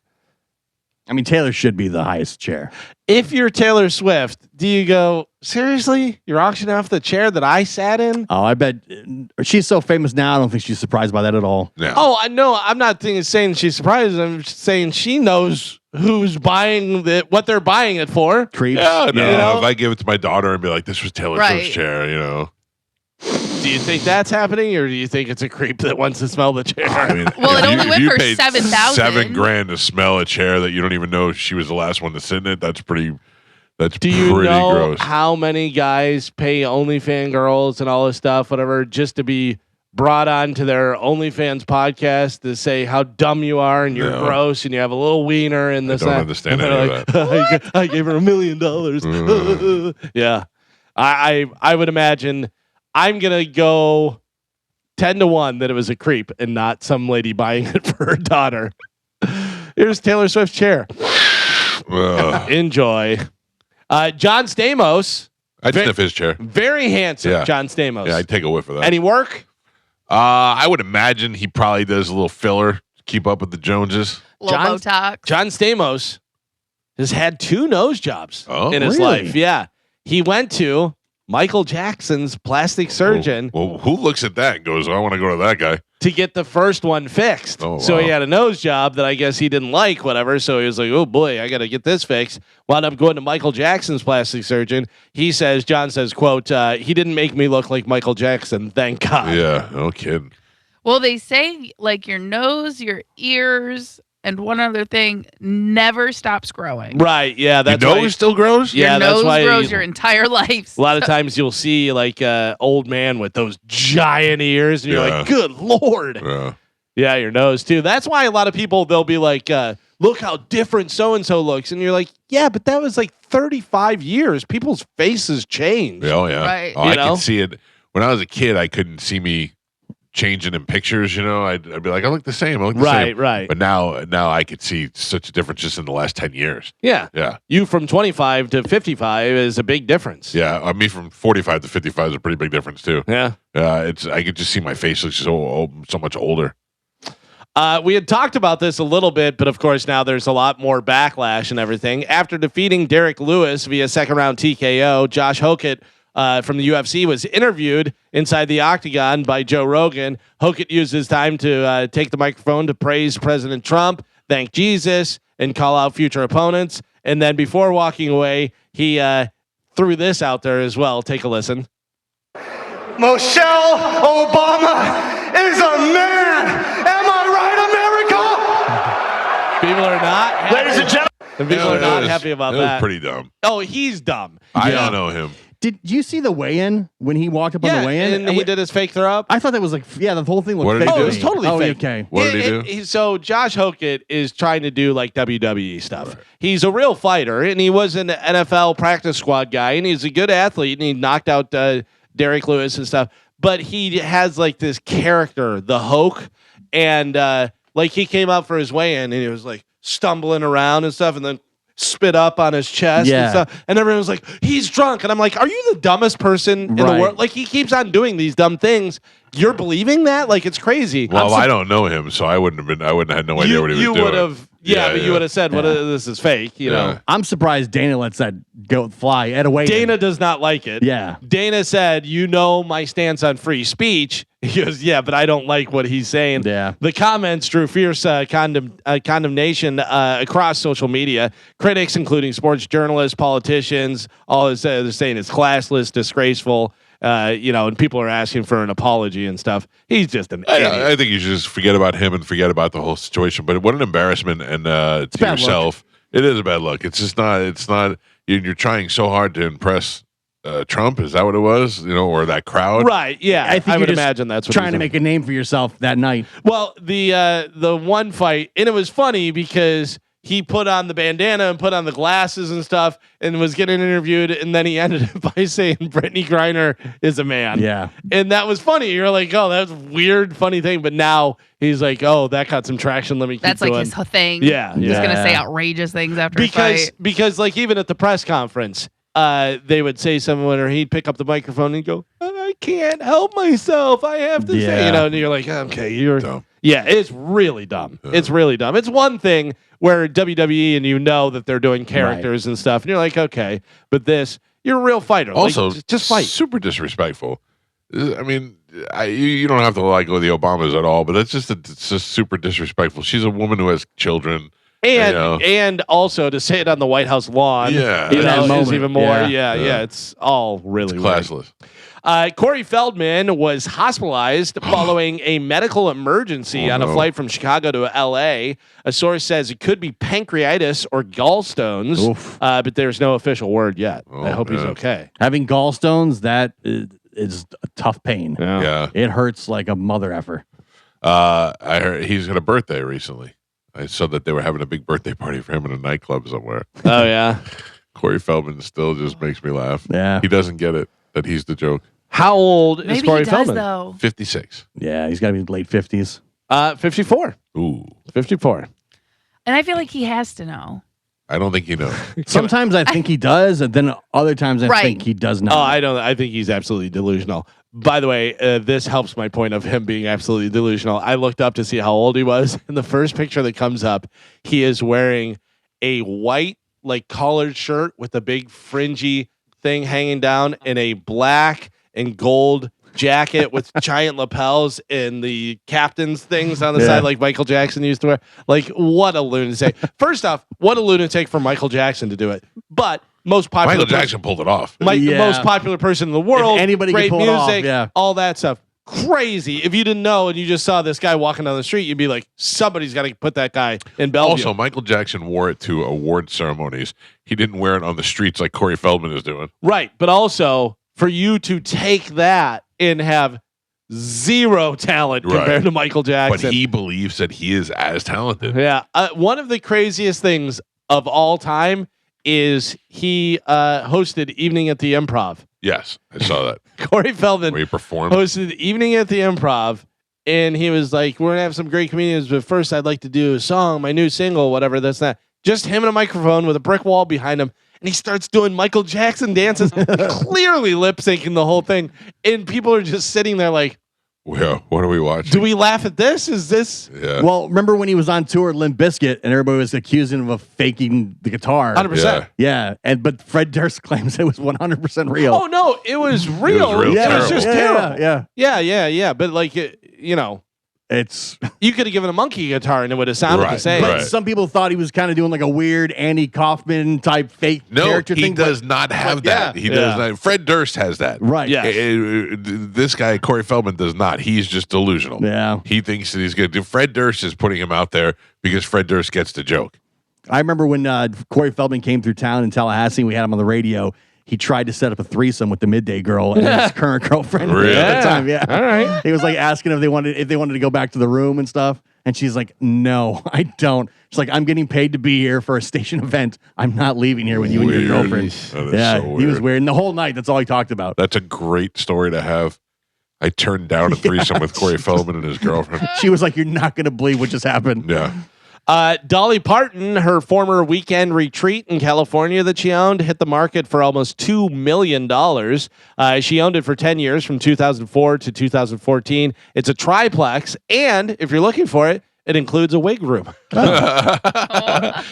Speaker 3: I mean, Taylor should be the highest chair.
Speaker 2: If you're Taylor Swift, do you go, seriously? You're auctioning off the chair that I sat in?
Speaker 3: Oh, I bet she's so famous now. I don't think she's surprised by that at all.
Speaker 1: no.
Speaker 2: Oh, I know. I'm not saying she's surprised. I'm just saying she knows who's buying what they're buying it for.
Speaker 3: Creeps.
Speaker 1: Yeah, no.
Speaker 2: You know?
Speaker 1: If I give it to my daughter and be like, this was Taylor
Speaker 5: Right.
Speaker 1: Swift's chair,
Speaker 2: Do you think that's happening, or do you think it's a creep that wants to smell the chair?
Speaker 1: I mean,
Speaker 5: Well, it only went for
Speaker 1: paid
Speaker 5: $7,000.
Speaker 1: $7,000 to smell a chair that you don't even know she was the last one to sit in it. That's pretty. That's
Speaker 2: Do you
Speaker 1: pretty
Speaker 2: know
Speaker 1: gross.
Speaker 2: how many guys pay OnlyFans girls and all this stuff, whatever, just to be brought on to their OnlyFans podcast to say how dumb you are and you're gross and you have a little wiener and this?
Speaker 1: I don't understand any of that.
Speaker 2: I gave her $1 million. Yeah, I would imagine. I'm gonna go 10-1 that it was a creep and not some lady buying it for her daughter. Here's Taylor Swift's chair. Enjoy. John Stamos.
Speaker 1: I'd sniff his chair.
Speaker 2: Very handsome,
Speaker 1: Yeah.
Speaker 2: John Stamos.
Speaker 1: Yeah, I'd take a whiff of that.
Speaker 2: Any work?
Speaker 1: I would imagine he probably does a little filler to keep up with the Joneses.
Speaker 5: Little Botox.
Speaker 2: John Stamos has had 2 nose jobs in his
Speaker 3: really?
Speaker 2: life. Yeah. He went to Michael Jackson's plastic surgeon
Speaker 1: Well, who looks at that and goes, I want to go to that guy?
Speaker 2: to get the first one fixed.
Speaker 1: Oh,
Speaker 2: So he
Speaker 1: wow.
Speaker 2: had a nose job that I guess he didn't like, whatever. So he was like, oh boy, I got to get this fixed. Wound up going to Michael Jackson's plastic surgeon. John says, quote, he didn't make me look like Michael Jackson. Thank God.
Speaker 1: Yeah, no kidding.
Speaker 5: Well, they say like your nose, your ears, and one other thing never stops growing.
Speaker 2: Right. Yeah. That's
Speaker 1: Your
Speaker 2: why.
Speaker 1: nose still grows?
Speaker 2: Yeah.
Speaker 5: Your
Speaker 2: That's
Speaker 5: nose
Speaker 2: why.
Speaker 5: grows your entire life.
Speaker 2: A lot of times you'll see like old man with those giant ears, and you're
Speaker 1: Yeah.
Speaker 2: like, good Lord.
Speaker 1: Yeah.
Speaker 2: Yeah, your nose too. That's why a lot of people, they'll be like, look how different so-and-so looks. And you're like, yeah, but that was like 35 years. People's faces change.
Speaker 1: Oh, yeah.
Speaker 5: Right.
Speaker 1: Oh,
Speaker 2: You
Speaker 1: I
Speaker 2: know?
Speaker 1: can see it. When I was a kid, I couldn't see me changing in pictures, you know. I'd be like, I look the same. I look the same.
Speaker 2: Right.
Speaker 1: But now I could see such a difference just in the last 10 years.
Speaker 2: Yeah.
Speaker 1: Yeah.
Speaker 2: You from 25 to 55 is a big difference.
Speaker 1: Yeah. I mean, from 45 to 55 is a pretty big difference, too.
Speaker 2: Yeah.
Speaker 1: I could just see my face looks so much older.
Speaker 2: We had talked about this a little bit, but of course now there's a lot more backlash and everything. After defeating Derek Lewis via second round TKO, Josh Hokett from the UFC was interviewed inside the octagon by Joe Rogan. Hokett used his time to take the microphone to praise President Trump, thank Jesus, and call out future opponents. And then before walking away, he threw this out there as well. Take a listen.
Speaker 10: Michelle Obama is a man. Am I right, America?
Speaker 2: People are not happy.
Speaker 10: Ladies and gentlemen.
Speaker 2: And people are not happy about
Speaker 1: It
Speaker 2: that.
Speaker 1: was pretty dumb.
Speaker 2: Oh, he's dumb.
Speaker 1: I don't know him.
Speaker 3: Did you see the weigh-in when he walked up on
Speaker 2: Yeah,
Speaker 3: the weigh-in?
Speaker 2: and he did his fake throw up.
Speaker 3: I thought that was like, yeah, the whole thing looked
Speaker 1: What did
Speaker 3: fake.
Speaker 1: he
Speaker 3: to
Speaker 1: do?
Speaker 2: It was
Speaker 3: me.
Speaker 2: totally
Speaker 3: oh,
Speaker 2: fake.
Speaker 3: okay.
Speaker 1: What did he do?
Speaker 2: So Josh Hokett is trying to do like WWE stuff. He's a real fighter, and he was an NFL practice squad guy, and he's a good athlete, and he knocked out Derek Lewis and stuff. But he has like this character, the Hoke, and like he came out for his weigh-in, and he was like stumbling around and stuff, and then spit up on his chest
Speaker 3: Yeah.
Speaker 2: and stuff. And everyone was like, he's drunk. And I'm like, are you the dumbest person in the
Speaker 3: Right.
Speaker 2: world? Like, he keeps on doing these dumb things. You're believing that? Like, it's crazy.
Speaker 1: Well, I don't know him, so I wouldn't have had no idea what he was
Speaker 2: you
Speaker 1: doing.
Speaker 2: would have, but you would have said, "What? This is fake." You know,
Speaker 3: I'm surprised Dana lets that go fly at a weigh-in.
Speaker 2: Dana does not like it.
Speaker 3: Yeah.
Speaker 2: Dana said, "You know my stance on free speech." He goes, "Yeah, but I don't like what he's saying."
Speaker 3: Yeah.
Speaker 2: The comments drew fierce condemnation across social media. Critics, including sports journalists, politicians, all they're saying it's classless, disgraceful. And people are asking for an apology and stuff. He's just an idiot.
Speaker 1: I think you should just forget about him and forget about the whole situation. But what an embarrassment and to
Speaker 3: bad
Speaker 1: yourself. It is a bad look. It's just not. It's not. You're trying so hard to impress Trump. Is that what it was? Or that crowd?
Speaker 2: Right? Yeah,
Speaker 3: I think
Speaker 2: I
Speaker 3: you're
Speaker 2: would
Speaker 3: just
Speaker 2: imagine that's what
Speaker 3: trying
Speaker 2: he's
Speaker 3: to
Speaker 2: doing.
Speaker 3: make a name for yourself that night.
Speaker 2: Well, the one fight, and it was funny because he put on the bandana and put on the glasses and stuff and was getting interviewed, and then he ended it by saying Brittany Griner is a man.
Speaker 3: Yeah.
Speaker 2: And that was funny. You're like, oh, that's a weird, funny thing. But now he's like, oh, that got some traction. Let me keep
Speaker 5: That's
Speaker 2: going.
Speaker 5: like his thing.
Speaker 2: Yeah,
Speaker 5: He's
Speaker 2: yeah.
Speaker 5: gonna say outrageous things after a fight.
Speaker 2: Because like even at the press conference, they would say something, or he'd pick up the microphone and he'd go, I can't help myself. I have to say,
Speaker 3: Yeah.
Speaker 2: and you're like, okay, you're
Speaker 1: Dumb.
Speaker 2: yeah, it's really dumb. It's really dumb. It's one thing where WWE and you know that they're doing characters and stuff, and you're like, okay, but this, you're a real fighter.
Speaker 1: Also,
Speaker 2: like, just fight.
Speaker 1: Super disrespectful. I mean, you don't have to like with the Obamas at all, but it's just super disrespectful. She's a woman who has children.
Speaker 2: And also to say it on the White House lawn,
Speaker 1: Yeah.
Speaker 2: you
Speaker 3: That
Speaker 2: know, is
Speaker 3: moment,
Speaker 2: even more.
Speaker 3: yeah.
Speaker 2: Yeah, it's all really weird.
Speaker 1: Classless.
Speaker 2: Corey Feldman was hospitalized following a medical emergency on a flight from Chicago to L.A. A source says it could be pancreatitis or gallstones, but there's no official word yet. I hope he's okay.
Speaker 3: Having gallstones, that is a tough pain.
Speaker 1: Yeah.
Speaker 3: It hurts like a mother effer.
Speaker 1: I heard he's had a birthday recently. I saw that they were having a big birthday party for him in a nightclub somewhere.
Speaker 2: Oh, yeah.
Speaker 1: Corey Feldman still just makes me laugh.
Speaker 3: Yeah.
Speaker 1: He doesn't get it that he's the joke.
Speaker 2: How old
Speaker 5: Maybe
Speaker 2: is Corey
Speaker 5: he does,
Speaker 2: Feldman?
Speaker 5: though.
Speaker 1: 56.
Speaker 3: Yeah, he's got to be late 50s.
Speaker 2: 54.
Speaker 1: Ooh.
Speaker 2: 54.
Speaker 5: And I feel like he has to know.
Speaker 1: I don't think he knows.
Speaker 3: Sometimes I think he does, and then other times I think he does not.
Speaker 2: Oh, I don't. I think he's absolutely delusional. By the way, this helps my point of him being absolutely delusional. I looked up to see how old he was, and the first picture that comes up, he is wearing a white, like collared shirt with a big fringy thing hanging down, and a black and gold jacket with giant lapels and the captain's things on the side, like Michael Jackson used to wear. Like, what a lunatic! First off, what a lunatic for Michael Jackson to do it, but. Most popular.
Speaker 1: Michael Jackson pulled it off.
Speaker 2: The most popular person in the world.
Speaker 3: If anybody
Speaker 2: great
Speaker 3: can pull
Speaker 2: music,
Speaker 3: it off,
Speaker 2: all that stuff. Crazy. If you didn't know and you just saw this guy walking down the street, you'd be like, somebody's got to put that guy in Bellevue.
Speaker 1: Also, Michael Jackson wore it to award ceremonies. He didn't wear it on the streets like Corey Feldman is doing.
Speaker 2: Right. But also, for you to take that and have zero talent compared to Michael Jackson.
Speaker 1: But he believes that he is as talented.
Speaker 2: Yeah. One of the craziest things of all time is he hosted Evening at the Improv.
Speaker 1: Yes, I saw that.
Speaker 2: Corey Feldman
Speaker 1: where he performed.
Speaker 2: Hosted Evening at the Improv, and he was like, we're going to have some great comedians, but first I'd like to do a song, my new single, whatever, that's that. Just him and a microphone with a brick wall behind him, and he starts doing Michael Jackson dances, clearly lip-syncing the whole thing, and people are just sitting there like,
Speaker 1: yeah, what are we watching?
Speaker 2: do we laugh at this? Is this?
Speaker 1: Yeah.
Speaker 3: Well, remember when he was on tour at Limp Bizkit and everybody was accusing him of faking the guitar?
Speaker 2: 100%.
Speaker 3: Yeah, but Fred Durst claims it was 100% real.
Speaker 2: Oh, no, it was real.
Speaker 1: real
Speaker 2: It was
Speaker 1: terrible.
Speaker 2: just
Speaker 3: Yeah,
Speaker 2: terrible.
Speaker 3: yeah.
Speaker 2: Yeah. But like, you know,
Speaker 3: It's
Speaker 2: you could have given a monkey a guitar and it would have sounded the same.
Speaker 3: But some people thought he was kind of doing like a weird Andy Kaufman type fake
Speaker 1: No,
Speaker 3: character
Speaker 1: he
Speaker 3: thing.
Speaker 1: does not have that. He does not. Fred Durst has that.
Speaker 3: Right.
Speaker 2: Yeah.
Speaker 1: This guy, Corey Feldman, does not. He's just delusional.
Speaker 3: Yeah.
Speaker 1: He thinks that he's good. Fred Durst is putting him out there because Fred Durst gets the joke.
Speaker 3: I remember when Corey Feldman came through town in Tallahassee, we had him on the radio. He tried to set up a threesome with the Midday Girl and his current girlfriend
Speaker 1: Really?
Speaker 3: at the time. Yeah.
Speaker 2: All right.
Speaker 3: He was like asking if they wanted to go back to the room and stuff. And she's like, no, I don't. She's like, I'm getting paid to be here for a station event. I'm not leaving here with you and your
Speaker 1: Weird.
Speaker 3: girlfriend.
Speaker 1: That is
Speaker 3: Yeah,
Speaker 1: so
Speaker 3: he was
Speaker 1: weird.
Speaker 3: weird. And the whole night, that's all he talked about.
Speaker 1: That's a great story to have. I turned down a threesome with Corey Feldman and his girlfriend.
Speaker 3: She was like, you're not going to believe what just happened.
Speaker 1: Yeah.
Speaker 2: Dolly Parton, her former weekend retreat in California that she owned, hit the market for almost $2 million. She owned it for 10 years from 2004 to 2014. It's a triplex, and if you're looking for it, it includes a wig room.
Speaker 1: I'm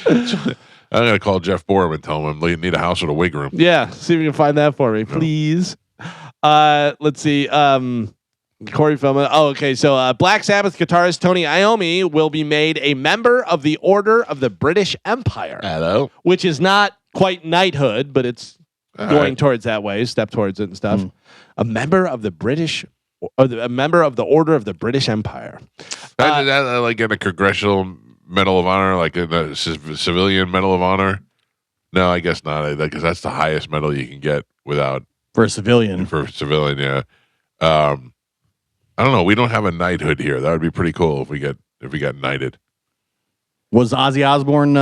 Speaker 1: going to call Jeff Borum and tell him I need a house with a wig room.
Speaker 2: Yeah, see if you can find that for me, please. Let's see. Corey Feldman. Oh, okay. So Black Sabbath guitarist Tony Iommi will be made a member of the Order of the British Empire.
Speaker 1: Hello.
Speaker 2: Which is not quite knighthood, but it's going towards that way, step towards it and stuff. A member of the British, or a member of the Order of the British Empire.
Speaker 1: That like in a Congressional Medal of Honor, like in a civilian Medal of Honor? No, I guess not, because that's the highest medal you can get without
Speaker 3: For a civilian.
Speaker 1: for civilian. Yeah. I don't know. We don't have a knighthood here. That would be pretty cool if we got knighted.
Speaker 3: Was Ozzy Osbourne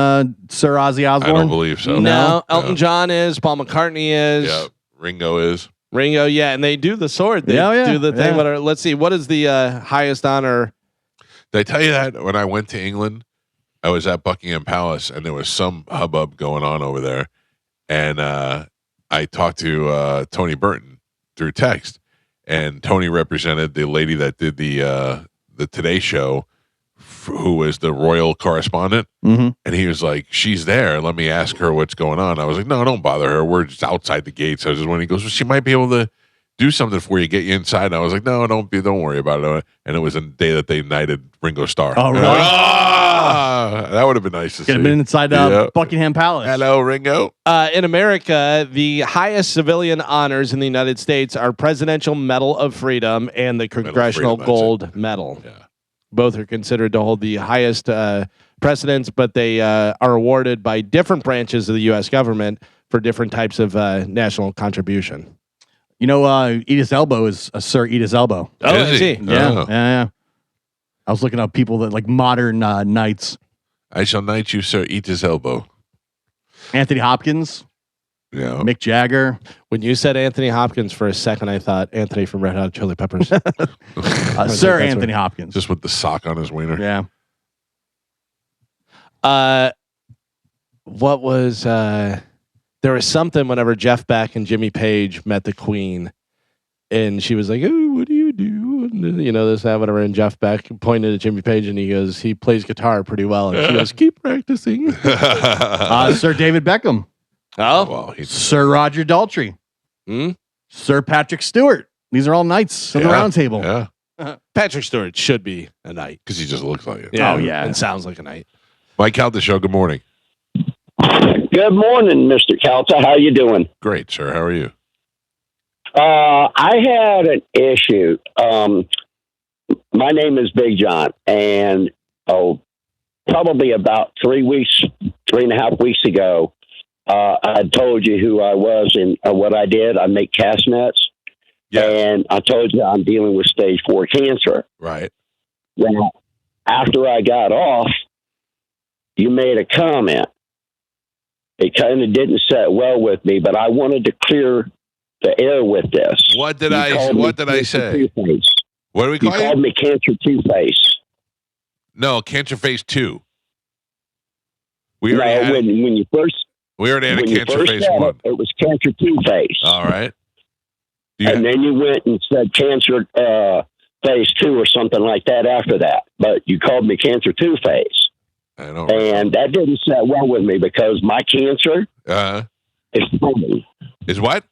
Speaker 3: Sir Ozzy
Speaker 1: I
Speaker 3: Osbourne?
Speaker 1: don't believe so.
Speaker 2: No, Elton John is, Paul McCartney is.
Speaker 1: Yeah. Ringo is.
Speaker 2: Ringo, yeah, and they do the sword. They do the thing. But let's see, what is the highest honor?
Speaker 1: Did I tell you that when I went to England, I was at Buckingham Palace and there was some hubbub going on over there. And I talked to Tony Burton through text. And Tony represented the lady that did the Today Show, who was the royal correspondent.
Speaker 3: Mm-hmm.
Speaker 1: And he was like, she's there. Let me ask her what's going on. I was like, no, don't bother her. We're just outside the gates. I was just when he goes, well, she might be able to do something for you, get you inside. And I was like, no, don't worry about it. And it was the day that they knighted Ringo Starr.
Speaker 3: Oh, really?
Speaker 1: And I went, That would have been nice to see.
Speaker 3: Could have been inside Buckingham Palace.
Speaker 1: Hello, Ringo.
Speaker 2: In America, the highest civilian honors in the United States are Presidential Medal of Freedom and the Congressional Gold Medal.
Speaker 1: Yeah.
Speaker 2: Both are considered to hold the highest precedence, but they are awarded by different branches of the U.S. government for different types of national contribution.
Speaker 3: You know, Edith's Elbow is Sir Edith's Elbow.
Speaker 2: Oh, is he?
Speaker 3: Yeah. I was looking up people that like modern knights.
Speaker 1: I shall knight you, Sir Edith's Elbow.
Speaker 3: Anthony Hopkins.
Speaker 1: Yeah.
Speaker 3: Mick Jagger.
Speaker 2: When you said Anthony Hopkins for a second, I thought Anthony from Red Hot Chili Peppers.
Speaker 3: Sir Anthony Hopkins.
Speaker 1: Just with the sock on his wiener.
Speaker 3: Yeah.
Speaker 2: What was there was something whenever Jeff Beck and Jimmy Page met the Queen, and she was like, "Oh, what do you do?" And, you know, this, that, whatever. And Jeff Beck pointed at Jimmy Page and he goes, "He plays guitar pretty well." And she goes, "Keep practicing."
Speaker 3: Sir David Beckham.
Speaker 2: Oh,
Speaker 1: well,
Speaker 3: Sir Roger Daltrey. Sir Patrick Stewart. These are all knights of the round table.
Speaker 1: Yeah.
Speaker 2: Patrick Stewart should be a knight
Speaker 1: Because he just looks like it.
Speaker 2: Yeah,
Speaker 3: Oh, yeah.
Speaker 2: and sounds like a knight.
Speaker 1: Mike Calta Show, good morning.
Speaker 11: Good morning, Mr. Calta. How you doing?
Speaker 1: Great, sir. How are you?
Speaker 11: I had an issue. My name is Big John, and probably about 3.5 weeks ago, I told you who I was and what I did. I make cast nets, and I told you I'm dealing with stage 4 cancer.
Speaker 1: Right.
Speaker 11: Well, after I got off, you made a comment. It kind of didn't set well with me, but I wanted to clear the air with this.
Speaker 1: What did I say?
Speaker 11: Two-Face.
Speaker 1: What do we call you?
Speaker 11: You called me Cancer Two-Face.
Speaker 1: No, Cancer Face 2.
Speaker 11: When you first
Speaker 1: we already had a
Speaker 11: when you
Speaker 1: Cancer
Speaker 11: first
Speaker 1: Face
Speaker 11: said
Speaker 1: 1.
Speaker 11: it was Cancer Two-Face.
Speaker 1: All right.
Speaker 11: And then you went and said Cancer Phase 2 or something like that after that. But you called me Cancer Two-Face.
Speaker 1: I know.
Speaker 11: And that didn't set well with me because my cancer is spreading.
Speaker 1: Is what?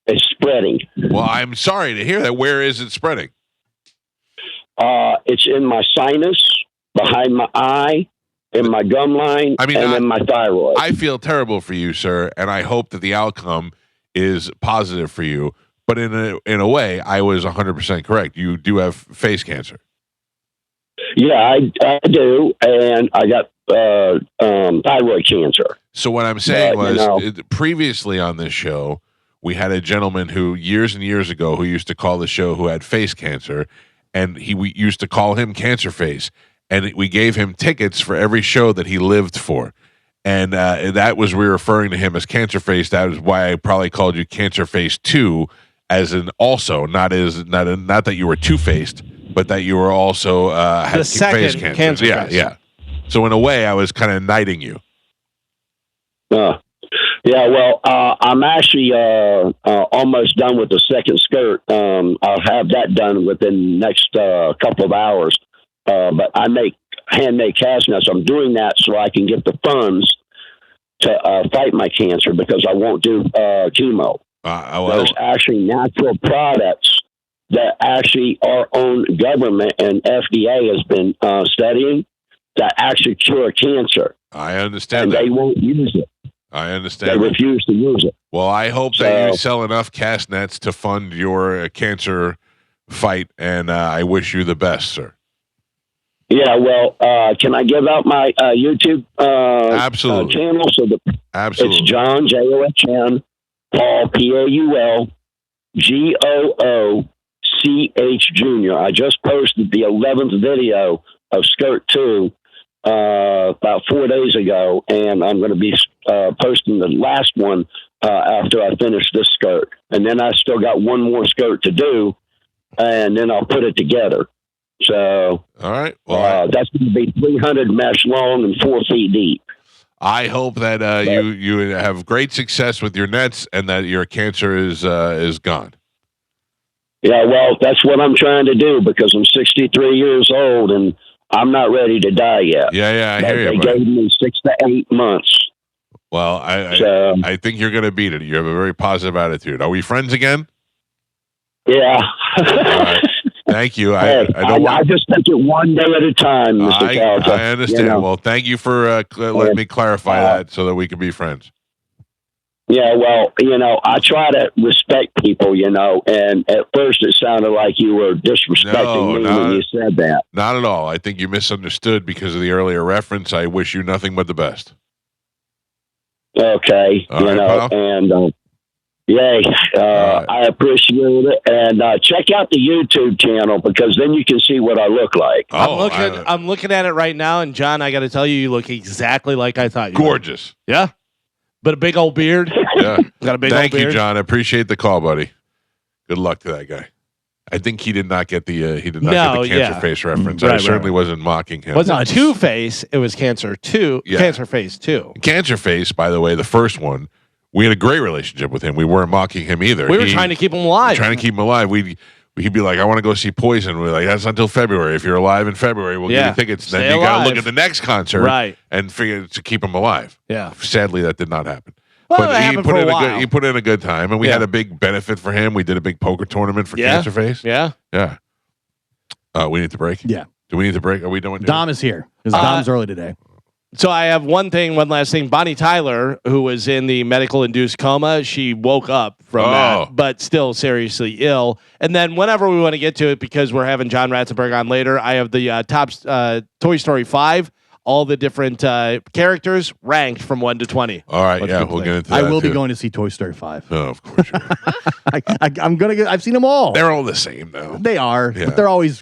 Speaker 11: It's spreading.
Speaker 1: Well, I'm sorry to hear that. Where is it spreading?
Speaker 11: It's in my sinus, behind my eye, in my gum line, and in my thyroid.
Speaker 1: I feel terrible for you, sir, and I hope that the outcome is positive for you. But in a way, I was 100% correct. You do have face cancer.
Speaker 11: Yeah, I do, and I got thyroid cancer.
Speaker 1: So what I'm saying previously on this show, we had a gentleman who years and years ago who used to call the show who had face cancer, and we used to call him Cancer Face, and we gave him tickets for every show that he lived for. And that was, we were referring to him as Cancer Face. That was why I probably called you Cancer Face 2, as an also, not that you were two-faced, but that you were also had
Speaker 2: the second
Speaker 1: face cancer.
Speaker 2: Cancer
Speaker 1: Yeah,
Speaker 2: face.
Speaker 1: yeah. So in a way, I was kind of knighting you.
Speaker 11: Yeah, well, I'm actually almost done with the second skirt. I'll have that done within the next couple of hours. But I make handmade cast nets. I'm doing that so I can get the funds to fight my cancer because I won't do chemo. There's actually natural products that actually our own government and FDA has been studying that actually cure cancer.
Speaker 1: I understand
Speaker 11: and
Speaker 1: that.
Speaker 11: They won't use it.
Speaker 1: I understand.
Speaker 11: They refuse to use it.
Speaker 1: Well, I hope that you sell enough cast nets to fund your cancer fight, and I wish you the best, sir.
Speaker 11: Yeah, well, can I give out my YouTube
Speaker 1: Absolutely.
Speaker 11: Channel?
Speaker 1: Absolutely.
Speaker 11: It's John, John, Paul, Paul, Gooch Jr. I just posted the 11th video of Skirt 2 about 4 days ago, and I'm going to be posting the last one after I finish this skirt. And then I still got one more skirt to do, and then I'll put it together. So,
Speaker 1: all right. Well,
Speaker 11: that's going to be 300 mesh long and 4 feet deep.
Speaker 1: I hope that you have great success with your nets and that your cancer is gone.
Speaker 11: Yeah, well, that's what I'm trying to do because I'm 63 years old and I'm not ready to die yet.
Speaker 1: Yeah, I hear you.
Speaker 11: They gave me 6 to 8 months.
Speaker 1: Well, I think you're going to beat it. You have a very positive attitude. Are we friends again?
Speaker 11: Yeah.
Speaker 1: All right. Thank you.
Speaker 11: Hey, I just take it one day at a time, Mr. Calta.
Speaker 1: I understand. Well, thank you for letting me clarify that so that we can be friends.
Speaker 11: Yeah, well, I try to respect people, and at first it sounded like you were disrespecting me when you said that.
Speaker 1: Not at all. I think you misunderstood because of the earlier reference. I wish you nothing but the best.
Speaker 11: Okay, and yay, I appreciate it. And check out the YouTube channel because then you can see what I look like.
Speaker 2: I'm looking at it right now, and John, I got to tell you look exactly like I thought you would.
Speaker 1: Gorgeous.
Speaker 2: Yeah. But a big old beard.
Speaker 1: Yeah.
Speaker 2: Got a big
Speaker 1: Thank
Speaker 2: old beard.
Speaker 1: you, John. I appreciate the call, buddy. Good luck to that guy. I think he did not get the get the cancer face reference. I certainly wasn't mocking him.
Speaker 2: It wasn't Two-Face, it was Cancer 2. Yeah. Cancer Face 2.
Speaker 1: Cancer Face, by the way, the first one, we had a great relationship with him. We weren't mocking him either.
Speaker 2: We were trying to keep him alive.
Speaker 1: Trying to keep him alive. He'd be like, I want to go see Poison. We're like, that's until February. If you're alive in February, we'll give you tickets. Then you got to look at the next concert and figure to keep him alive.
Speaker 2: Yeah.
Speaker 1: Sadly, that did not happen.
Speaker 2: Well,
Speaker 1: but he put in a good time, and we had a big benefit for him. We did a big poker tournament for Cancer Face.
Speaker 2: Yeah.
Speaker 1: Yeah. We need to break?
Speaker 3: Yeah.
Speaker 1: Do we need to break? Are we doing
Speaker 3: Dom is here because Dom's early today.
Speaker 2: So I have one last thing. Bonnie Tyler, who was in the medical-induced coma, she woke up from that, but still seriously ill. And then whenever we want to get to it, because we're having John Ratzenberg on later, I have the top Toy Story 5, all the different characters ranked from 1 to 20.
Speaker 1: All right, we'll get into that.
Speaker 3: I will be going to see Toy Story 5.
Speaker 1: Oh, of course.
Speaker 3: I'm gonna get. I've seen them all.
Speaker 1: They're all the same, though.
Speaker 3: They are, but they're always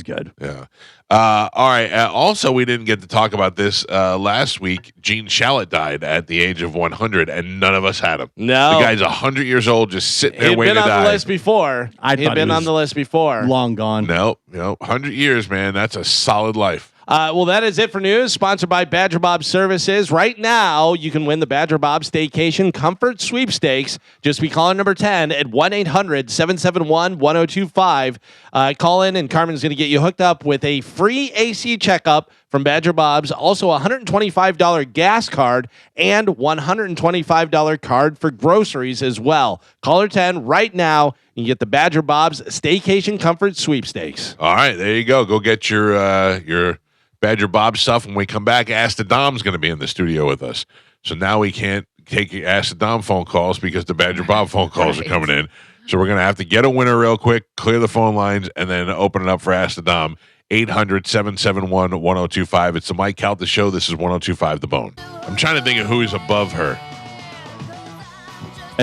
Speaker 3: good.
Speaker 1: Yeah. All right. Also, we didn't get to talk about this last week. Gene Shalit died at the age of 100, and none of us had him.
Speaker 2: No,
Speaker 1: the guy's 100 years old, just sitting there waiting to die.
Speaker 2: He'd been on the list before. He'd been on the list before.
Speaker 3: Long gone.
Speaker 1: No, 100 years, man. That's a solid life.
Speaker 2: Well, that is it for news. Sponsored by Badger Bob Services. Right now, you can win the Badger Bob Staycation Comfort Sweepstakes. Just be calling number 10 at 1-800-771-1025. Call in, and Carmen's going to get you hooked up with a free AC checkup from Badger Bob's. Also, a $125 gas card and $125 card for groceries as well. Caller 10 right now. You get the Badger Bob's Staycation Comfort Sweepstakes.
Speaker 1: All right, there you go. Go get your Badger Bob stuff. When we come back, Ask the Dom's going to be in the studio with us. So now we can't take Ask the Dom phone calls because the Badger Bob phone calls are coming in. So we're going to have to get a winner real quick, clear the phone lines, and then open it up for Ask the Dom. 800-771-1025. It's the Mike Calta Show. This is 1025 The Bone. I'm trying to think of who is above her.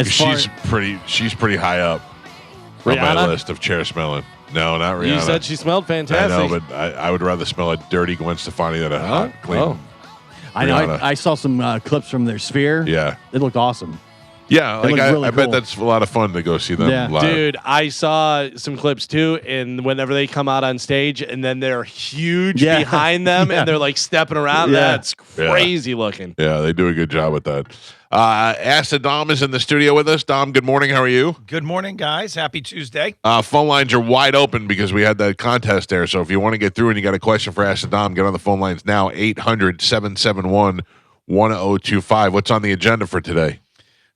Speaker 1: She's pretty high up on my list of chair smelling. No, not Rihanna.
Speaker 2: You said she smelled fantastic.
Speaker 1: I know, but I would rather smell a dirty Gwen Stefani than a hot, clean.
Speaker 3: I know. I saw some clips from their Sphere.
Speaker 1: Yeah.
Speaker 3: It looked awesome.
Speaker 1: Yeah, I bet that's a lot of fun to go see them live.
Speaker 2: Dude, I saw some clips too, and whenever they come out on stage and then they're huge behind them and they're like stepping around, that's crazy looking.
Speaker 1: Yeah, they do a good job with that. Ask the Dom is in the studio with us. Dom, good morning. How are you?
Speaker 12: Good morning, guys. Happy Tuesday.
Speaker 1: Phone lines are wide open because we had that contest there. So if you want to get through and you got a question for Ask the Dom, get on the phone lines now, 800-771-1025. What's on the agenda for today?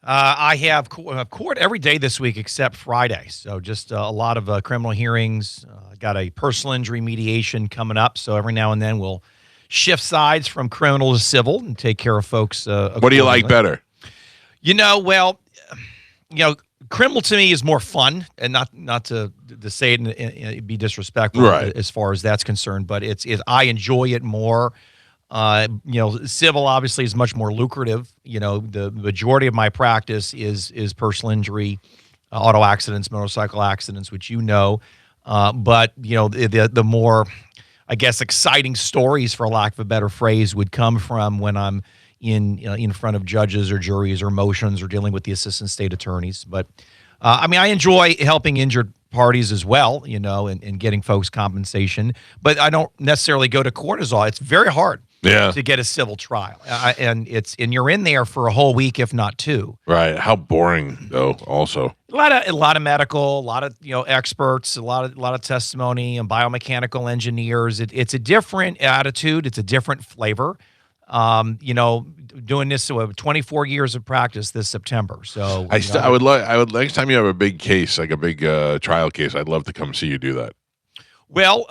Speaker 12: I have court every day this week except Friday. So just a lot of criminal hearings. Got a personal injury mediation coming up. So every now and then we'll shift sides from criminal to civil and take care of folks.
Speaker 1: What do you like better?
Speaker 12: Criminal to me is more fun, and not to say it and be disrespectful as far as that's concerned, but I enjoy it more. Civil obviously is much more lucrative. The majority of my practice is personal injury, auto accidents, motorcycle accidents, which but the more, I guess, exciting stories, for lack of a better phrase, would come from when I'm in front of judges or juries or motions or dealing with the assistant state attorneys. But I enjoy helping injured parties as well, and getting folks compensation. But I don't necessarily go to court as all. It's very hard. To get a civil trial, and you're in there for a whole week, if not two.
Speaker 1: Right? How boring, though. Also,
Speaker 12: a lot of medical, a lot of experts, a lot of testimony, and biomechanical engineers. It's a different attitude. It's a different flavor. Doing this 24 years of practice this September. So
Speaker 1: I would next time you have a big case, like a big trial case, I'd love to come see you do that.
Speaker 12: Well,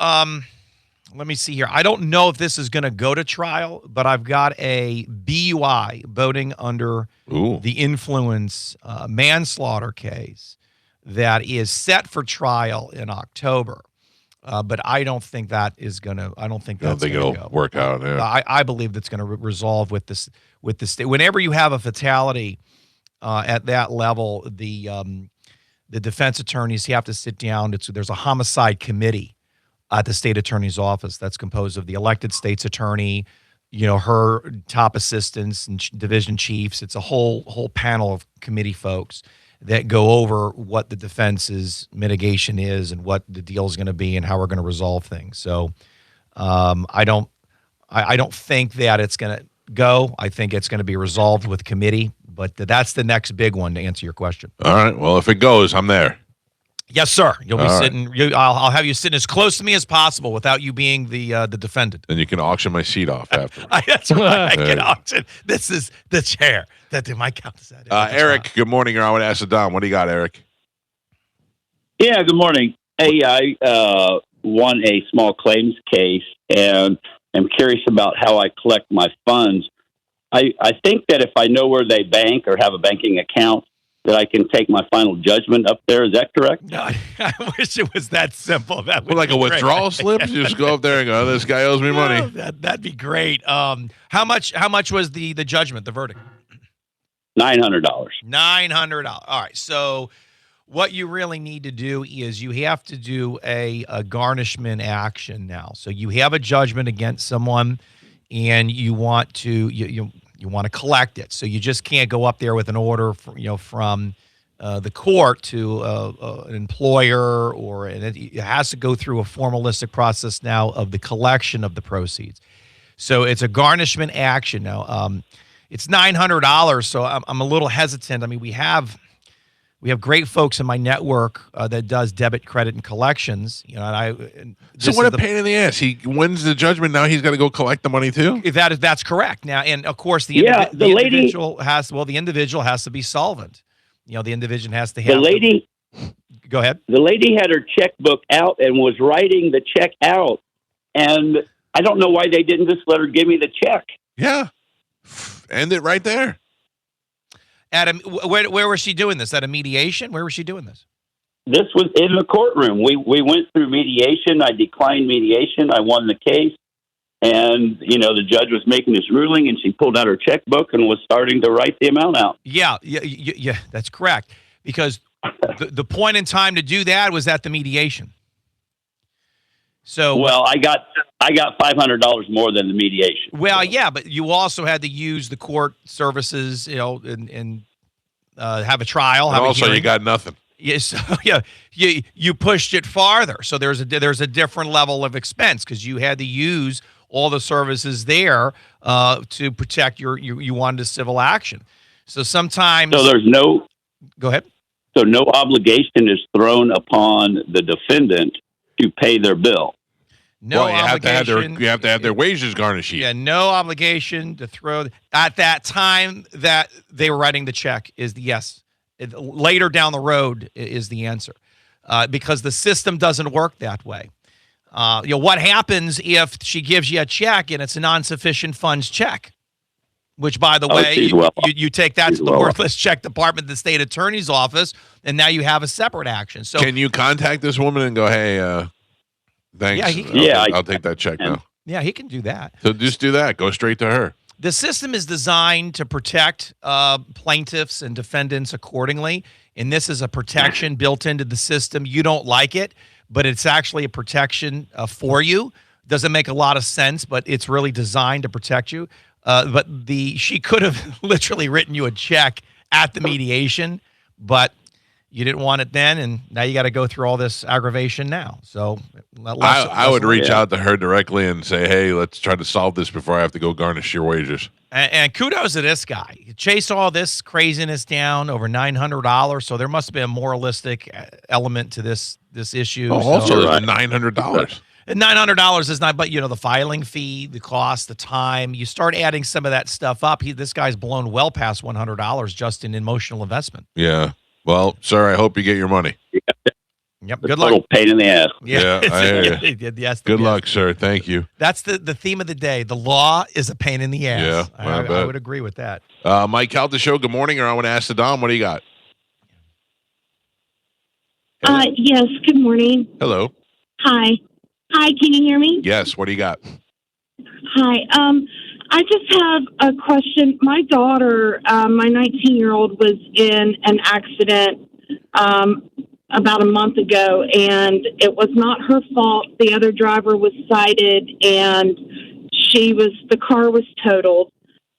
Speaker 12: let me see here. I don't know if this is going to go to trial, but I've got a BUI, boating under the influence manslaughter case that is set for trial in October. But I don't think that is going to. I don't think that's going to go.
Speaker 1: Work out. Yeah.
Speaker 12: I believe that's going to resolve with this the state. Whenever you have a fatality at that level, the defense attorneys have to sit down. There's a homicide committee at the state attorney's office that's composed of the elected state's attorney, her top assistants and division chiefs. It's a whole panel of committee folks that go over what the defense's mitigation is and what the deal is going to be and how we're going to resolve things. So I don't think that it's going to go. I think it's going to be resolved with committee, but that's the next big one to answer your question.
Speaker 1: All right. Well, if it goes, I'm there.
Speaker 12: Yes, sir. You'll be sitting. I'll have you sitting as close to me as possible without you being the defendant.
Speaker 1: And you can auction my seat off after.
Speaker 12: That's right. I can auction. This is the chair that my count is at.
Speaker 1: Eric, good morning. You're on with Acid Don. What do you got, Eric?
Speaker 13: Yeah, good morning. Hey, I won a small claims case, and I'm curious about how I collect my funds. I think that if I know where they bank or have a banking account, that I can take my final judgment up there. Is that correct?
Speaker 12: No, I wish it was that simple. That would
Speaker 1: like a withdrawal slip. You just go up there and go, "This guy owes me money."
Speaker 12: That'd be great. How much was the judgment, the verdict?
Speaker 13: $900.
Speaker 12: $900. All right. So what you really need to do is you have to do a garnishment action now. So you have a judgment against someone, and you want to you want to collect it. So you just can't go up there with an order from the court to an employer, it has to go through a formalistic process now of the collection of the proceeds. So it's a garnishment action now. It's $900, so I'm a little hesitant. I mean, we have great folks in my network that does debit, credit, and collections.
Speaker 1: So what a pain in the ass! He wins the judgment. Now he's got to go collect the money too.
Speaker 12: That's correct. Now, and of course, the individual has to be solvent. The individual has to have Go ahead.
Speaker 13: The lady had her checkbook out and was writing the check out, and I don't know why they didn't just let her give me the check.
Speaker 1: Yeah, end it right there.
Speaker 12: Where was she doing this? At a mediation? Where was she doing this?
Speaker 13: This was in the courtroom. We went through mediation. I declined mediation. I won the case. And, the judge was making his ruling, and she pulled out her checkbook and was starting to write the amount out.
Speaker 12: Yeah, that's correct. Because the point in time to do that was at the mediation. So
Speaker 13: well, I got $500 more than the mediation.
Speaker 12: Well, yeah, but you also had to use the court services, and have a trial.
Speaker 1: And also, you got nothing.
Speaker 12: Yes, you pushed it farther. So there's a different level of expense because you had to use all the services there to protect you wanted a civil action. So sometimes
Speaker 13: there's no.
Speaker 12: Go ahead.
Speaker 13: So no obligation is thrown upon the defendant to pay their bill.
Speaker 12: No
Speaker 1: you
Speaker 12: obligation.
Speaker 1: Have to have their wages garnished.
Speaker 12: Yeah, no obligation to throw at that time that they were writing the check is the yes. Later down the road is the answer, because the system doesn't work that way. What happens if she gives you a check and it's a non-sufficient funds check? Which, by the way, you take that to the worthless check department, the state attorney's office, and now you have a separate action. So,
Speaker 1: can you contact this woman and go, "Hey, thanks.
Speaker 12: Yeah,
Speaker 1: I'll take that check now."
Speaker 12: Yeah, he can do that.
Speaker 1: So just do that. Go straight to her.
Speaker 12: The system is designed to protect plaintiffs and defendants accordingly, and this is a protection built into the system. You don't like it, but it's actually a protection for you. Doesn't make a lot of sense, but it's really designed to protect you. But she could have literally written you a check at the mediation, but you didn't want it then, and now you got to go through all this aggravation now. So
Speaker 1: I would reach out to her directly and say, "Hey, let's try to solve this before I have to go garnish your wages."
Speaker 12: And kudos to this guy. He chased all this craziness down over $900. So there must be a moralistic element to this issue.
Speaker 1: Also, there's $900.
Speaker 12: And $900 is not, but the filing fee, the cost, the time. You start adding some of that stuff up. This guy's blown well past $100 just in emotional investment.
Speaker 1: Yeah. Well, sir, I hope you get your money.
Speaker 12: Yep.
Speaker 13: It's
Speaker 12: Good
Speaker 13: a total
Speaker 12: luck.
Speaker 13: pain in the ass.
Speaker 1: Yeah, I hear you.
Speaker 12: Yes.
Speaker 1: Good luck, sir. Thank you.
Speaker 12: That's the theme of the day. The law is a pain in the ass.
Speaker 1: Yeah, I
Speaker 12: I
Speaker 1: bet.
Speaker 12: would agree with that.
Speaker 1: Mike Calta Show, good morning, or I want to ask the Dom, what do you got?
Speaker 14: Yes, good morning.
Speaker 1: Hello.
Speaker 14: Hi. Hi, can you hear me?
Speaker 1: Yes, what do you got?
Speaker 14: Hi. I just have a question. My daughter, my 19-year-old, was in an accident about a month ago, and it was not her fault. The other driver was cited, and the car was totaled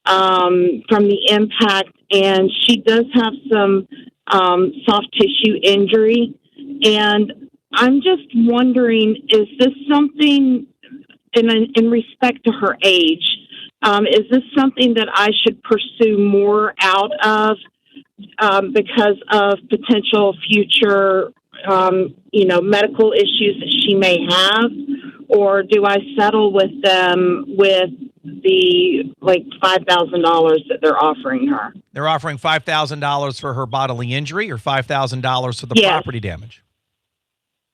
Speaker 14: from the impact, and she does have some soft tissue injury. And I'm just wondering, is this something in respect to her age? Is this something that I should pursue more out of because of potential future, medical issues that she may have? Or do I settle with them with the $5,000 that they're offering her?
Speaker 12: They're offering $5,000 for her bodily injury or $5,000 for the
Speaker 14: Yes.
Speaker 12: property damage?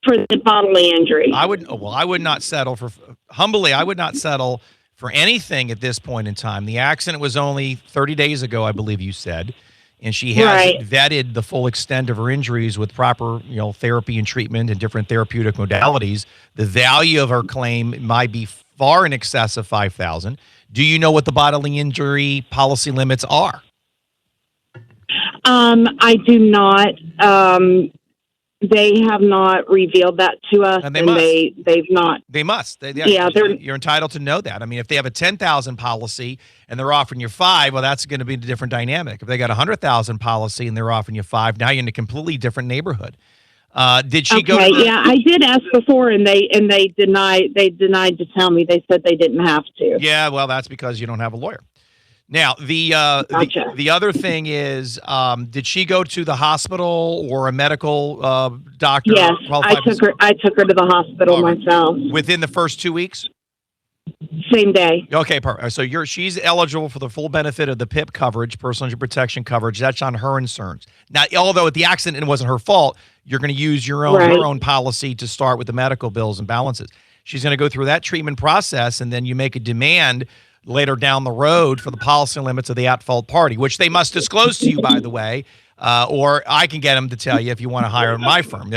Speaker 14: For the bodily injury.
Speaker 12: I would not settle I would not settle for anything at this point in time. The accident was only 30 days ago, I believe you said, and she hasn't vetted the full extent of her injuries with proper, therapy and treatment and different therapeutic modalities. The value of her claim might be far in excess of $5,000. Do you know what the bodily injury policy limits are?
Speaker 14: I do not. They have not revealed that to us,
Speaker 12: and they've
Speaker 14: not.
Speaker 12: They must.
Speaker 14: Yeah,
Speaker 12: you're entitled to know that. I mean, if they have a 10,000 policy and they're offering you $5,000, well, that's going to be a different dynamic. If they got a 100,000 policy and they're offering you $5,000, now you're in a completely different neighborhood. Did she go?
Speaker 14: Yeah, I did ask before, and they denied. They denied to tell me. They said they didn't have to.
Speaker 12: Yeah, well, that's because you don't have a lawyer. Now, the other thing is, did she go to the hospital or a medical doctor?
Speaker 14: Yes, I took her to the hospital myself.
Speaker 12: Within the first 2 weeks?
Speaker 14: Same day.
Speaker 12: Okay, perfect. So she's eligible for the full benefit of the PIP coverage, personal injury protection coverage. That's on her insurance. Now, although the accident wasn't her fault, you're going to use her own policy to start with the medical bills and balances. She's going to go through that treatment process, and then you make a demand later down the road for the policy limits of the at-fault party, which they must disclose to you, by the way, or I can get them to tell you if you want to hire my firm.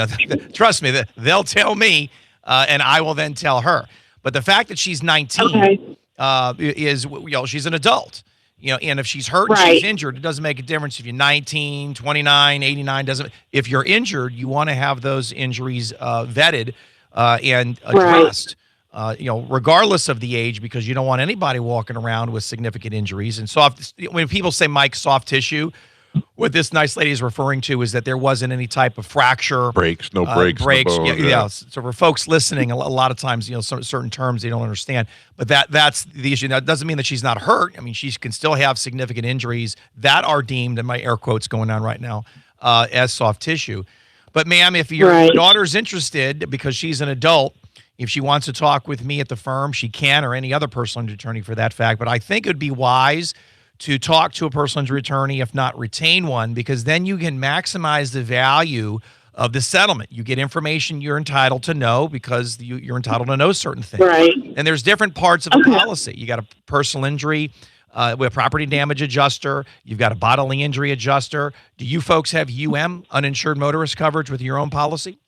Speaker 12: Trust me, they'll tell me, and I will then tell her. But the fact that she's 19 is, she's an adult. And if she's hurt and she's injured, it doesn't make a difference if you're 19, 29, 89. If you're injured, you want to have those injuries vetted and addressed. Regardless of the age, because you don't want anybody walking around with significant injuries. And when people say, Mike, soft tissue, what this nice lady is referring to is that there wasn't any type of fracture.
Speaker 1: Breaks, no breaks.
Speaker 12: Yeah. So for folks listening, a lot of times, certain terms they don't understand. But that's the issue. Now, it doesn't mean that she's not hurt. I mean, she can still have significant injuries that are deemed, and my air quotes going on right now, as soft tissue. But ma'am, if your daughter's interested, because she's an adult, if she wants to talk with me at the firm, she can, or any other personal injury attorney for that fact. But I think it would be wise to talk to a personal injury attorney, if not retain one, because then you can maximize the value of the settlement. You get information you're entitled to know because you're entitled to know certain things.
Speaker 14: Right.
Speaker 12: And there's different parts of the policy. You got a personal injury with a property damage adjuster. You've got a bodily injury adjuster. Do you folks have uninsured motorist coverage with your own policy?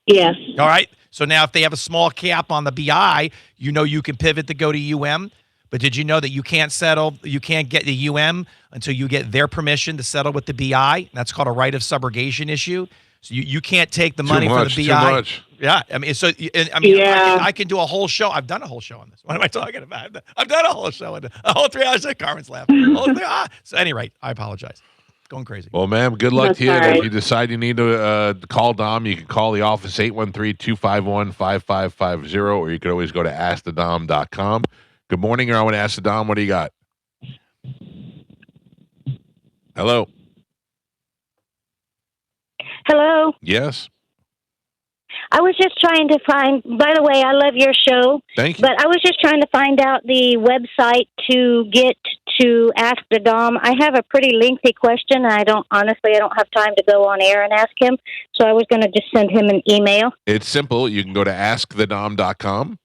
Speaker 14: Yes.
Speaker 12: All right. So now if they have a small cap on the BI, you can pivot to go to But did you know that you can't get the until you get their permission to settle with the BI? That's called a right of subrogation issue. So you can't take the money for the BI.
Speaker 1: Too much.
Speaker 12: Yeah. I mean, I can do a whole show. I've done a whole show on this. What am I talking about? I've done a whole show. A whole 3 hours. Carmen's laughing. So at any rate, I apologize. Going crazy.
Speaker 1: Well, ma'am, good luck to you. If you decide you need to call Dom, you can call the office 813-251-5550, or you could always go to askthedom.com. Good morning, or I want to ask the Dom, what do you got? Hello.
Speaker 15: Hello.
Speaker 1: Yes.
Speaker 15: I was just trying to find, by the way, I love your show.
Speaker 1: Thank you.
Speaker 15: But I was just trying to find out the website to get to ask the Dom. I have a pretty lengthy question. I don't have time to go on air and ask him. So I was going to just send him an email.
Speaker 1: It's simple. You can go to askthedom.com.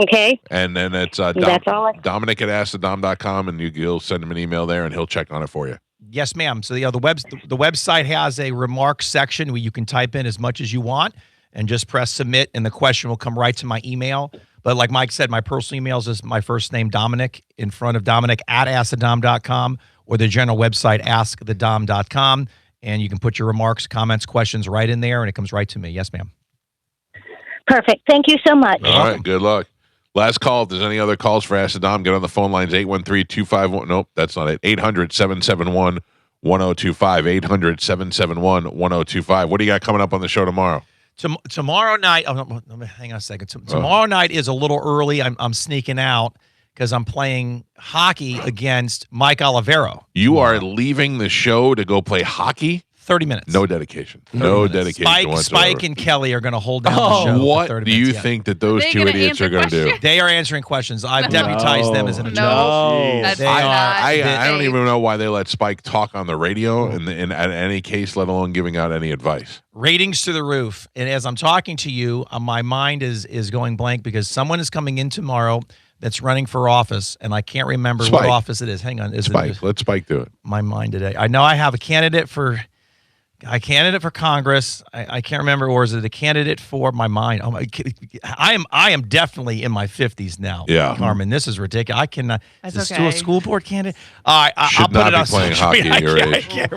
Speaker 15: Okay.
Speaker 1: And then it's
Speaker 15: That's all.
Speaker 1: Dominic at askthedom.com, and you'll send him an email there, and he'll check on it for you.
Speaker 12: Yes, ma'am. So the website has a remarks section where you can type in as much as you want and just press submit, and the question will come right to my email. But like Mike said, my personal email is just my first name, Dominic, in front of Dominic at askthedom.com, or the general website, askthedom.com. And you can put your remarks, comments, questions right in there, and it comes right to me. Yes, ma'am.
Speaker 15: Perfect. Thank you so much.
Speaker 1: All right. Good luck. Last call. If there's any other calls for Ask the Dom, get on the phone lines, 813-251. Nope, that's not it. 800-771-1025. 800-771-1025. What do you got coming up on the show tomorrow?
Speaker 12: Tomorrow night, hang on a second. Tomorrow night is a little early. I'm sneaking out because I'm playing hockey against Mike Olivero.
Speaker 1: You are leaving the show to go play hockey?
Speaker 12: 30 minutes.
Speaker 1: No dedication. No dedication whatsoever.
Speaker 12: Spike and Kelly are going to hold down the show.
Speaker 1: What do you think that those two idiots are going to do?
Speaker 12: They are answering questions. I've deputized them as an attorney.
Speaker 1: I don't even know why they let Spike talk on the radio in any case, let alone giving out any advice.
Speaker 12: Ratings to the roof. And as I'm talking to you, my mind is going blank because someone is coming in tomorrow that's running for office, and I can't remember what office it is. Hang on.
Speaker 1: Spike. Let Spike do it.
Speaker 12: My mind today. I know I have a candidate for Congress. I can't remember, or is it a candidate for my mind? I am definitely in my 50s now.
Speaker 1: Yeah,
Speaker 12: Carmen, this is ridiculous. I cannot.
Speaker 5: That's
Speaker 12: is this
Speaker 5: okay.
Speaker 12: still a school board candidate? I'll
Speaker 1: put
Speaker 12: it on
Speaker 1: playing
Speaker 12: social
Speaker 1: hockey
Speaker 12: media.
Speaker 1: at your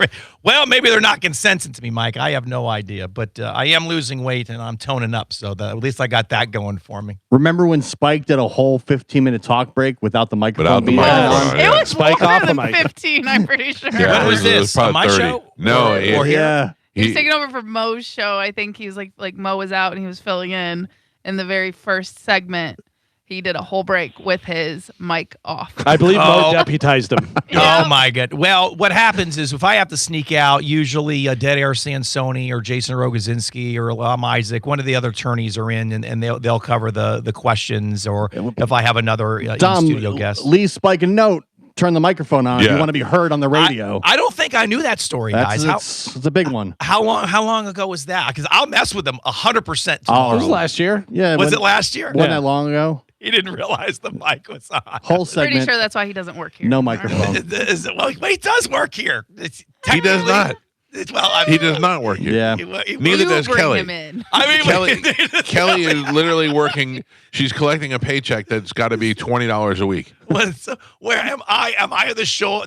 Speaker 1: age.
Speaker 12: Well, maybe they're not consenting to me, Mike. I have no idea, but I am losing weight and I'm toning up, so at least I got that going for me.
Speaker 3: Remember when Spike did a whole 15-minute talk break without the microphone?
Speaker 5: It was
Speaker 3: Spike
Speaker 5: more
Speaker 3: off the
Speaker 5: than
Speaker 3: mic.
Speaker 5: 15, I'm pretty sure.
Speaker 1: Yeah,
Speaker 12: When was this? On my
Speaker 1: 30.
Speaker 12: show?
Speaker 1: No,
Speaker 12: or here?
Speaker 3: Yeah.
Speaker 5: He was taking over for Mo's show. I think he's like Mo was out and he was filling in the very first segment. He did a whole break with his mic off.
Speaker 2: I believe Mo deputized him.
Speaker 5: Yeah.
Speaker 12: Oh my God! Well, what happens is if I have to sneak out, usually Dead Air Sansoni or Jason Rogozinski or Isaac, one of the other attorneys are in, and they'll cover the questions, or if I have another in-studio guest.
Speaker 3: Lee Spike a note. Turn the microphone on.
Speaker 1: Yeah.
Speaker 3: You want to be heard on the radio.
Speaker 12: I don't think I knew that story, guys.
Speaker 3: It's a big one.
Speaker 12: How long ago was that? Because I'll mess with them 100% tomorrow.
Speaker 2: It was last year.
Speaker 3: Yeah.
Speaker 12: Was it last year?
Speaker 3: Wasn't that long ago?
Speaker 12: He didn't realize the mic was on.
Speaker 3: Whole segment.
Speaker 5: Pretty sure that's why he doesn't work here.
Speaker 3: No microphone.
Speaker 12: Well, he does work here.
Speaker 1: He does not. He does not work here.
Speaker 3: Yeah.
Speaker 1: Neither does Kelly.
Speaker 5: Him in.
Speaker 12: I mean,
Speaker 1: Kelly is literally working. She's collecting a paycheck that's got to be $20 a week.
Speaker 12: Where am I? Am I the show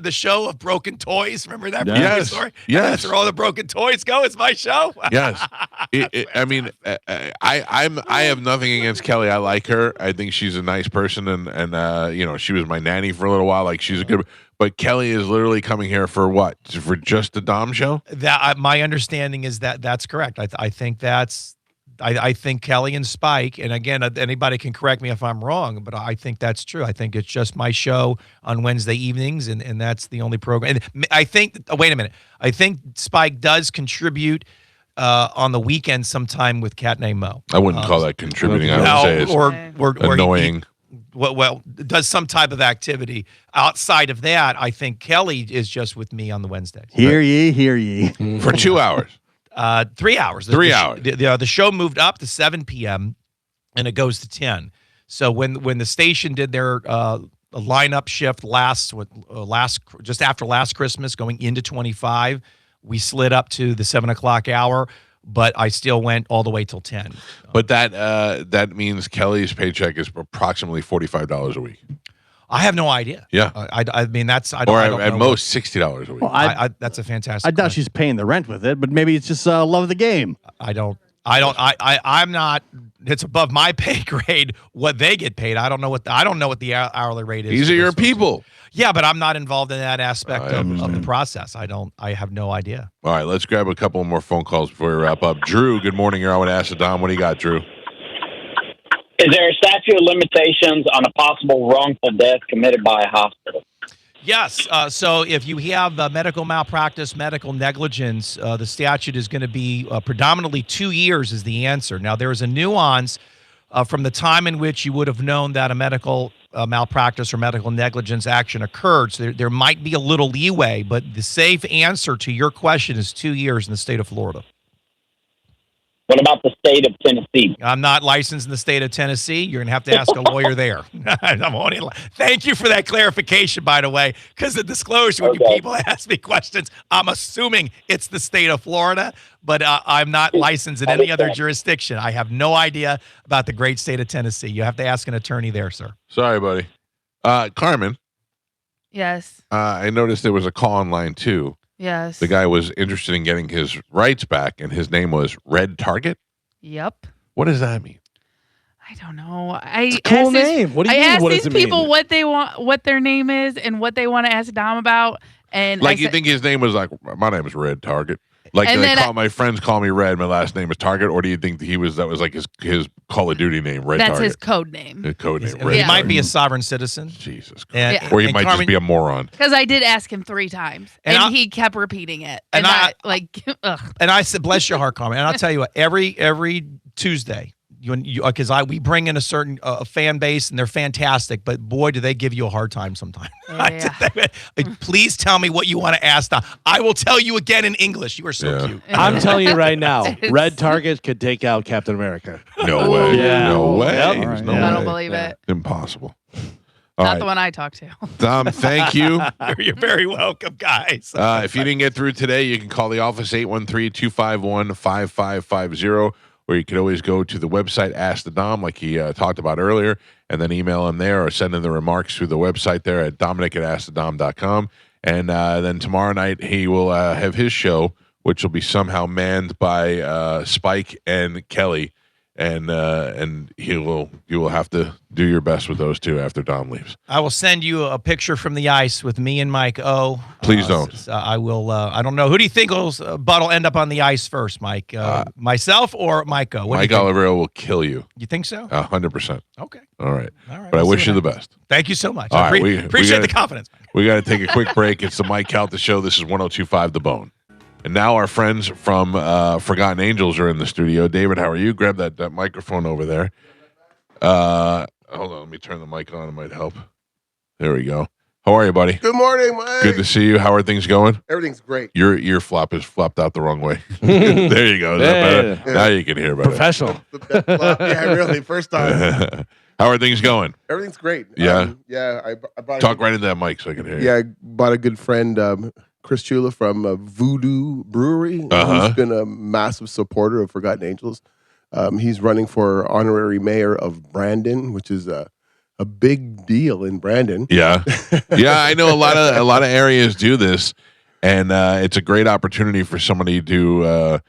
Speaker 12: of broken toys? Remember that
Speaker 1: Yes.
Speaker 12: story?
Speaker 1: Yes.
Speaker 12: That's where all the broken toys go. It's my show.
Speaker 1: Yes. I mean, I have nothing against Kelly. I like her. I think she's a nice person, and she was my nanny for a little while. Like, she's a good. But Kelly is literally coming here for what? For just the Dom show?
Speaker 12: That my understanding is that's correct. I think that's. I think Kelly and Spike, and again, anybody can correct me if I'm wrong, but I think that's true. I think it's just my show on Wednesday evenings, and that's the only program. And I think. Wait a minute. I think Spike does contribute on the weekend sometime with Cat Named Mo.
Speaker 1: I wouldn't call that contributing. I would say it's
Speaker 12: or
Speaker 1: annoying.
Speaker 12: Well, does some type of activity. Outside of that, I think Kelly is just with me on the Wednesdays.
Speaker 3: Hear ye.
Speaker 1: For 2 hours.
Speaker 12: 3 hours.
Speaker 1: 3 hours.
Speaker 12: The show moved up to 7 p.m. and it goes to 10. So when the station did their lineup shift just after last Christmas, going into 25, we slid up to the 7 o'clock hour. But I still went all the way till 10.
Speaker 1: But that means Kelly's paycheck is approximately $45 a week.
Speaker 12: I have no idea.
Speaker 1: Yeah,
Speaker 12: I mean that's I
Speaker 1: don't at most $60 a week.
Speaker 12: Well, that's a fantastic.
Speaker 3: I doubt she's paying the rent with it, but maybe it's just love of the game.
Speaker 12: I'm not. It's above my pay grade what they get paid. I don't know what the hourly rate is.
Speaker 1: These are your people.
Speaker 12: Yeah, but I'm not involved in that aspect of the process. I have no idea.
Speaker 1: All right, let's grab a couple more phone calls before we wrap up. Drew, good morning. You're on with Ask the Dom. What do you got, Drew?
Speaker 16: Is there a statute of limitations on a possible wrongful death committed by a hospital?
Speaker 12: Yes. So if you have medical malpractice, medical negligence, the statute is going to be predominantly 2 years is the answer. Now, there is a nuance from the time in which you would have known that a medical malpractice or medical negligence action occurred. So there might be a little leeway, but the safe answer to your question is 2 years in the state of Florida.
Speaker 16: What about the state of Tennessee?
Speaker 12: I'm not licensed in the state of Tennessee. You're going to have to ask a lawyer there. Thank you for that clarification, by the way, because the disclosure, when people ask me questions, I'm assuming it's the state of Florida, but I'm not licensed in any other jurisdiction. I have no idea about the great state of Tennessee. You have to ask an attorney there, sir.
Speaker 1: Sorry, buddy. Carmen.
Speaker 5: Yes.
Speaker 1: I noticed there was a call online, too.
Speaker 5: Yes.
Speaker 1: The guy was interested in getting his rights back, and his name was Red Target.
Speaker 5: Yep.
Speaker 1: What does that mean?
Speaker 5: I don't know.
Speaker 2: It's a cool name. What do you mean?
Speaker 5: asked
Speaker 2: What
Speaker 5: these
Speaker 2: does it mean?
Speaker 5: people what they want, what their name is, and what they want to ask Dom about. And
Speaker 1: Like, you think his name was like, my name is Red Target? Like,
Speaker 5: And then
Speaker 1: my friends call me Red, my last name is Target, or do you think that was like his Call of Duty name, Red
Speaker 5: that's
Speaker 1: Target?
Speaker 5: his code name.
Speaker 1: His code name, Red
Speaker 12: He
Speaker 5: Yeah.
Speaker 12: might
Speaker 1: Target.
Speaker 12: be a sovereign citizen.
Speaker 1: Jesus Christ.
Speaker 12: And,
Speaker 1: Or he
Speaker 12: and
Speaker 1: might
Speaker 12: Carmen,
Speaker 1: just be a moron.
Speaker 5: Because I did ask him 3 times,
Speaker 12: And
Speaker 5: and
Speaker 12: I-
Speaker 5: he kept repeating it.
Speaker 12: and
Speaker 5: And
Speaker 12: I-
Speaker 5: ugh.
Speaker 12: And I said, bless your heart, Carmen. And I'll tell you what, every Tuesday, because we bring in a certain fan base, and they're fantastic, but boy, do they give you a hard time sometimes. Please tell me what you want to ask now. I will tell you again in English. You are so cute.
Speaker 2: I'm telling you right now, Red Target could take out Captain America.
Speaker 1: No way.
Speaker 2: Yeah.
Speaker 1: No way.
Speaker 2: Yep.
Speaker 1: There's no
Speaker 5: I don't
Speaker 1: way.
Speaker 5: believe it.
Speaker 1: Impossible. All
Speaker 5: Not
Speaker 1: right.
Speaker 5: the one I talked to.
Speaker 1: Dom, thank you.
Speaker 12: You're very welcome, guys.
Speaker 1: If you didn't get through today, you can call the office 813-251-5550, or you can always go to the website Ask the Dom, like he talked about earlier, and then email him there or send in the remarks through the website there at dominic@askthedom.com. And then tomorrow night he will have his show, which will be somehow manned by Spike and Kelly, and you will have to do your best with those two after Dom leaves.
Speaker 12: I will send you a picture from the ice with me and Mike O.
Speaker 1: Please don't.
Speaker 12: I will. I don't know. Who do you think Bud will end up on the ice first, Mike? Myself or Mike O?
Speaker 1: Mike Olivero will kill you.
Speaker 12: You think so?
Speaker 1: 100%.
Speaker 12: Okay.
Speaker 1: All right.
Speaker 12: All right.
Speaker 1: But I
Speaker 12: We'll
Speaker 1: wish
Speaker 12: see
Speaker 1: you
Speaker 12: what
Speaker 1: the
Speaker 12: happens.
Speaker 1: best.
Speaker 12: Thank you so much.
Speaker 1: All
Speaker 12: I
Speaker 1: right, we
Speaker 12: appreciate
Speaker 1: gotta-
Speaker 12: the confidence.
Speaker 1: We got to take a quick break. It's the Mike Calta Show. This is 102.5 The Bone. And now our friends from Forgotten Angels are in the studio. David, how are you? Grab that microphone over there. Hold on. Let me turn the mic on. It might help. There we go. How are you, buddy?
Speaker 17: Good morning, Mike.
Speaker 1: Good to see you. How are things going?
Speaker 17: Everything's great.
Speaker 1: Your ear flop is flopped out the wrong way. There you go. Is that better?
Speaker 17: Yeah.
Speaker 1: Now you can hear better.
Speaker 2: Professional.
Speaker 17: Yeah, really. First time.
Speaker 1: How are things going?
Speaker 17: Everything's great.
Speaker 1: Yeah?
Speaker 17: I brought
Speaker 1: Talk right into that mic so I can hear you.
Speaker 17: Yeah, I bought a good friend, Chris Chula from Voodoo Brewery,
Speaker 1: Uh-huh.
Speaker 17: who's been a massive supporter of Forgotten Angels. He's running for honorary mayor of Brandon, which is a big deal in Brandon.
Speaker 1: Yeah, yeah. I know a lot of areas do this, and it's a great opportunity for somebody to,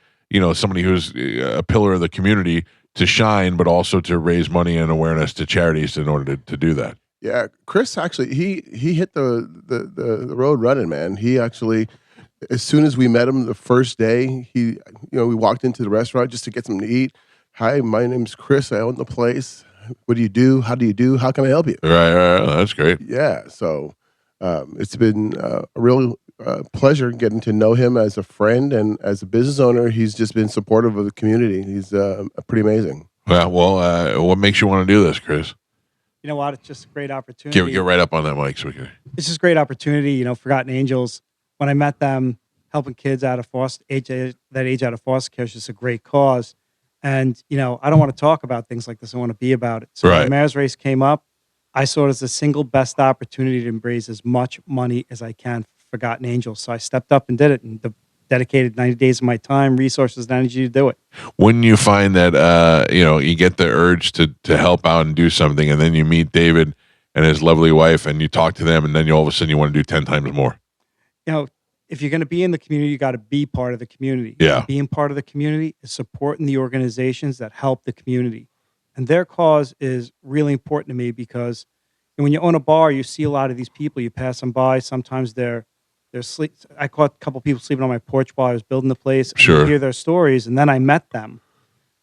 Speaker 1: somebody who's a pillar of the community to shine, but also to raise money and awareness to charities in order to do that.
Speaker 17: Yeah, Chris actually he hit the road running, man. He actually, as soon as we met him the first day, we walked into the restaurant just to get something to eat. Hi, my name's Chris. I own the place. What do you do? How do you do? How can I help you?
Speaker 1: Right. That's great.
Speaker 17: Yeah, so it's been a real pleasure getting to know him as a friend and as a business owner. He's just been supportive of the community. He's pretty amazing.
Speaker 1: Well, what makes you want to do this, Chris?
Speaker 18: You know what? It's just a great opportunity.
Speaker 1: Get right up on that mic so we can.
Speaker 18: It's just a great opportunity. You know, Forgotten Angels, when I met them, helping kids out of age out of foster care is just a great cause. And, I don't want to talk about things like this. I want to be about it. So when the mayor's race came up, I saw it as the single best opportunity to raise as much money as I can for Forgotten Angels. So I stepped up and did it and dedicated 90 days of my time, resources, and energy to do it.
Speaker 1: Wouldn't you find that, you get the urge to help out and do something, and then you meet David and his lovely wife, and you talk to them, and then all of a sudden you want to do 10 times more?
Speaker 18: If you're going to be in the community, you got to be part of the community.
Speaker 1: Yeah.
Speaker 18: Being part of the community is supporting the organizations that help the community. And their cause is really important to me because when you own a bar, you see a lot of these people. You pass them by. Sometimes they're sleep. I caught a couple people sleeping on my porch while I was building the place. And
Speaker 1: Sure.
Speaker 18: you hear their stories, and then I met them.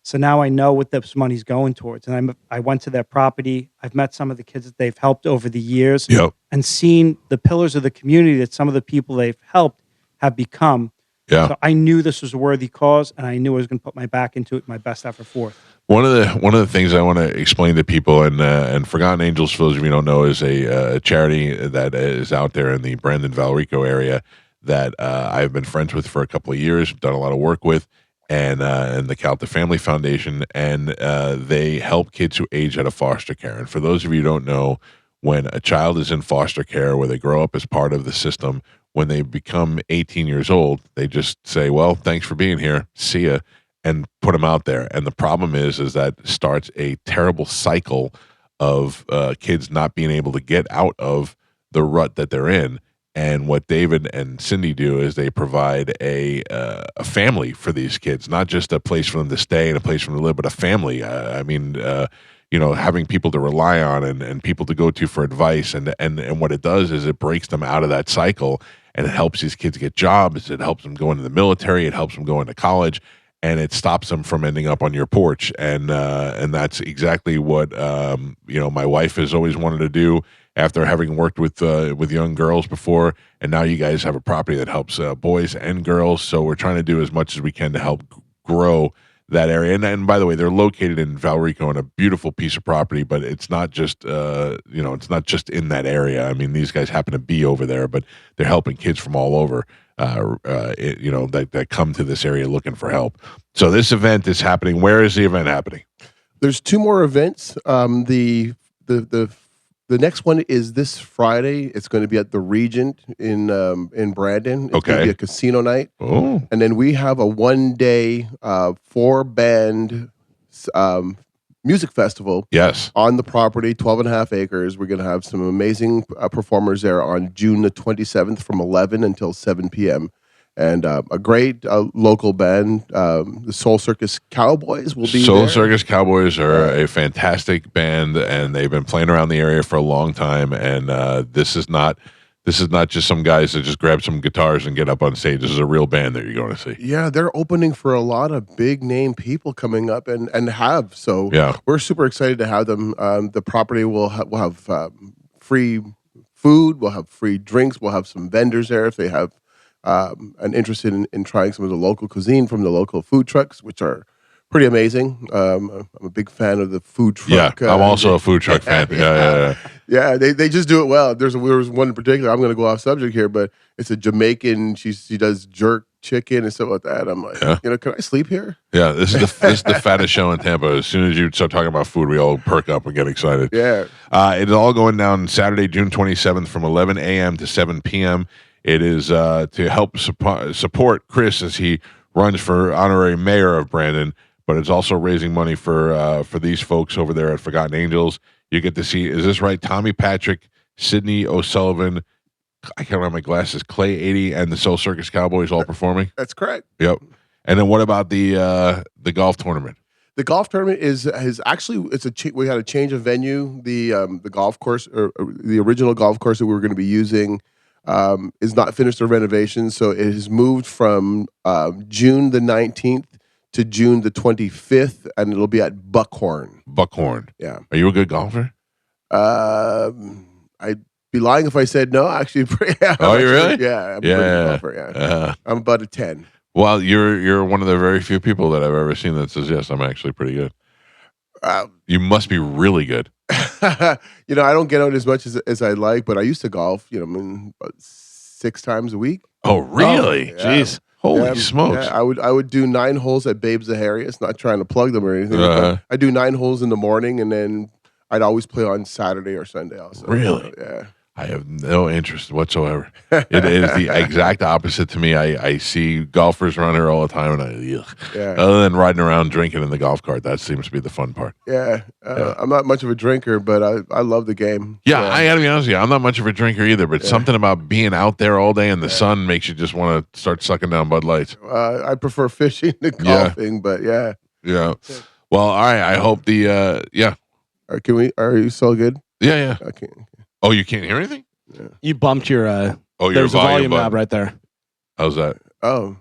Speaker 18: So now I know what this money's going towards. And I went to their property. I've met some of the kids that they've helped over the years.
Speaker 1: Yep.
Speaker 18: And seen the pillars of the community that some of the people they've helped have become.
Speaker 1: Yeah.
Speaker 18: So I knew this was a worthy cause, and I knew I was going to put my back into it, my best effort forth.
Speaker 1: One of the things I want to explain to people, and Forgotten Angels, for those of you who don't know, is a charity that is out there in the Brandon Valrico area that I've been friends with for a couple of years, done a lot of work with, and the Calta Family Foundation, and they help kids who age out of foster care. And for those of you who don't know, when a child is in foster care, where they grow up as part of the system, when they become 18 years old, they just say, "Well, thanks for being here. See ya." And put them out there. And the problem is that starts a terrible cycle of kids not being able to get out of the rut that they're in. And what David and Cindy do is they provide a family for these kids, not just a place for them to stay and a place for them to live, but a family. Having people to rely on and people to go to for advice. And what it does is it breaks them out of that cycle, and it helps these kids get jobs. It helps them go into the military. It helps them go into college. And it stops them from ending up on your porch, and that's exactly what my wife has always wanted to do. After having worked with young girls before, and now you guys have a property that helps boys and girls. So we're trying to do as much as we can to help grow that area. And by the way, they're located in Valrico, on a beautiful piece of property. But it's not just it's not just in that area. I mean, these guys happen to be over there, but they're helping kids from all over. That come to this area looking for help. So this event is happening. Where is the event happening?
Speaker 17: There's 2 more events. The next one is this Friday. It's going to be at the Regent in Brandon. It's going to be a casino night.
Speaker 1: Oh.
Speaker 17: And then we have a 1-day 4-band music festival.
Speaker 1: Yes.
Speaker 17: On the property, 12.5 acres. We're going to have some amazing performers there on June the 27th from 11 until 7 p.m. And a great local band, the Soul Circus Cowboys will be
Speaker 1: Soul
Speaker 17: there.
Speaker 1: Circus Cowboys are a fantastic band, and they've been playing around the area for a long time. And this is not just some guys that just grab some guitars and get up on stage. This is a real band that you're going to see.
Speaker 17: Yeah, they're opening for a lot of big name people coming up and have. So we're super excited to have them. The property will have free food. We'll have free drinks. We'll have some vendors there if they have an interest in trying some of the local cuisine from the local food trucks, which are pretty amazing. I'm a big fan of the food truck.
Speaker 1: Yeah, I'm also a food truck fan.
Speaker 17: Yeah, they just do it well. There was one in particular. I'm going to go off subject here, but it's a Jamaican. She does jerk chicken and stuff like that. I'm like, can I sleep here?
Speaker 1: Yeah, this is the fattest show in Tampa. As soon as you start talking about food, we all perk up and get excited.
Speaker 17: Yeah.
Speaker 1: It's all going down Saturday, June 27th from 11 a.m. to 7 p.m. It is to help support Chris as he runs for honorary mayor of Brandon, but it's also raising money for these folks over there at Forgotten Angels. You get to see, is this right? Tommy Patrick, Sydney O'Sullivan, I can't remember my glasses, Clay 80, and the Soul Circus Cowboys all performing?
Speaker 17: That's correct.
Speaker 1: Yep. And then what about the golf tournament?
Speaker 17: The golf tournament is actually we had a change of venue. The golf course, or the original golf course that we were going to be using, is not finished the renovation, so it has moved from June the 19th to June the 25th, and it'll be at Buckhorn.
Speaker 1: Buckhorn.
Speaker 17: Yeah.
Speaker 1: Are you a good golfer?
Speaker 17: I'd be lying if I said no. Actually,
Speaker 1: oh, you really?
Speaker 17: Yeah, I'm a pretty good golfer. Yeah, I'm about a 10.
Speaker 1: Well, you're one of the very few people that I've ever seen that says yes, I'm actually pretty good. You must be really good.
Speaker 17: I don't get out as much as I like, but I used to golf. About 6 times a week.
Speaker 1: Oh, really?
Speaker 17: Yeah.
Speaker 1: Jeez. Holy smokes.
Speaker 17: Yeah, I would do 9 holes at Babes the Harriet's, not trying to plug them or anything. But I do 9 holes in the morning, and then I'd always play on Saturday or Sunday also.
Speaker 1: Really?
Speaker 17: Yeah.
Speaker 1: I have no interest whatsoever. It is the exact opposite to me. I see golfers around here all the time, and other than riding around drinking in the golf cart, that seems to be the fun part.
Speaker 17: Yeah. I'm not much of a drinker, but I love the game.
Speaker 1: Yeah, I gotta be honest with you. I'm not much of a drinker either, but something about being out there all day in the sun makes you just want to start sucking down Bud Lights.
Speaker 17: I prefer fishing to golfing, but yeah.
Speaker 1: Yeah. Well, all right. I hope the
Speaker 17: Are you so good?
Speaker 1: Yeah.
Speaker 17: Okay.
Speaker 1: Oh, you can't hear anything?
Speaker 17: Yeah.
Speaker 2: You bumped your.
Speaker 1: Your
Speaker 2: there's a volume
Speaker 1: button.
Speaker 2: knob right there.
Speaker 1: How's that?
Speaker 17: Oh.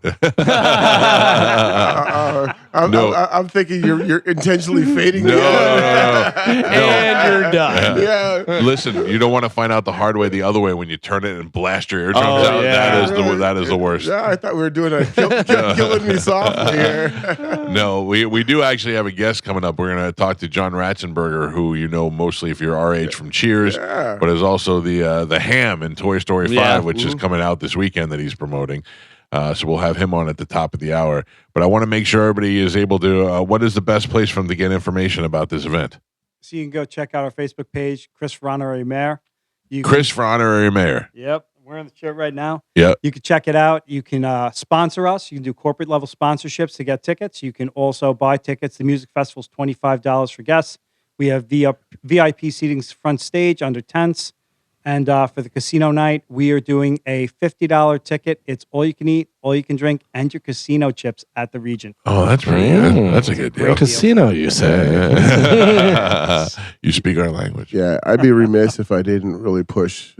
Speaker 1: No.
Speaker 17: I'm thinking you're intentionally fading.
Speaker 1: No.
Speaker 2: And you're done.
Speaker 17: Yeah.
Speaker 1: Listen, you don't want to find out the hard way the other way when you turn it and blast your eardrums out.
Speaker 2: Yeah.
Speaker 1: That is the worst.
Speaker 17: Yeah, I thought we were doing a killing me softly here.
Speaker 1: No, we do actually have a guest coming up. We're going to talk to John Ratzenberger, who you know mostly if you're our age from Cheers, but is also the ham in Toy Story 5, which is coming out this weekend that he's promoting. So we'll have him on at the top of the hour. But I want to make sure everybody is able to. What is the best place for them to get information about this event?
Speaker 18: So you can go check out our Facebook page, Chris for Honorary Mayor.
Speaker 1: Chris for Honorary Mayor.
Speaker 18: Yep. I'm wearing the shirt right now.
Speaker 1: Yep.
Speaker 18: You can check it out. You can sponsor us. You can do corporate level sponsorships to get tickets. You can also buy tickets. The music festival is $25 for guests. We have VIP seating front stage under tents. And for the casino night, we are doing a $50 ticket. It's all you can eat, all you can drink, and your casino chips at the Regent.
Speaker 1: Oh, that's pretty good. That's a good deal.
Speaker 2: Casino, you say?
Speaker 1: You speak our language.
Speaker 17: Yeah, I'd be remiss if I didn't really push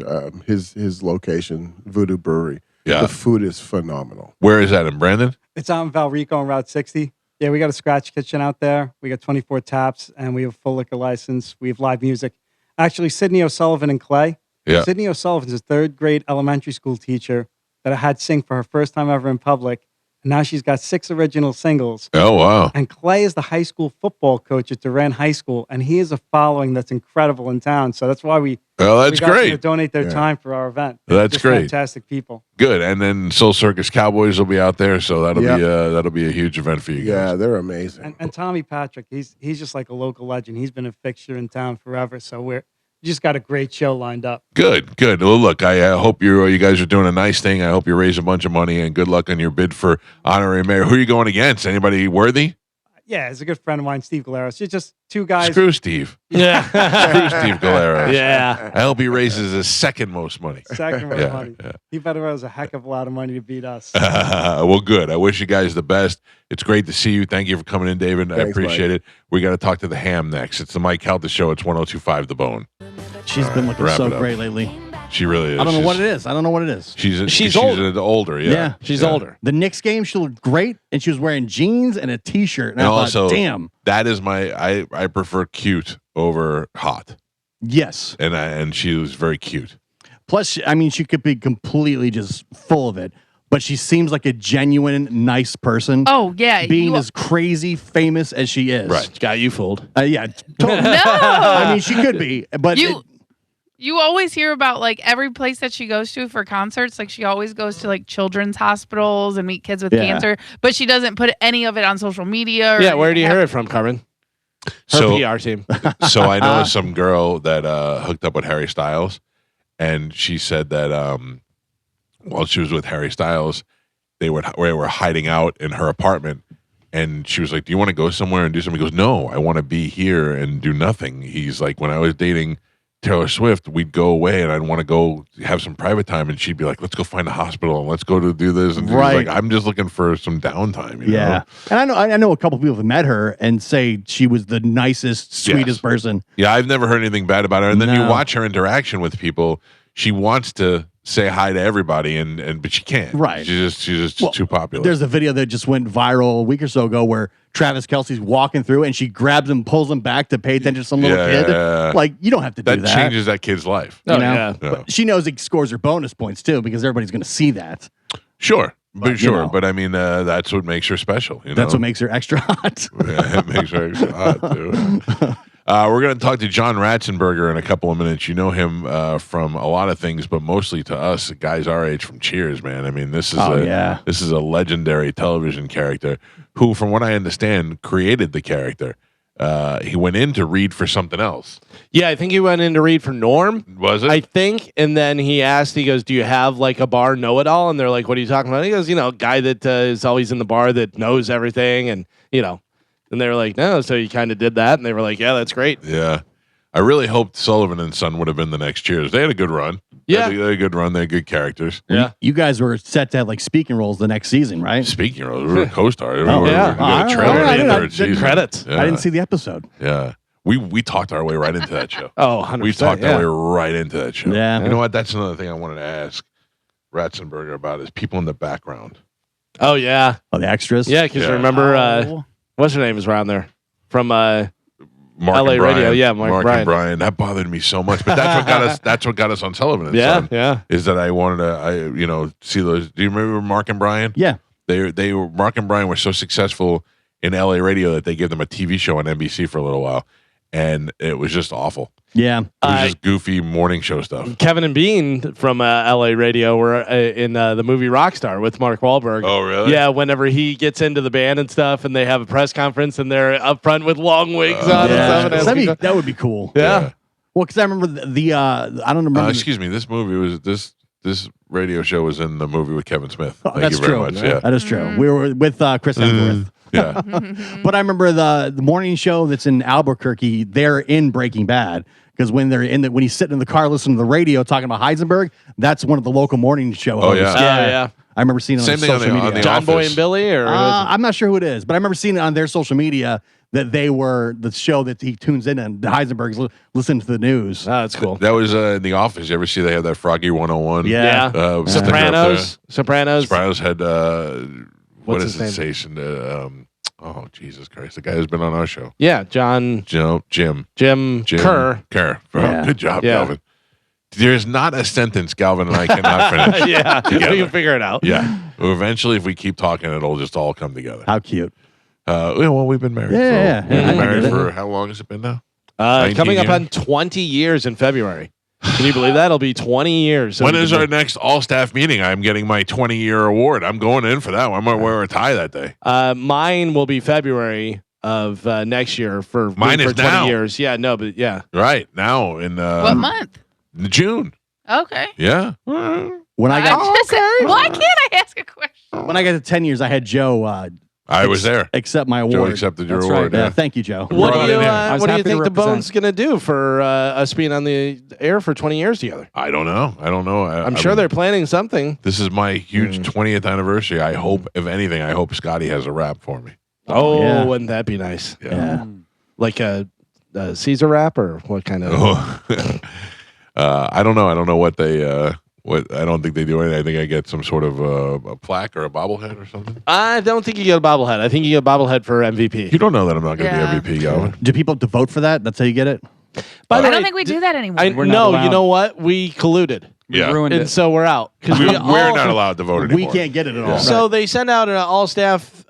Speaker 17: his location, Voodoo Brewery.
Speaker 1: Yeah.
Speaker 17: The food is phenomenal.
Speaker 1: Where is that, in Brandon?
Speaker 18: It's out in Valrico on Route 60. Yeah, we got a scratch kitchen out there. We got 24 taps, and we have a full liquor license. We have live music. Actually, Sydney O'Sullivan and Clay.
Speaker 1: Yeah.
Speaker 18: Sydney O'Sullivan's a third grade elementary school teacher that I had sing for her first time ever in public. And now she's got 6 original singles.
Speaker 1: Oh, wow.
Speaker 18: And Clay is the high school football coach at Durant High School. And he has a following that's incredible in town. So that's why we
Speaker 1: that's
Speaker 18: got them
Speaker 1: great.
Speaker 18: to donate their time for our event.
Speaker 1: That's
Speaker 18: Just
Speaker 1: great.
Speaker 18: Fantastic people.
Speaker 1: Good. And then Soul Circus Cowboys will be out there, so that'll be a huge event for you guys.
Speaker 17: Yeah, they're amazing.
Speaker 18: And Tommy Patrick, he's just like a local legend. He's been a fixture in town forever. So we just got a great show lined up.
Speaker 1: Good. Well, look, I hope you guys are doing a nice thing. I hope you raise a bunch of money, and good luck on your bid for honorary mayor. Who are you going against? Anybody worthy?
Speaker 18: Yeah, it's a good friend of mine, Steve Galeros. It's just 2 guys.
Speaker 1: Screw Steve.
Speaker 2: Yeah.
Speaker 1: Screw Steve Galeros.
Speaker 2: Yeah.
Speaker 1: I hope he raises his second most money.
Speaker 18: Second most money. Yeah. He better raise a heck of a lot of money to beat us.
Speaker 1: Well, good. I wish you guys the best. It's great to see you. Thank you for coming in, David. I appreciate it. We got to talk to the ham next. It's the Mike Calta Show. It's 102.5 The Bone.
Speaker 3: She's been looking so great lately.
Speaker 1: She really is.
Speaker 3: I don't know what it is.
Speaker 1: She's older. Yeah.
Speaker 2: She's older.
Speaker 3: The Knicks game, she looked great, and she was wearing jeans and a T-shirt. And I
Speaker 1: also,
Speaker 3: thought, damn,
Speaker 1: that is I prefer cute over hot.
Speaker 3: Yes,
Speaker 1: and she was very cute.
Speaker 3: Plus, I mean, she could be completely just full of it, but she seems like a genuine, nice person.
Speaker 5: Oh yeah,
Speaker 3: being as crazy famous as she is,
Speaker 2: right? Got you fooled.
Speaker 3: Yeah, totally.
Speaker 5: No,
Speaker 3: I mean, she could be, but
Speaker 5: you always hear about like every place that she goes to for concerts. Like she always goes to like children's hospitals and meet kids with cancer, but she doesn't put any of it on social media.
Speaker 2: Yeah, where do you hear it from, Carmen? Her PR team.
Speaker 1: So I know some girl that hooked up with Harry Styles, and she said that while she was with Harry Styles, they were hiding out in her apartment, and she was like, "Do you want to go somewhere and do something?" He goes, "No, I want to be here and do nothing." He's like, "When I was dating Taylor Swift, we'd go away and I'd want to go have some private time, and she'd be like, let's go find a hospital and let's go to do this." And he's like, I'm just looking for some downtime. You know?
Speaker 3: And I know a couple people have met her and say she was the nicest, sweetest person.
Speaker 1: Yeah, I've never heard anything bad about her. And then you watch her interaction with people. She wants to say hi to everybody, but she can't.
Speaker 3: Right.
Speaker 1: She's just too popular.
Speaker 3: There's a video that just went viral a week or so ago where Travis Kelce's walking through and she grabs him, pulls him back to pay attention to some little kid. Like, you don't have to do that.
Speaker 1: That changes that kid's life.
Speaker 3: You know? But she knows it scores her bonus points too, because everybody's going to see that.
Speaker 1: Sure. But I mean, that's what makes her special.
Speaker 3: That's what makes her extra hot.
Speaker 1: Yeah, it makes her extra hot, too. We're going to talk to John Ratzenberger in a couple of minutes. You know him from a lot of things, but mostly to us, guys our age, from Cheers, man. I mean, this is a legendary television character who, from what I understand, created the character. He went in to read for something else.
Speaker 2: Yeah, I think he went in to read for Norm.
Speaker 1: Was it?
Speaker 2: I think. And then he goes, do you have like a bar know-it-all? And they're like, what are you talking about? He goes, guy that is always in the bar that knows everything. And, and they were like, no. So he kind of did that. And they were like, yeah, that's great.
Speaker 1: Yeah. I really hoped Sullivan and Son would have been the next Cheers. They had a good run.
Speaker 2: Yeah.
Speaker 1: They had a good run. They had good characters.
Speaker 2: Yeah.
Speaker 3: You guys were set to have like speaking roles the next season, right?
Speaker 1: Speaking roles. We were a co-star. We
Speaker 3: yeah.
Speaker 1: were a trailer in the third season.
Speaker 2: Credits.
Speaker 1: Yeah.
Speaker 3: I didn't see the episode.
Speaker 1: Yeah. We talked our way right into that show.
Speaker 2: Oh, 100%.
Speaker 1: We talked our way right into that show.
Speaker 3: Yeah.
Speaker 1: You know what? That's another thing I wanted to ask Ratzenberger about is people in the background.
Speaker 2: Oh, yeah.
Speaker 3: Oh, the extras?
Speaker 2: Yeah, because remember, what's her name is around there? From
Speaker 1: Mark
Speaker 2: LA
Speaker 1: and Brian,
Speaker 2: Radio, yeah, Mark
Speaker 1: and Brian. That bothered me so much, but that's what got us. That's what got us on Sullivan and Son,
Speaker 2: yeah.
Speaker 1: Is that I wanted to, see those. Do you remember Mark and Brian?
Speaker 3: Yeah,
Speaker 1: they were Mark and Brian were so successful in LA radio that they gave them a TV show on NBC for a little while, and it was just awful.
Speaker 3: Yeah,
Speaker 1: it was just goofy morning show stuff.
Speaker 2: Kevin and Bean from LA Radio were in the movie Rockstar with Mark Wahlberg.
Speaker 1: Oh, really?
Speaker 2: Yeah, whenever he gets into the band and stuff, and they have a press conference, and they're up front with long wigs on and stuff.
Speaker 3: That would be cool.
Speaker 2: Yeah.
Speaker 3: Well, because I remember I don't remember.
Speaker 1: Excuse me. This movie was this radio show was in the movie with Kevin Smith. Thank
Speaker 3: that's
Speaker 1: you very
Speaker 3: true.
Speaker 1: much. Yeah,
Speaker 3: that is true. We were with Chris Hemsworth.
Speaker 1: Yeah.
Speaker 3: But I remember the morning show that's in Albuquerque. They're in Breaking Bad. Because when they're when he's sitting in the car listening to the radio talking about Heisenberg, that's one of the local morning show hosts.
Speaker 1: Oh yeah.
Speaker 3: I remember seeing it
Speaker 1: Same
Speaker 3: on
Speaker 1: thing
Speaker 3: social media.
Speaker 1: on the
Speaker 2: John
Speaker 1: Office.
Speaker 2: Boy and Billy, or
Speaker 3: I'm not sure who it is, but I remember seeing it on their social media that they were the show that he tunes in and Heisenberg's listening to the news.
Speaker 2: Oh, that's cool.
Speaker 1: That was in the Office. You ever see they had that Froggy 101?
Speaker 3: Yeah.
Speaker 2: Sopranos.
Speaker 1: Sopranos had what
Speaker 2: What's
Speaker 1: is
Speaker 2: his
Speaker 1: it? Station? Oh Jesus Christ! The guy who's been on our show.
Speaker 2: Yeah, Jim Kerr.
Speaker 1: Kerr.
Speaker 3: Yeah.
Speaker 1: Good job,
Speaker 2: Yeah.
Speaker 1: Galvin. There's not a sentence Galvin and I cannot finish.
Speaker 2: Yeah, we
Speaker 1: together.
Speaker 2: can figure it out.
Speaker 1: Yeah. Eventually, if we keep talking, it'll just all come together.
Speaker 3: How cute.
Speaker 1: Well, we've been married.
Speaker 3: Yeah,
Speaker 1: We've
Speaker 3: yeah.
Speaker 1: been married
Speaker 3: I get
Speaker 1: for
Speaker 3: it.
Speaker 1: how long has it been now?
Speaker 2: 19 coming up
Speaker 1: years?
Speaker 2: on 20 years in February. Can you believe that? It'll be 20 years.
Speaker 1: When is our next all-staff meeting? I'm getting my 20-year award. I'm going in for that one. I might wear a tie that day.
Speaker 2: Mine will be February of next year for
Speaker 1: Mine
Speaker 2: for
Speaker 1: is
Speaker 2: 20
Speaker 1: now.
Speaker 2: years. Yeah, no, but yeah.
Speaker 1: Right now in
Speaker 5: What month?
Speaker 1: June.
Speaker 5: Okay.
Speaker 1: Yeah.
Speaker 3: When I got
Speaker 5: Why can't I ask a question?
Speaker 3: when I got to 10 years, I had Joe.
Speaker 1: I was there.
Speaker 3: Accept my award.
Speaker 1: Joe accepted your
Speaker 4: That's
Speaker 1: award.
Speaker 3: Yeah,
Speaker 1: Yeah.
Speaker 3: thank you, Joe.
Speaker 2: What
Speaker 1: Brought
Speaker 2: do
Speaker 1: it
Speaker 2: you
Speaker 1: in.
Speaker 4: I was
Speaker 2: what do you
Speaker 4: happy to
Speaker 2: think the
Speaker 4: represent.
Speaker 2: Bone's going to do for us being on the air for 20 years together?
Speaker 1: I don't know.
Speaker 2: I'm sure they're planning something.
Speaker 1: This is my huge 20th anniversary. I hope, if anything, I hope Scotty has a rap for me.
Speaker 2: Oh,
Speaker 3: yeah.
Speaker 2: wouldn't that be nice?
Speaker 3: Yeah.
Speaker 2: Like a Caesar wrap or what kind of?
Speaker 1: I don't know. I don't know what they. What I don't think they do anything. I think I get some sort of a plaque or a bobblehead or something.
Speaker 2: I don't think you get a bobblehead. I think you get a bobblehead for MVP.
Speaker 1: You don't know that I'm not going to
Speaker 5: Yeah.
Speaker 1: be MVP, Galvin.
Speaker 3: Do people have to vote for that? That's how you get it?
Speaker 2: By the
Speaker 5: I
Speaker 2: way,
Speaker 5: don't think we do that anymore.
Speaker 2: I
Speaker 4: We're not
Speaker 2: no.
Speaker 4: allowed.
Speaker 2: You know what? We colluded,
Speaker 4: We
Speaker 1: Yeah.
Speaker 4: ruined
Speaker 2: and
Speaker 4: it.
Speaker 2: so we're out because
Speaker 1: We're not allowed to vote anymore.
Speaker 3: We can't get it at all.
Speaker 2: So they send out an all-staff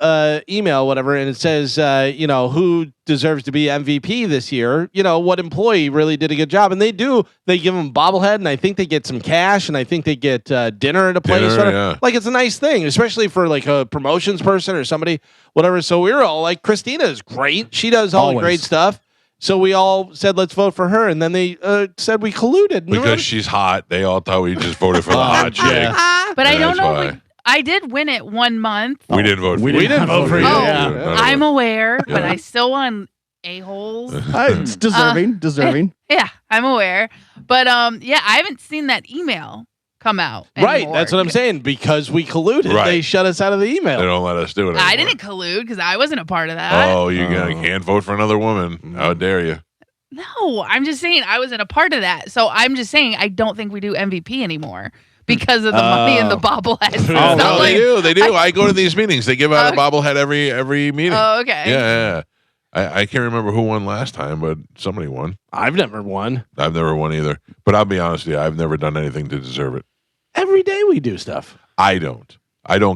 Speaker 2: email, whatever, and it says, who deserves to be MVP this year? What employee really did a good job, and they do. They give them bobblehead, and I think they get some cash, and I think they get dinner at a place.
Speaker 1: Dinner,
Speaker 2: whatever.
Speaker 1: yeah.
Speaker 2: Like it's a nice thing, especially for like a promotions person or somebody, whatever. So we were all like, Christina is great. She does all the
Speaker 3: Always.
Speaker 2: great stuff. So we all said, let's vote for her, and then they said we colluded.
Speaker 1: Because she's hot. They all thought we just voted for the hot chick.
Speaker 5: But I
Speaker 1: And
Speaker 5: don't
Speaker 1: that's
Speaker 5: know.
Speaker 1: why.
Speaker 5: I did win it 1 month.
Speaker 1: We didn't vote for
Speaker 3: We
Speaker 1: you.
Speaker 3: didn't vote for you.
Speaker 5: Oh,
Speaker 3: Yeah.
Speaker 1: None of
Speaker 5: I'm
Speaker 1: us.
Speaker 5: aware, but
Speaker 1: Yeah.
Speaker 5: I still won a-holes.
Speaker 3: It's deserving.
Speaker 5: Yeah, I'm aware. But yeah, I haven't seen that email come out.
Speaker 2: Right,
Speaker 5: anymore.
Speaker 2: that's what I'm saying. Because we colluded,
Speaker 1: Right.
Speaker 2: they shut us out of the email.
Speaker 1: They don't let us do it anymore.
Speaker 5: I didn't collude because I wasn't a part of that.
Speaker 1: Oh, you can't vote for another woman. How dare you?
Speaker 5: No, I'm just saying I wasn't a part of that. So I'm just saying I don't think we do MVP anymore because of the money and the bobbleheads. It's
Speaker 1: Oh,
Speaker 5: not
Speaker 1: no,
Speaker 5: like-
Speaker 1: they do. They do. I go to these meetings. They give out a bobblehead every meeting.
Speaker 5: Oh, okay.
Speaker 1: Yeah. I can't remember who won last time, but somebody won.
Speaker 2: I've never won.
Speaker 1: I've never won either. But I'll be honest with you, I've never done anything to deserve it.
Speaker 2: Every day we do stuff.
Speaker 1: I don't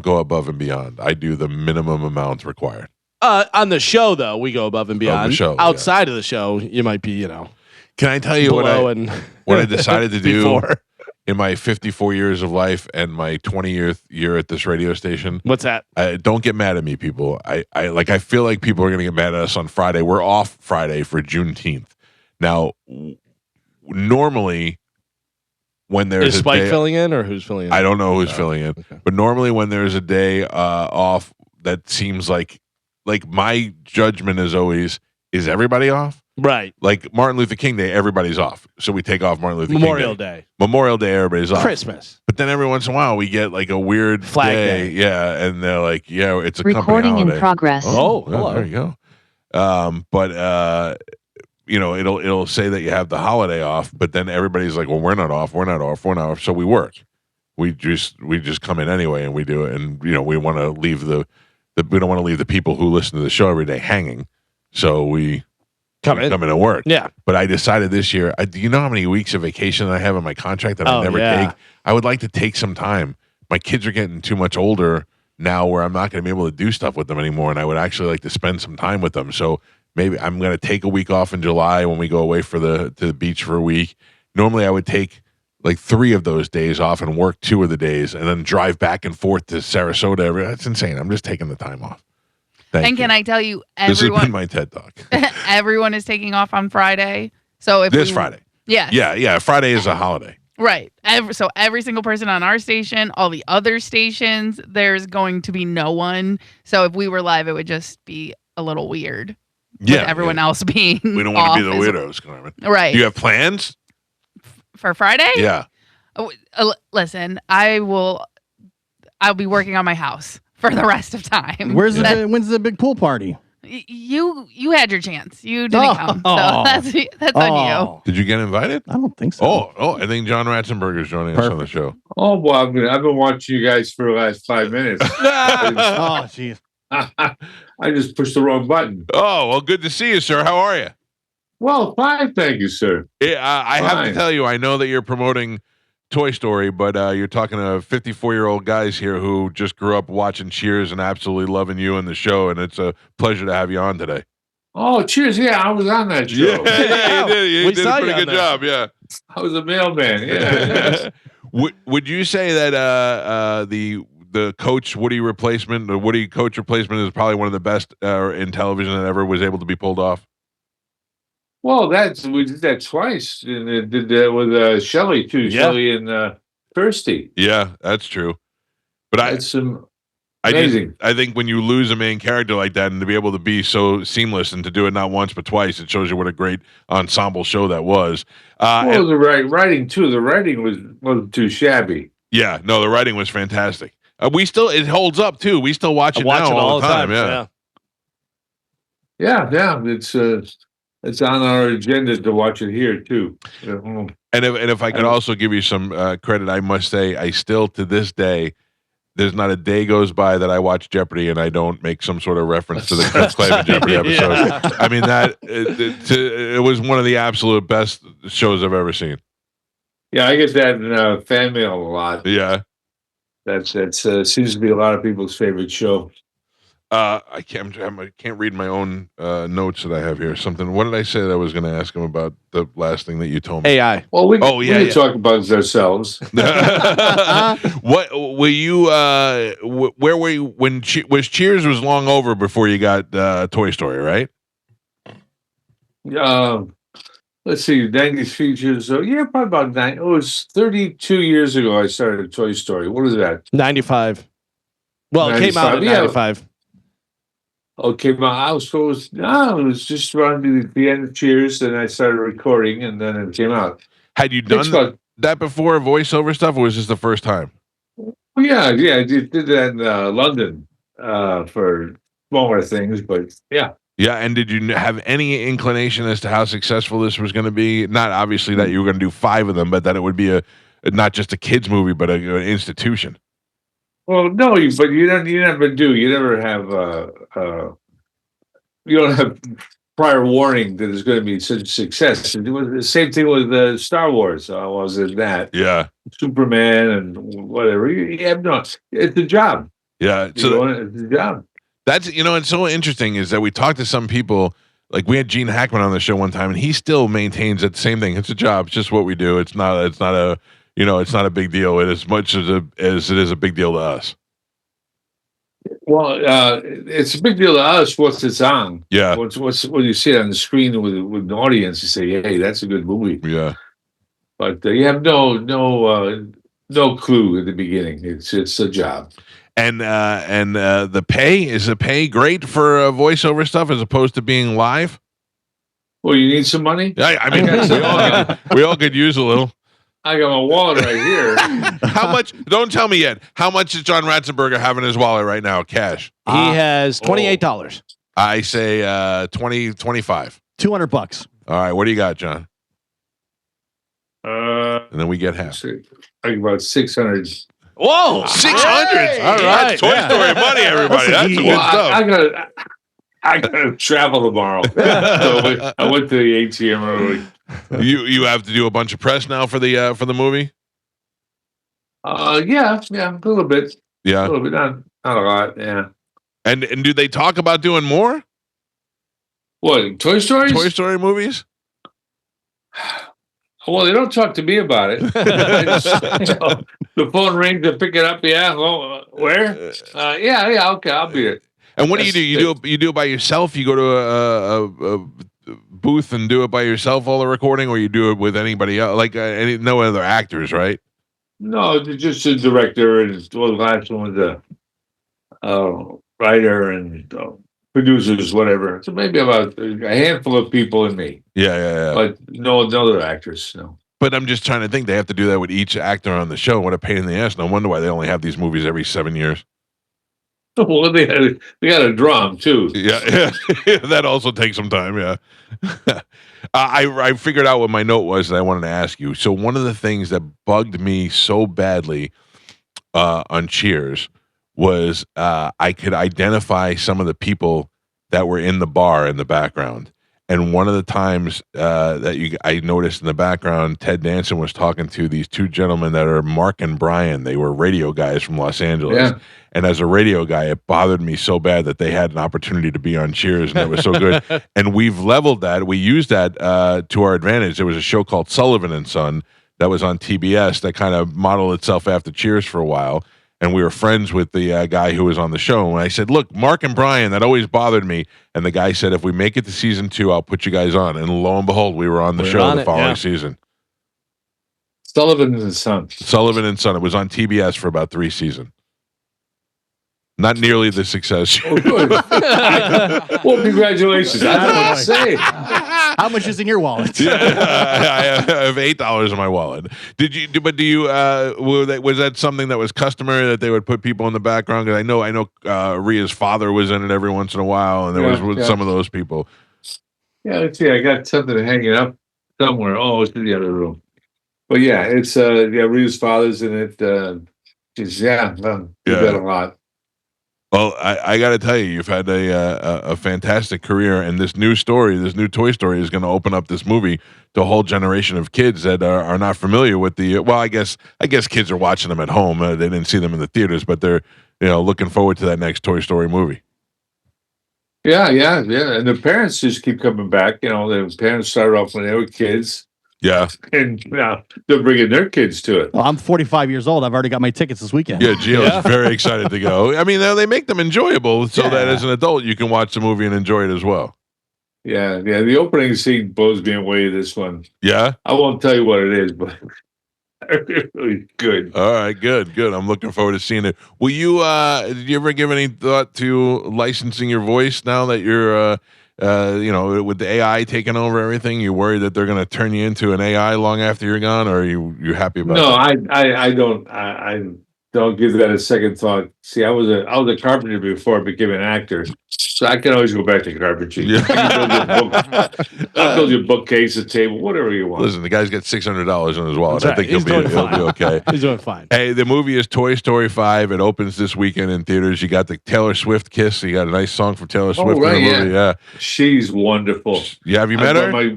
Speaker 1: go above and beyond. I do the minimum amounts required.
Speaker 2: On the show, though, we go above and beyond.
Speaker 1: show,
Speaker 2: Outside of the show, you might be,
Speaker 1: Can I tell you
Speaker 2: below
Speaker 1: what
Speaker 2: and
Speaker 1: I decided to do
Speaker 2: before.
Speaker 1: in my 54 years of life and my 20th year at this radio station?
Speaker 2: What's that?
Speaker 1: Don't get mad at me, people. I feel like people are going to get mad at us on Friday. We're off Friday for Juneteenth. Now, normally when there's
Speaker 2: Is
Speaker 1: a
Speaker 2: Spike
Speaker 1: day,
Speaker 2: filling in or who's filling in?
Speaker 1: I don't know who's filling in, but normally when there's a day off, that seems like my judgment is always, is everybody off?
Speaker 2: Right.
Speaker 1: Like Martin Luther King Day, everybody's off. So we take off Martin Luther
Speaker 2: Memorial
Speaker 1: King Day.
Speaker 2: Day.
Speaker 1: Memorial Day, everybody's off.
Speaker 2: Christmas.
Speaker 1: But then every once in a while we get like a weird
Speaker 2: Flag day.
Speaker 1: Yeah, and they're like, yeah, it's a company
Speaker 19: Recording in
Speaker 1: holiday.
Speaker 19: progress.
Speaker 1: Oh,
Speaker 2: hello.
Speaker 1: there you go. But it'll say that you have the holiday off, but then everybody's like, well, we're not off. So we work. We just come in anyway and we do it, and we want to leave we don't want to leave the people who listen to the show every day hanging. So we
Speaker 2: come in
Speaker 1: to work.
Speaker 2: Yeah.
Speaker 1: But I decided this year, do you know how many weeks of vacation I have in my contract that I never take? I would like to take some time. My kids are getting too much older now where I'm not going to be able to do stuff with them anymore, and I would actually like to spend some time with them. So maybe I'm going to take a week off in July when we go away to the beach for a week. Normally I would take like 3 of those days off and work 2 of the days and then drive back and forth to Sarasota. That's insane. I'm just taking the time off. Thank you.
Speaker 5: Can I tell you,
Speaker 1: This has
Speaker 5: everyone,
Speaker 1: been my TED Talk.
Speaker 5: everyone is taking off on Friday. So if
Speaker 1: Friday.
Speaker 5: Yes.
Speaker 1: Yeah. Friday is a holiday.
Speaker 5: Right. Every single person on our station, all the other stations, there's going to be no one. So if we were live, it would just be a little weird.
Speaker 1: Yeah.
Speaker 5: With everyone else being
Speaker 1: We don't want to be the weirdos, Carmen.
Speaker 5: Right.
Speaker 1: Do you have plans?
Speaker 5: For Friday?
Speaker 1: Yeah.
Speaker 5: Listen, I'll be working on my house for the rest of time.
Speaker 3: When's the big pool party?
Speaker 5: You had your chance. You didn't come. So that's on you.
Speaker 1: Did you get invited?
Speaker 3: I don't think so.
Speaker 1: Oh, I think John Ratzenberger is joining us on the show.
Speaker 19: Oh, well, I've been watching you guys for the last 5 minutes.
Speaker 3: Oh, jeez.
Speaker 19: I just pushed the wrong button.
Speaker 1: Oh, well, good to see you, sir. How are you?
Speaker 19: Well, fine, thank you, sir.
Speaker 1: I have to tell you, I know that you're promoting Toy Story, but you're talking to 54-year-old guys here who just grew up watching Cheers and absolutely loving you and the show, and it's a pleasure to have you on today.
Speaker 19: Oh, Cheers. Yeah, I was on that show.
Speaker 1: Yeah, you did. You did a pretty good job, yeah.
Speaker 19: I was a mailman, yeah.
Speaker 1: Would you say that the coach Woody replacement, the Woody coach replacement is probably one of the best in television that ever was able to be pulled off?
Speaker 19: Well, we did that twice, and it did that with Shelley too.
Speaker 1: Yeah.
Speaker 19: Shelley and Kirsty.
Speaker 1: Yeah, that's true. But
Speaker 19: amazing.
Speaker 1: I think when you lose a main character like that, and to be able to be so seamless and to do it not once but twice, it shows you what a great ensemble show that was.
Speaker 19: Well, the writing too. The writing wasn't too shabby.
Speaker 1: Yeah, no, the writing was fantastic. It holds up too. We still watch it now all the time.
Speaker 19: Yeah. It's on our agenda to watch it here too.
Speaker 1: And if I could also give you some credit, I must say, I still to this day, there's not a day goes by that I watch Jeopardy and I don't make some sort of reference to the Chris Clavin Jeopardy episode.
Speaker 19: Yeah.
Speaker 1: I mean it was one of the absolute best shows I've ever seen.
Speaker 19: Yeah, I get that in fan mail a lot.
Speaker 1: Yeah,
Speaker 19: that seems to be a lot of people's favorite show.
Speaker 1: I can't read my own notes that I have here. What did I say that I was going to ask him about the last thing that you told me?
Speaker 2: AI.
Speaker 19: Well, we can talk about it ourselves.
Speaker 1: What were you? Where were you when Cheers was long over before you got Toy Story, right?
Speaker 19: Let's see, 93 years. Yeah, probably about 9. It was 32 years ago. I started Toy Story. What is that?
Speaker 2: 95. Well, 95, it came out in 95.
Speaker 19: Okay, I was just around the end of Cheers, and I started recording, and then it came out.
Speaker 1: Had you done that before, voiceover stuff, or was this the first time?
Speaker 19: Yeah, I did that in London for smaller things, but yeah.
Speaker 1: Yeah, and did you have any inclination as to how successful this was going to be? Not obviously that you were going to do 5 of them, but that it would be not just a kids movie, but an institution.
Speaker 19: Well, no, but you never do. You never have. You don't have prior warning that it's going to be such a success. It was the same thing with Star Wars. I was in that.
Speaker 1: Yeah.
Speaker 19: Superman and whatever. You have no. It's a job.
Speaker 1: Yeah.
Speaker 19: It's a job.
Speaker 1: That's it's so interesting is that we talked to some people. Like we had Gene Hackman on the show one time, and he still maintains that same thing. It's a job. It's just what we do. It's not a big deal as much as it is a big deal to us.
Speaker 19: Well, it's a big deal to us once it's on.
Speaker 1: Yeah.
Speaker 19: When you see it on the screen with an audience, you say, "Hey, that's a good movie."
Speaker 1: Yeah.
Speaker 19: But you have no clue at the beginning. It's a job.
Speaker 1: And the pay is the pay great for voiceover stuff as opposed to being live?
Speaker 19: Well, you need some money.
Speaker 1: I mean, we all could use a little.
Speaker 19: I got my wallet right here.
Speaker 1: How much? Don't tell me yet. How much does John Ratzenberger have in his wallet right now? Cash.
Speaker 2: He has $28.
Speaker 1: I say 25.
Speaker 3: $200.
Speaker 1: All right. What do you got, John?
Speaker 19: And
Speaker 1: then we get half.
Speaker 19: I think about 600.
Speaker 2: Whoa,
Speaker 1: 600!
Speaker 2: All right,
Speaker 1: That's Toy Story money, everybody. That's some good stuff.
Speaker 19: I gotta travel tomorrow. So I went to the ATM early.
Speaker 1: You have to do a bunch of press now for the movie.
Speaker 19: Yeah, a little bit.
Speaker 1: Yeah,
Speaker 19: a little bit, not a lot. Yeah.
Speaker 1: And do they talk about doing more?
Speaker 19: What, Toy Stories?
Speaker 1: Toy Story movies?
Speaker 19: Well, they don't talk to me about it. The phone rings, I pick it up. Yeah, well, where? Yeah, okay, I'll be there.
Speaker 1: And what do? You do it by yourself? You go to a booth and do it by yourself, all the recording, or you do it with anybody else? Like no other actors, right?
Speaker 19: No, just a director, and the last one was a writer and producers, whatever. So maybe about a handful of people and me.
Speaker 1: Yeah.
Speaker 19: But no other actors, no.
Speaker 1: But I'm just trying to think. They have to do that with each actor on the show. What a pain in the ass. No wonder why they only have these movies every 7 years.
Speaker 19: Well, they got a drum too.
Speaker 1: Yeah. That also takes some time. Yeah. I figured out what my note was that I wanted to ask you. So one of the things that bugged me so badly on Cheers was I could identify some of the people that were in the bar in the background. And one of the times I noticed in the background, Ted Danson was talking to these two gentlemen that are Mark and Brian. They were radio guys from Los Angeles.
Speaker 19: Yeah.
Speaker 1: And as a radio guy, it bothered me so bad that they had an opportunity to be on Cheers, and it was so good. And we've leveled that. We used that to our advantage. There was a show called Sullivan and Son that was on TBS that kind of modeled itself after Cheers for a while. And we were friends with the guy who was on the show. And I said, look, Mark and Brian, that always bothered me. And the guy said, if we make it to season 2, I'll put you guys on. And lo and behold, we were on the show the following season.
Speaker 19: Sullivan and Son.
Speaker 1: Sullivan and Son. It was on TBS for about 3 seasons. Not nearly the success.
Speaker 19: Oh, good. Well, congratulations. I don't know what to say.
Speaker 3: How much is in your wallet?
Speaker 1: Yeah, I have $8 in my wallet. Did you? But do you? Was that something that was customary that they would put people in the background? Because I know, Rhea's father was in it every once in a while, and there was some of those people.
Speaker 19: Yeah, let's see. I got something hanging up somewhere. Oh, it's in the other room. But yeah, it's Rhea's father's in it. We've done a lot.
Speaker 1: Well, I got to tell you, you've had a fantastic career, and this new Toy Story is going to open up this movie to a whole generation of kids that are not familiar with the. Well, I guess kids are watching them at home. They didn't see them in the theaters, but they're looking forward to that next Toy Story movie.
Speaker 19: Yeah, and the parents just keep coming back. The parents started off when they were kids.
Speaker 1: Yeah.
Speaker 19: And now they're bringing their kids to it.
Speaker 3: Well, I'm 45 years old. I've already got my tickets this weekend.
Speaker 1: Yeah, Gio's very excited to go. I mean, they make them enjoyable so that as an adult you can watch the movie and enjoy it as well.
Speaker 19: Yeah. The opening scene blows me away, this one.
Speaker 1: Yeah?
Speaker 19: I won't tell you what it is, but really good.
Speaker 1: All right, good. I'm looking forward to seeing it. Will you, did you ever give any thought to licensing your voice now that you're, with the AI taking over everything? You worried that they're going to turn you into an AI long after you're gone, or are you happy about that?
Speaker 19: No, I don't. I don't give that a second thought. See, I was a carpenter before I became an actor, so I can always go back to carpentry.
Speaker 1: Yeah.
Speaker 19: I'll build your bookcase, a table, whatever you want.
Speaker 1: Listen, the guy's got $600 in his wallet.
Speaker 3: That's
Speaker 1: I think
Speaker 3: right.
Speaker 1: he'll be okay.
Speaker 3: He's doing fine.
Speaker 1: Hey, the movie is Toy Story 5. It opens this weekend in theaters. You got the Taylor Swift kiss. You got a nice song from Taylor Swift in the movie. Yeah,
Speaker 19: she's wonderful.
Speaker 1: Yeah, have you met her?
Speaker 19: At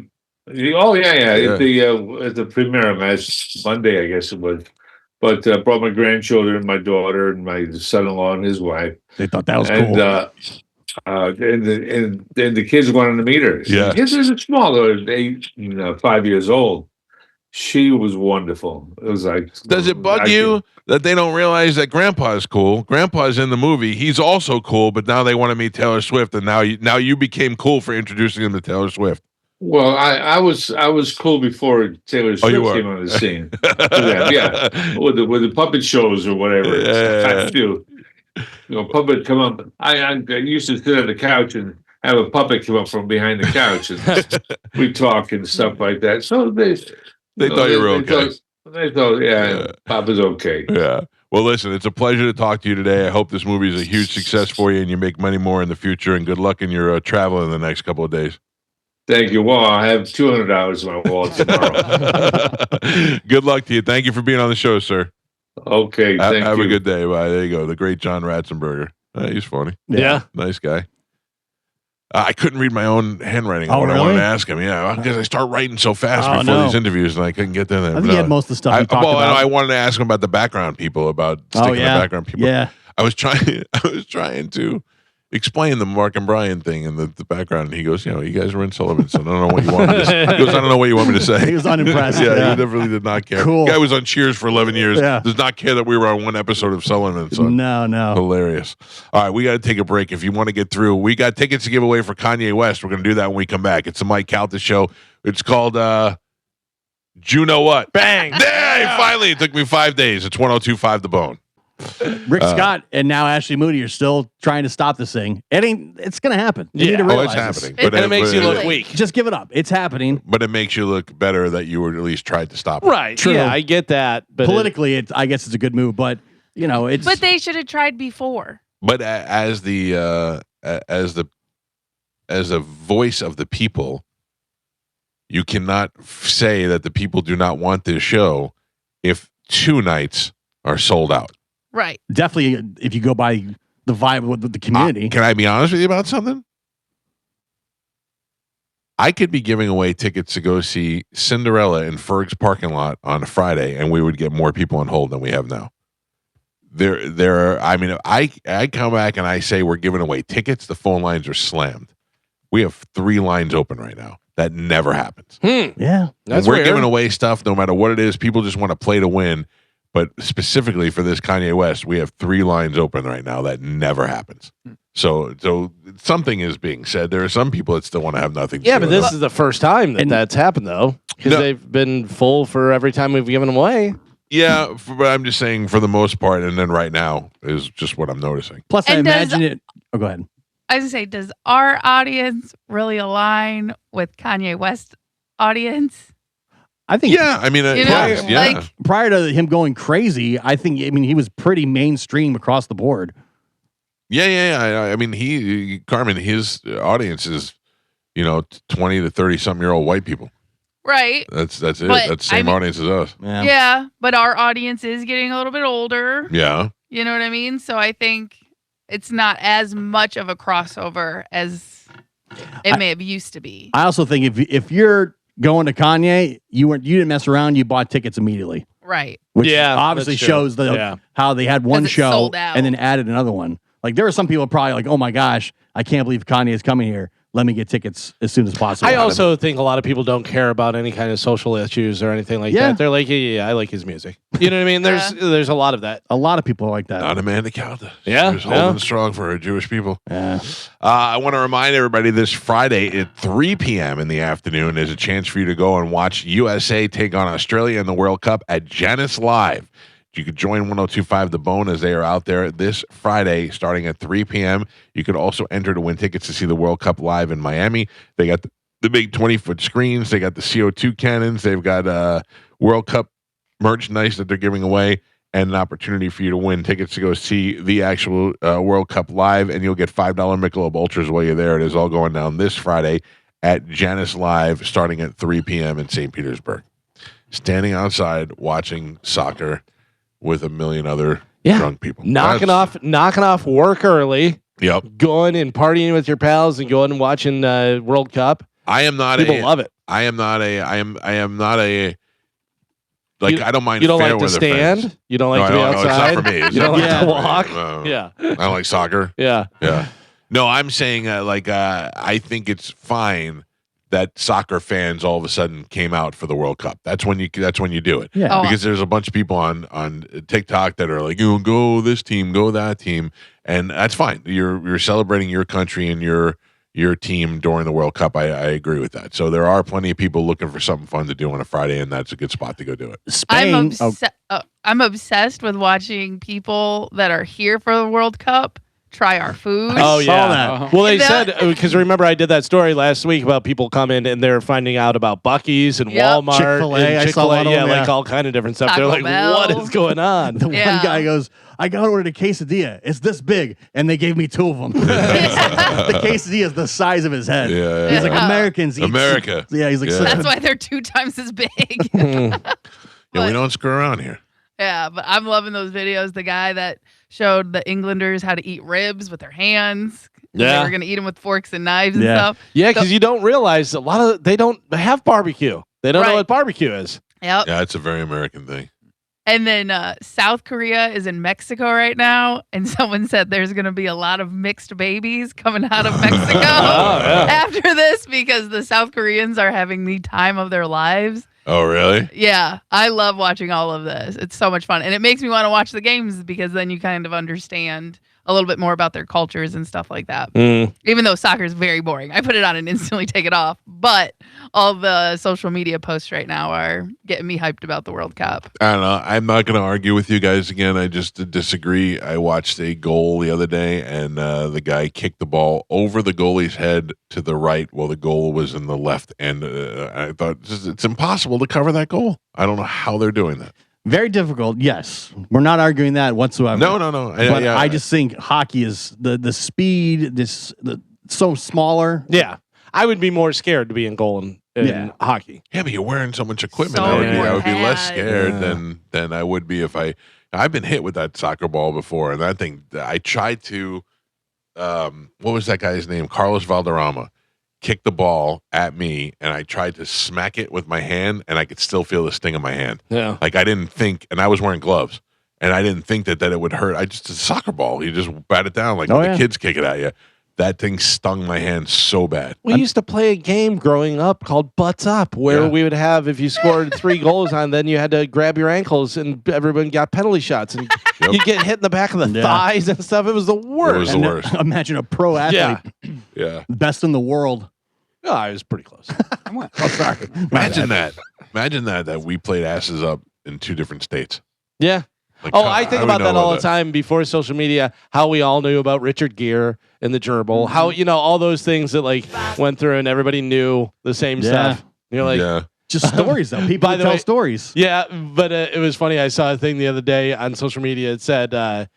Speaker 19: the premiere last Monday, I guess it was. But brought my grandchildren, my daughter, and my son-in-law and his wife.
Speaker 3: They thought that was cool.
Speaker 19: And the kids wanted to meet her.
Speaker 1: Yeah.
Speaker 19: The kids are small; they're 5 years old. She was wonderful. It was like.
Speaker 1: Does it bug you that they don't realize that Grandpa's cool? Grandpa's in the movie. He's also cool, but now they want to meet Taylor Swift, and now you became cool for introducing him to Taylor Swift.
Speaker 19: Well, I was cool before Taylor Swift came on the scene. With the puppet shows or whatever.
Speaker 1: Yeah.
Speaker 19: I do. Puppet come up. I used to sit on the couch and have a puppet come up from behind the couch, and we talk and stuff like that. So they
Speaker 1: thought you were okay.
Speaker 19: They thought, Papa's okay.
Speaker 1: Yeah. Well, listen, it's a pleasure to talk to you today. I hope this movie is a huge success for you, and you make many more in the future. And good luck in your travel in the next couple of days.
Speaker 19: Thank you. Well, I have $200 in my wallet tomorrow.
Speaker 1: Good luck to you. Thank you for being on the show, sir.
Speaker 19: Okay. Thank you.
Speaker 1: Have a good day. Bye. There you go. The great John Ratzenberger. He's funny.
Speaker 2: Yeah.
Speaker 1: Nice guy. I couldn't read my own handwriting.
Speaker 3: Oh,
Speaker 1: What I
Speaker 3: really?
Speaker 1: wanted to ask him, yeah, because I start writing so fast
Speaker 3: Oh,
Speaker 1: before
Speaker 3: no.
Speaker 1: these interviews, and I couldn't get there.
Speaker 3: I think he had most of the stuff you talked about.
Speaker 1: I wanted to ask him about the background people, about sticking the background people.
Speaker 3: Yeah.
Speaker 1: I was trying to explain the Mark and Brian thing in the background, and he goes, you guys were in Sullivan, so I don't know what you want me to say. He goes, I don't know what you want me to say.
Speaker 3: He was unimpressed.
Speaker 1: yeah,
Speaker 3: Yeah.
Speaker 1: he definitely did not care.
Speaker 3: Cool.
Speaker 1: The guy was on Cheers for 11 years.
Speaker 3: Yeah.
Speaker 1: Does not care that we were on one episode of Sullivan. So
Speaker 3: No.
Speaker 1: hilarious. All right, we got to take a break. If you want to get through, we got tickets to give away for Kanye West. We're going to do that when we come back. It's the Mike Calta Show. It's called Juno What?
Speaker 2: Bang!
Speaker 1: Dang! Finally, it took me 5 days. It's 102.5 The Bone.
Speaker 3: Rick Scott and now Ashley Moody are still trying to stop this thing. It's going to happen. You need to
Speaker 1: it's
Speaker 3: realize
Speaker 1: happening.
Speaker 3: this.
Speaker 2: And it makes you look weak.
Speaker 3: Just give it up. It's happening.
Speaker 1: But it makes you look better that you were at least tried to stop it.
Speaker 2: Right.
Speaker 3: True.
Speaker 2: Yeah, I get that. But
Speaker 3: politically, I guess it's a good move, but it's.
Speaker 5: But they should have tried before.
Speaker 1: But as a voice of the people, you cannot say that the people do not want this show if 2 nights are sold out.
Speaker 5: Right.
Speaker 3: Definitely, if you go by the vibe with the community.
Speaker 1: Can I be honest with you about something? I could be giving away tickets to go see Cinderella in Ferg's parking lot on a Friday, and we would get more people on hold than we have now. I come back and I say we're giving away tickets. The phone lines are slammed. We have 3 lines open right now. That never happens.
Speaker 3: Yeah.
Speaker 2: That's
Speaker 1: we're
Speaker 2: weird.
Speaker 1: giving away stuff no matter what it is. People just want to play to win. But specifically for this Kanye West, we have 3 lines open right now. That never happens. So something is being said. There are some people that still want to have nothing to
Speaker 2: Yeah,
Speaker 1: do
Speaker 2: but
Speaker 1: with
Speaker 2: this
Speaker 1: it.
Speaker 2: is the first time that's happened, though. Because they've been full for every time we've given them away.
Speaker 1: Yeah, but I'm just saying for the most part, and then right now is just what I'm noticing.
Speaker 3: Plus, I
Speaker 5: And
Speaker 3: imagine it. Oh, go ahead.
Speaker 5: I was going to say, does our audience really align with Kanye West audience?
Speaker 3: I think.
Speaker 1: Yeah, I mean,
Speaker 3: prior to him going crazy, he was pretty mainstream across the board.
Speaker 1: Yeah. I mean, Carmen, his audience is, 20 to 30 something year old white people.
Speaker 5: Right.
Speaker 1: That's it.
Speaker 5: But,
Speaker 1: That's the same audience as us.
Speaker 5: Yeah, but our audience is getting a little bit older.
Speaker 1: Yeah.
Speaker 5: You know what I mean? So I think it's not as much of a crossover as it may have used to be.
Speaker 3: I also think if you're going to Kanye, you didn't mess around. You bought tickets immediately,
Speaker 5: Right.
Speaker 3: which
Speaker 2: Yeah,
Speaker 3: obviously
Speaker 2: that's true.
Speaker 3: shows
Speaker 2: Yeah.
Speaker 3: how they had one
Speaker 5: 'Cause it
Speaker 3: show
Speaker 5: sold out.
Speaker 3: and then added another one. Like there were some people probably like, oh my gosh, I can't believe Kanye is coming here. Let me get tickets as soon as possible.
Speaker 2: I also think a lot of people don't care about any kind of social issues or anything like that. They're like, yeah, I like his music. You know what I mean? There's a lot of that.
Speaker 3: A lot of people are like that.
Speaker 1: Not Amanda Calta.
Speaker 2: Yeah,
Speaker 1: She's holding strong for her Jewish people.
Speaker 3: Yeah.
Speaker 1: I want to remind everybody this Friday at 3 p.m. in the afternoon is a chance for you to go and watch USA take on Australia in the World Cup at Janice Live. You could join 102.5 The Bone as they are out there this Friday starting at 3 p.m. You could also enter to win tickets to see the World Cup live in Miami. They got the big 20-foot screens. They got the CO2 cannons. They've got World Cup merchandise that they're giving away and an opportunity for you to win tickets to go see the actual World Cup live, and you'll get $5 Michelob Ultras while you're there. It is all going down this Friday at Janice Live starting at 3 p.m. in St. Petersburg. Standing outside watching soccer with a million other drunk people.
Speaker 2: Knocking off work early.
Speaker 1: Yep.
Speaker 2: Going and partying with your pals and going and watching World Cup.
Speaker 1: I am not
Speaker 2: People love it.
Speaker 1: I am not a like I don't mind.
Speaker 2: You don't
Speaker 1: fair
Speaker 2: like to
Speaker 1: weather
Speaker 2: stand.
Speaker 1: fans.
Speaker 2: You don't like
Speaker 1: No,
Speaker 2: to be
Speaker 1: I don't-
Speaker 2: outside.
Speaker 1: It's not for me. It's
Speaker 2: You don't
Speaker 1: not
Speaker 2: like to
Speaker 1: for me.
Speaker 2: walk.
Speaker 1: No.
Speaker 2: Yeah.
Speaker 1: I don't like soccer.
Speaker 2: Yeah.
Speaker 1: Yeah. No, I'm saying I think it's fine that soccer fans all of a sudden came out for the World Cup. That's when you do it.
Speaker 3: Yeah.
Speaker 1: Because there's a bunch of people on TikTok that are like, "You go this team, go that team," and that's fine. You're celebrating your country and your team during the World Cup. I agree with that. So there are plenty of people looking for something fun to do on a Friday, and that's a good spot to go do it.
Speaker 5: I'm obsessed with watching people that are here for the World Cup try our food.
Speaker 2: Oh yeah.
Speaker 3: that.
Speaker 2: Well, they said because remember I did that story last week about people coming and they're finding out about Buc-ee's and
Speaker 5: Yep.
Speaker 2: Walmart,
Speaker 3: Chick-fil-A,
Speaker 2: and
Speaker 3: I saw one of them,
Speaker 2: like
Speaker 3: yeah.
Speaker 2: all kind of different stuff. They're
Speaker 5: Taco
Speaker 2: like,
Speaker 5: Bell.
Speaker 2: what is going on?
Speaker 3: The
Speaker 5: Yeah.
Speaker 3: one guy goes, I got ordered a quesadilla. It's this big. And they gave me 2 of them. The quesadilla is the size of his head.
Speaker 1: Yeah,
Speaker 3: He's like,
Speaker 5: Yeah.
Speaker 3: Americans eat.
Speaker 1: America.
Speaker 3: Yeah, he's like,
Speaker 1: Yeah.
Speaker 5: That's why they're 2 times as big.
Speaker 1: Yeah, we don't screw around here.
Speaker 5: Yeah, but I'm loving those videos. The guy that showed the Englanders how to eat ribs with their hands. They were gonna eat them with forks and knives and stuff.
Speaker 2: Yeah, because you don't realize they don't have barbecue. They don't know what barbecue is.
Speaker 5: Yep.
Speaker 1: Yeah, it's a very American thing.
Speaker 5: And then South Korea is in Mexico right now, and someone said there's going to be a lot of mixed babies coming out of Mexico after this because the South Koreans are having the time of their lives.
Speaker 1: Oh, really?
Speaker 5: Yeah, I love watching all of this. It's so much fun, and it makes me want to watch the games because then you kind of understand a little bit more about their cultures and stuff like that. Even though soccer is very boring, I put it on and instantly take it off. But all the social media posts right now are getting me hyped about the World Cup.
Speaker 1: I don't know. I'm not going to argue with you guys again. I just disagree. I watched a goal the other day, and the guy kicked the ball over the goalie's head to the right while the goal was in the left end. I thought it's impossible to cover that goal. I don't know how they're doing that.
Speaker 3: Very difficult. Yes, we're not arguing that whatsoever.
Speaker 1: No.
Speaker 3: But I just think hockey is the speed. So smaller.
Speaker 2: Yeah, I would be more scared to be in goal in hockey.
Speaker 1: Yeah, but you're wearing so much equipment.
Speaker 5: So
Speaker 1: I would be less scared than I would be if I've been hit with that soccer ball before, and that thing. I tried to. What was that guy's name? Carlos Valderrama. Kicked the ball at me, and I tried to smack it with my hand, and I could still feel the sting in my hand.
Speaker 2: Yeah.
Speaker 1: Like I didn't think, and I was wearing gloves, and I didn't think that it would hurt. It's a soccer ball. You just bat it down like when the kids kick it at you. That thing stung my hand so bad.
Speaker 2: We used to play a game growing up called Butts Up, where we would have, if you scored 3 goals on, then you had to grab your ankles, and everyone got penalty shots, and you get hit in the back of the thighs and stuff. It was the worst.
Speaker 1: It was the worst.
Speaker 3: Imagine a pro athlete,
Speaker 1: Yeah.
Speaker 3: best in the world.
Speaker 2: Oh, I was pretty close.
Speaker 3: Oh, sorry.
Speaker 1: Imagine that we played asses up in 2 different states.
Speaker 2: Yeah.
Speaker 1: Like,
Speaker 2: I think about that all the time before social media, how we all knew about Richard Gere and the gerbil, how, all those things that went through and everybody knew the same stuff. And you're like,
Speaker 3: just stories though. People tell stories.
Speaker 2: Yeah. But it was funny. I saw a thing the other day on social media. It said,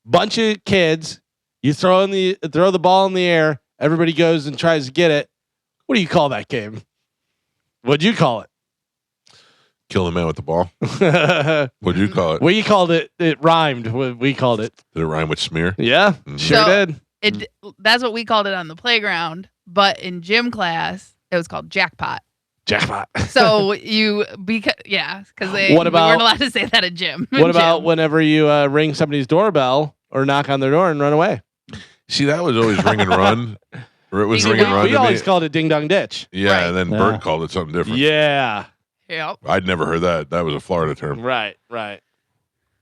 Speaker 2: bunch of kids, you throw the ball in the air. Everybody goes and tries to get it. What do you call that game? What'd you call it?
Speaker 1: Kill the man with the ball. What'd you call it?
Speaker 2: We called it. It rhymed. We called it.
Speaker 1: Did it rhyme with smear?
Speaker 2: Yeah, sure did.
Speaker 5: That's what we called it on the playground. But in gym class, it was called jackpot.
Speaker 2: Jackpot.
Speaker 5: So because we weren't allowed to say that at gym.
Speaker 2: What about whenever you ring somebody's doorbell or knock on their door and run away?
Speaker 1: See, that was always ring and run. Or it was ring and run.
Speaker 2: We always called it ding dong ditch.
Speaker 1: Yeah, and then Bert called it something different.
Speaker 2: Yeah.
Speaker 5: Yep.
Speaker 1: I'd never heard that. That was a Florida term.
Speaker 2: Right.
Speaker 1: Couldn't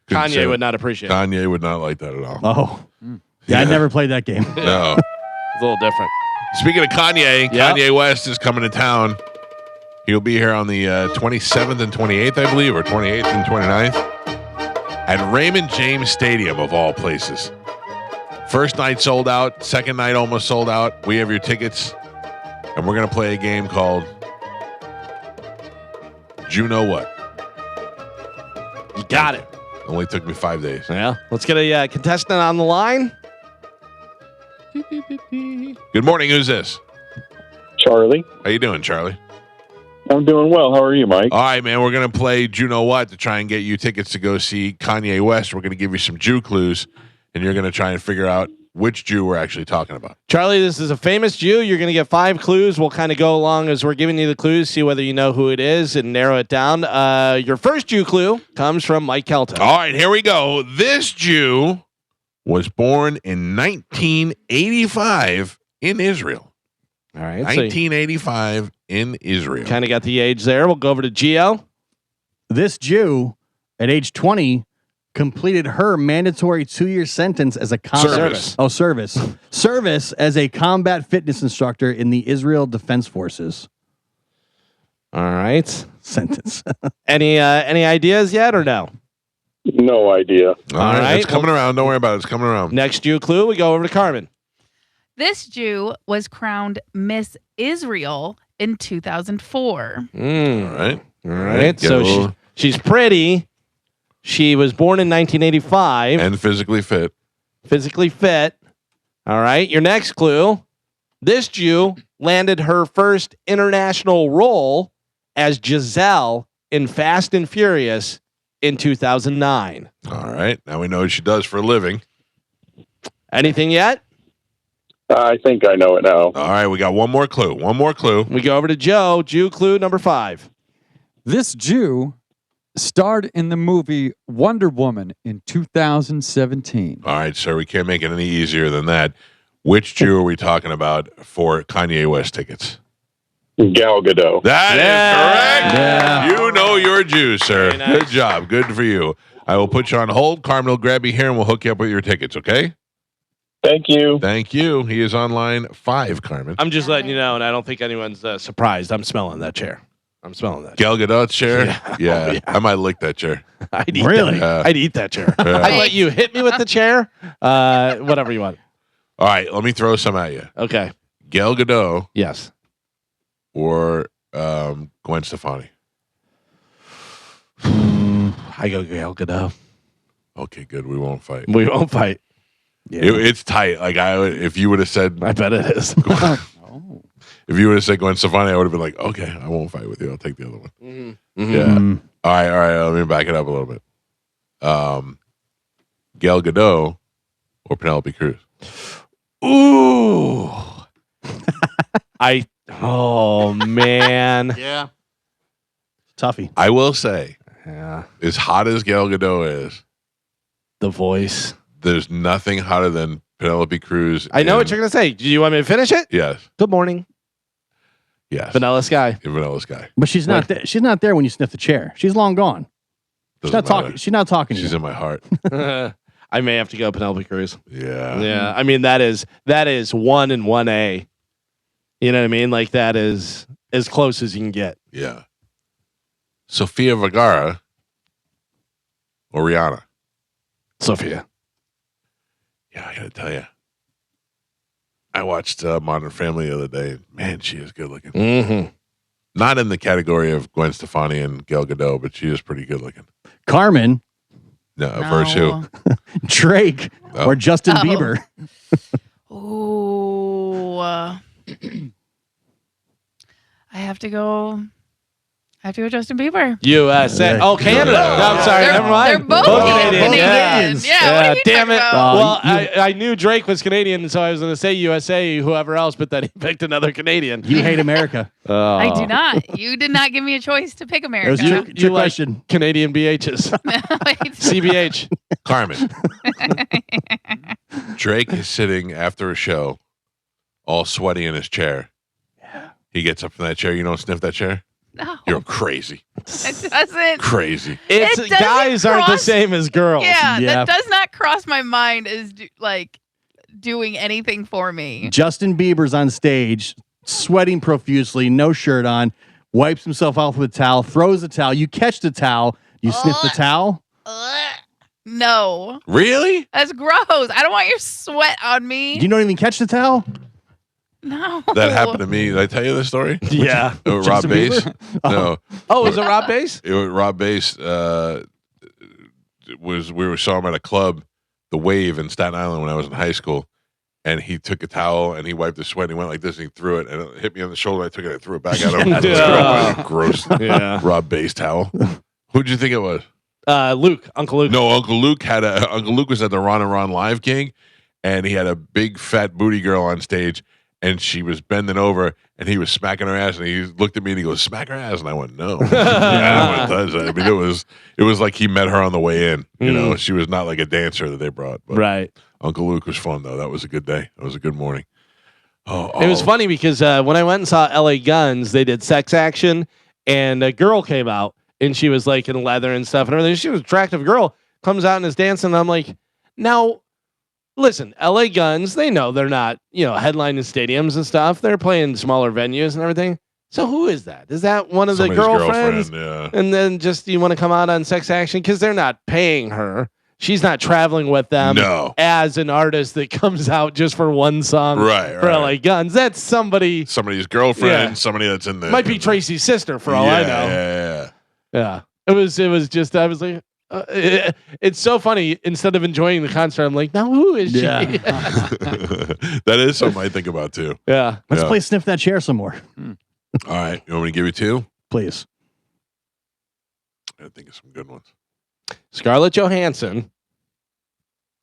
Speaker 2: Kanye
Speaker 1: say
Speaker 2: would not appreciate it.
Speaker 1: Kanye would not like that at all.
Speaker 3: Oh. Yeah, I never played that game.
Speaker 1: No.
Speaker 2: It's a little different.
Speaker 1: Speaking of Kanye, Kanye West is coming to town. He'll be here on the 27th and 28th, I believe, or 28th and 29th at Raymond James Stadium, of all places. First night sold out. Second night almost sold out. We have your tickets. And we're going to play a game called Do You Know What?
Speaker 2: You got it.
Speaker 1: Only took me 5 days.
Speaker 2: Yeah. Let's get a contestant on the line.
Speaker 1: Good morning. Who's this?
Speaker 20: Charlie.
Speaker 1: How you doing, Charlie?
Speaker 20: I'm doing well. How are you, Mike?
Speaker 1: All right, man. We're going to play Do You Know What to try and get you tickets to go see Kanye West. We're going to give you some Jew clues. And you're going to try and figure out which Jew we're actually talking about.
Speaker 2: Charlie, this is a famous Jew. You're going to get 5 clues. We'll kind of go along as we're giving you the clues, see whether you know who it is, and narrow it down. Your first Jew clue comes from Mike Calta.
Speaker 1: All right, here we go. This Jew was born in 1985 in Israel.
Speaker 2: All right.
Speaker 1: 1985 in Israel.
Speaker 2: Kind of got the age there. We'll go over to Gio.
Speaker 3: This Jew, at age 20, completed her mandatory 2-year sentence as a service as a combat fitness instructor in the Israel Defense Forces.
Speaker 2: All right.
Speaker 3: Sentence.
Speaker 2: Any ideas yet or no?
Speaker 20: No idea.
Speaker 1: All right. It's coming around. Don't worry about it. It's coming around.
Speaker 2: Next Jew clue, we go over to Carmen.
Speaker 5: This Jew was crowned Miss Israel in 2004.
Speaker 1: All right.
Speaker 2: All right. So she's pretty. She was born in 1985.
Speaker 1: And physically fit.
Speaker 2: Physically fit. All right. Your next clue. This Jew landed her first international role as Giselle in Fast and Furious in 2009.
Speaker 1: All right. Now we know what she does for a living.
Speaker 2: Anything yet?
Speaker 20: I think I know it now.
Speaker 1: All right, we got one more clue. One more clue.
Speaker 2: We go over to Joe. Jew clue number 5.
Speaker 4: This Jew starred in the movie Wonder Woman in 2017.
Speaker 1: All right, sir. We can't make it any easier than that. Which Jew are we talking about for Kanye West tickets?
Speaker 20: Gal Gadot.
Speaker 1: That is correct.
Speaker 3: Yeah.
Speaker 1: You know your Jew, sir.
Speaker 2: Very nice.
Speaker 1: Good job. Good for you. I will put you on hold. Carmen will grab you here and we'll hook you up with your tickets, okay?
Speaker 20: Thank you.
Speaker 1: Thank you. He is on line 5, Carmen.
Speaker 2: I'm just letting you know, and I don't think anyone's surprised. I'm smelling that chair. I'm smelling that.
Speaker 1: Gal Gadot's chair?
Speaker 2: Yeah.
Speaker 1: Oh, yeah. I might lick that chair.
Speaker 2: I'd eat
Speaker 3: Really?
Speaker 2: that. I'd eat that chair.
Speaker 1: Yeah.
Speaker 2: I'd let you hit me with the chair. Whatever you want.
Speaker 1: All right, let me throw some at you.
Speaker 2: Okay.
Speaker 1: Gal Gadot
Speaker 2: Yes.
Speaker 1: or Gwen Stefani?
Speaker 2: I go Gal Gadot.
Speaker 1: Okay, good. We won't fight.
Speaker 2: We won't fight.
Speaker 1: Yeah. It's tight. Like if you would have said,
Speaker 2: I bet it is.
Speaker 1: if you would have said Gwen Stefani, I would have been like, okay, I won't fight with you. I'll take the other one.
Speaker 2: Mm-hmm.
Speaker 1: Yeah. All right. Let me back it up a little bit. Gal Gadot or Penelope Cruz?
Speaker 2: Ooh. Oh man.
Speaker 3: Yeah. Toughie.
Speaker 1: I will say,
Speaker 2: Yeah.
Speaker 1: as hot as Gal Gadot is,
Speaker 2: The voice.
Speaker 1: there's nothing hotter than Penelope Cruz.
Speaker 2: I know
Speaker 1: in-
Speaker 2: what you're gonna say. Do you want me to finish it?
Speaker 1: Yes.
Speaker 2: Good morning.
Speaker 1: Yes.
Speaker 2: Vanilla Sky.
Speaker 1: Vanilla Sky.
Speaker 3: But she's not there. She's not there when you sniff the chair. She's long gone. She's
Speaker 1: Doesn't
Speaker 3: not talking.
Speaker 1: matter.
Speaker 3: She's not talking to
Speaker 1: She's
Speaker 3: you.
Speaker 1: in my heart.
Speaker 2: I may have to go Penelope Cruz.
Speaker 1: Yeah.
Speaker 2: Yeah. I mean that is 1 and 1A. You know what I mean? Like that is as close as you can get.
Speaker 1: Yeah. Sofia Vergara or Rihanna?
Speaker 2: Sophia.
Speaker 1: Yeah, I gotta tell you. I watched Modern Family the other day. Man, she is good looking.
Speaker 2: Mm-hmm.
Speaker 1: Not in the category of Gwen Stefani and Gal Gadot, but she is pretty good looking.
Speaker 3: Carmen,
Speaker 1: No, verse who?
Speaker 3: Drake,
Speaker 1: Oh.
Speaker 3: or Justin
Speaker 5: Oh.
Speaker 3: Bieber.
Speaker 5: Ooh. I have to go Justin Bieber.
Speaker 2: USA.
Speaker 3: Yeah.
Speaker 2: Oh, Canada. No, I'm sorry.
Speaker 5: They're-
Speaker 2: Never mind.
Speaker 5: they're both
Speaker 2: Canadian.
Speaker 5: Canadians. Yeah, what are you
Speaker 2: damn
Speaker 5: talking
Speaker 2: it.
Speaker 5: about?
Speaker 2: Well, I knew Drake was Canadian, so I was going to say USA, whoever else, but then he picked another Canadian.
Speaker 3: You hate America.
Speaker 5: I do not. You did not give me a choice to pick
Speaker 3: It
Speaker 5: America.
Speaker 3: was your
Speaker 2: You like
Speaker 3: question.
Speaker 2: Canadian BHs. CBH.
Speaker 1: Carmen. Drake is sitting after a show, all sweaty in his chair. Yeah. He gets up from that chair. You don't sniff that chair?
Speaker 5: No,
Speaker 1: You're crazy.
Speaker 5: it doesn't.
Speaker 1: Crazy.
Speaker 2: It's
Speaker 5: It doesn't
Speaker 2: guys aren't the
Speaker 5: cross-
Speaker 2: same as girls.
Speaker 5: Yeah,
Speaker 3: Yeah.
Speaker 5: that does not cross my mind as doing anything for me.
Speaker 3: Justin Bieber's on stage, sweating profusely, no shirt on, wipes himself off with a towel, throws the towel. You catch the towel, you sniff the towel.
Speaker 5: No,
Speaker 1: Really?
Speaker 5: that's gross. I don't want your sweat on me.
Speaker 3: You don't even catch the towel?
Speaker 5: No,
Speaker 1: That happened to me. Did I tell you this story?
Speaker 2: Yeah.
Speaker 1: Rob
Speaker 3: Justin
Speaker 1: Bass?
Speaker 3: Bieber?
Speaker 1: No.
Speaker 2: Oh, was it Rob Bass?
Speaker 1: It was Rob Bass. We saw him at a club, The Wave in Staten Island when I was in high school, and he took a towel and he wiped his sweat and he went like this and he threw it and it hit me on the shoulder. I took it and threw it back at him.
Speaker 2: Yeah.
Speaker 1: Gross.
Speaker 2: Yeah.
Speaker 1: Rob Bass towel. Who'd you think it was?
Speaker 2: Luke, Uncle Luke.
Speaker 1: No, Uncle Luke was at the Ron and Ron live gig, and he had a big fat booty girl on stage, and she was bending over, and he was smacking her ass, and he looked at me and he goes, "Smack her ass," and I went, "No." Yeah, it does. I mean, it was like he met her on the way in. You know, she was not like a dancer that they brought. But
Speaker 2: Right.
Speaker 1: Uncle Luke was fun though. That was a good day. That was a good morning.
Speaker 2: It was funny because when I went and saw LA Guns, they did Sex Action, and a girl came out, and she was like in leather and stuff and everything. She was an attractive girl, comes out and is dancing. And I'm like, now, listen, LA Guns, they know they're not, headlining stadiums and stuff. They're playing smaller venues and everything. So who is that? Is that one of
Speaker 1: Somebody's
Speaker 2: the girlfriends?
Speaker 1: girlfriend, yeah.
Speaker 2: And then just you want to come out on Sex Action because they're not paying her. She's not traveling with them
Speaker 1: No.
Speaker 2: as an artist that comes out just for one song
Speaker 1: Right,
Speaker 2: for
Speaker 1: right.
Speaker 2: LA Guns. That's somebody's
Speaker 1: girlfriend,
Speaker 2: Yeah.
Speaker 1: somebody that's in the
Speaker 2: might be Tracy's sister for all I know.
Speaker 1: Yeah.
Speaker 2: Yeah. It was just I was like it's so funny. Instead of enjoying the concert, I'm like, now who is she?
Speaker 3: Yeah.
Speaker 1: That is something I think about too.
Speaker 2: Yeah.
Speaker 3: Let's
Speaker 1: Yeah.
Speaker 3: play Sniff That Chair some more.
Speaker 1: All right. You want me to give you two?
Speaker 3: Please.
Speaker 1: I think of some good ones.
Speaker 2: Scarlett Johansson,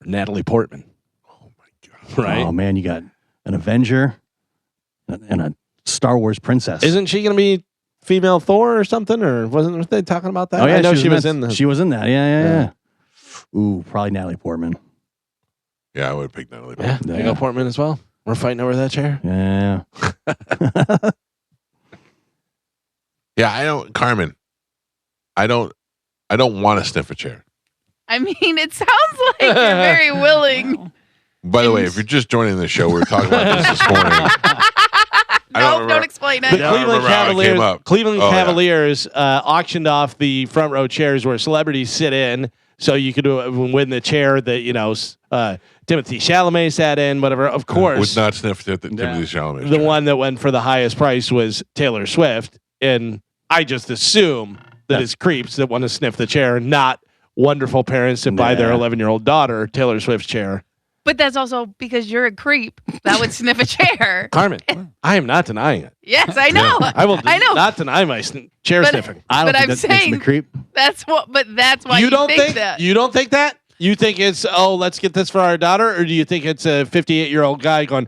Speaker 2: or Natalie Portman.
Speaker 1: Oh my God.
Speaker 2: Right?
Speaker 3: Oh man, you got an Avenger, and a Star Wars princess.
Speaker 2: Isn't she going to be female Thor or something? Or weren't they talking about that?
Speaker 3: Oh yeah,
Speaker 2: I know she was in.
Speaker 3: She was in that. Yeah. Ooh, probably Natalie Portman.
Speaker 1: Yeah, I would pick Natalie Portman.
Speaker 2: Yeah, Natalie Portman as well. We're fighting over that chair.
Speaker 3: Yeah.
Speaker 1: Yeah, I don't, Carmen. I don't want to sniff a chair.
Speaker 5: I mean, it sounds like you're very willing.
Speaker 1: By the way, if you're just joining the show, we were talking about this morning.
Speaker 5: Don't explain it.
Speaker 2: The Cleveland
Speaker 1: Oh, yeah.
Speaker 2: Cavaliers auctioned off the front row chairs where celebrities sit in, so you could win the chair that Timothy Chalamet sat in. Whatever, of course,
Speaker 1: Would not sniff Timothy Chalamet.
Speaker 2: the one that went for the highest price was Taylor Swift, and I just assume that it's creeps that want to sniff the chair, not wonderful parents that buy their 11-year-old daughter Taylor Swift's chair.
Speaker 5: But that's also because you're a creep that would sniff a chair.
Speaker 2: Carmen, I am not denying it.
Speaker 5: Yes, I know.
Speaker 2: I will
Speaker 5: I know.
Speaker 2: not deny my chair sniffing.
Speaker 5: But I'm saying
Speaker 3: creep.
Speaker 5: that's why you
Speaker 2: don't
Speaker 5: think that.
Speaker 2: You don't think that? You think it's let's get this for our daughter, or do you think it's a 58-year-old guy going?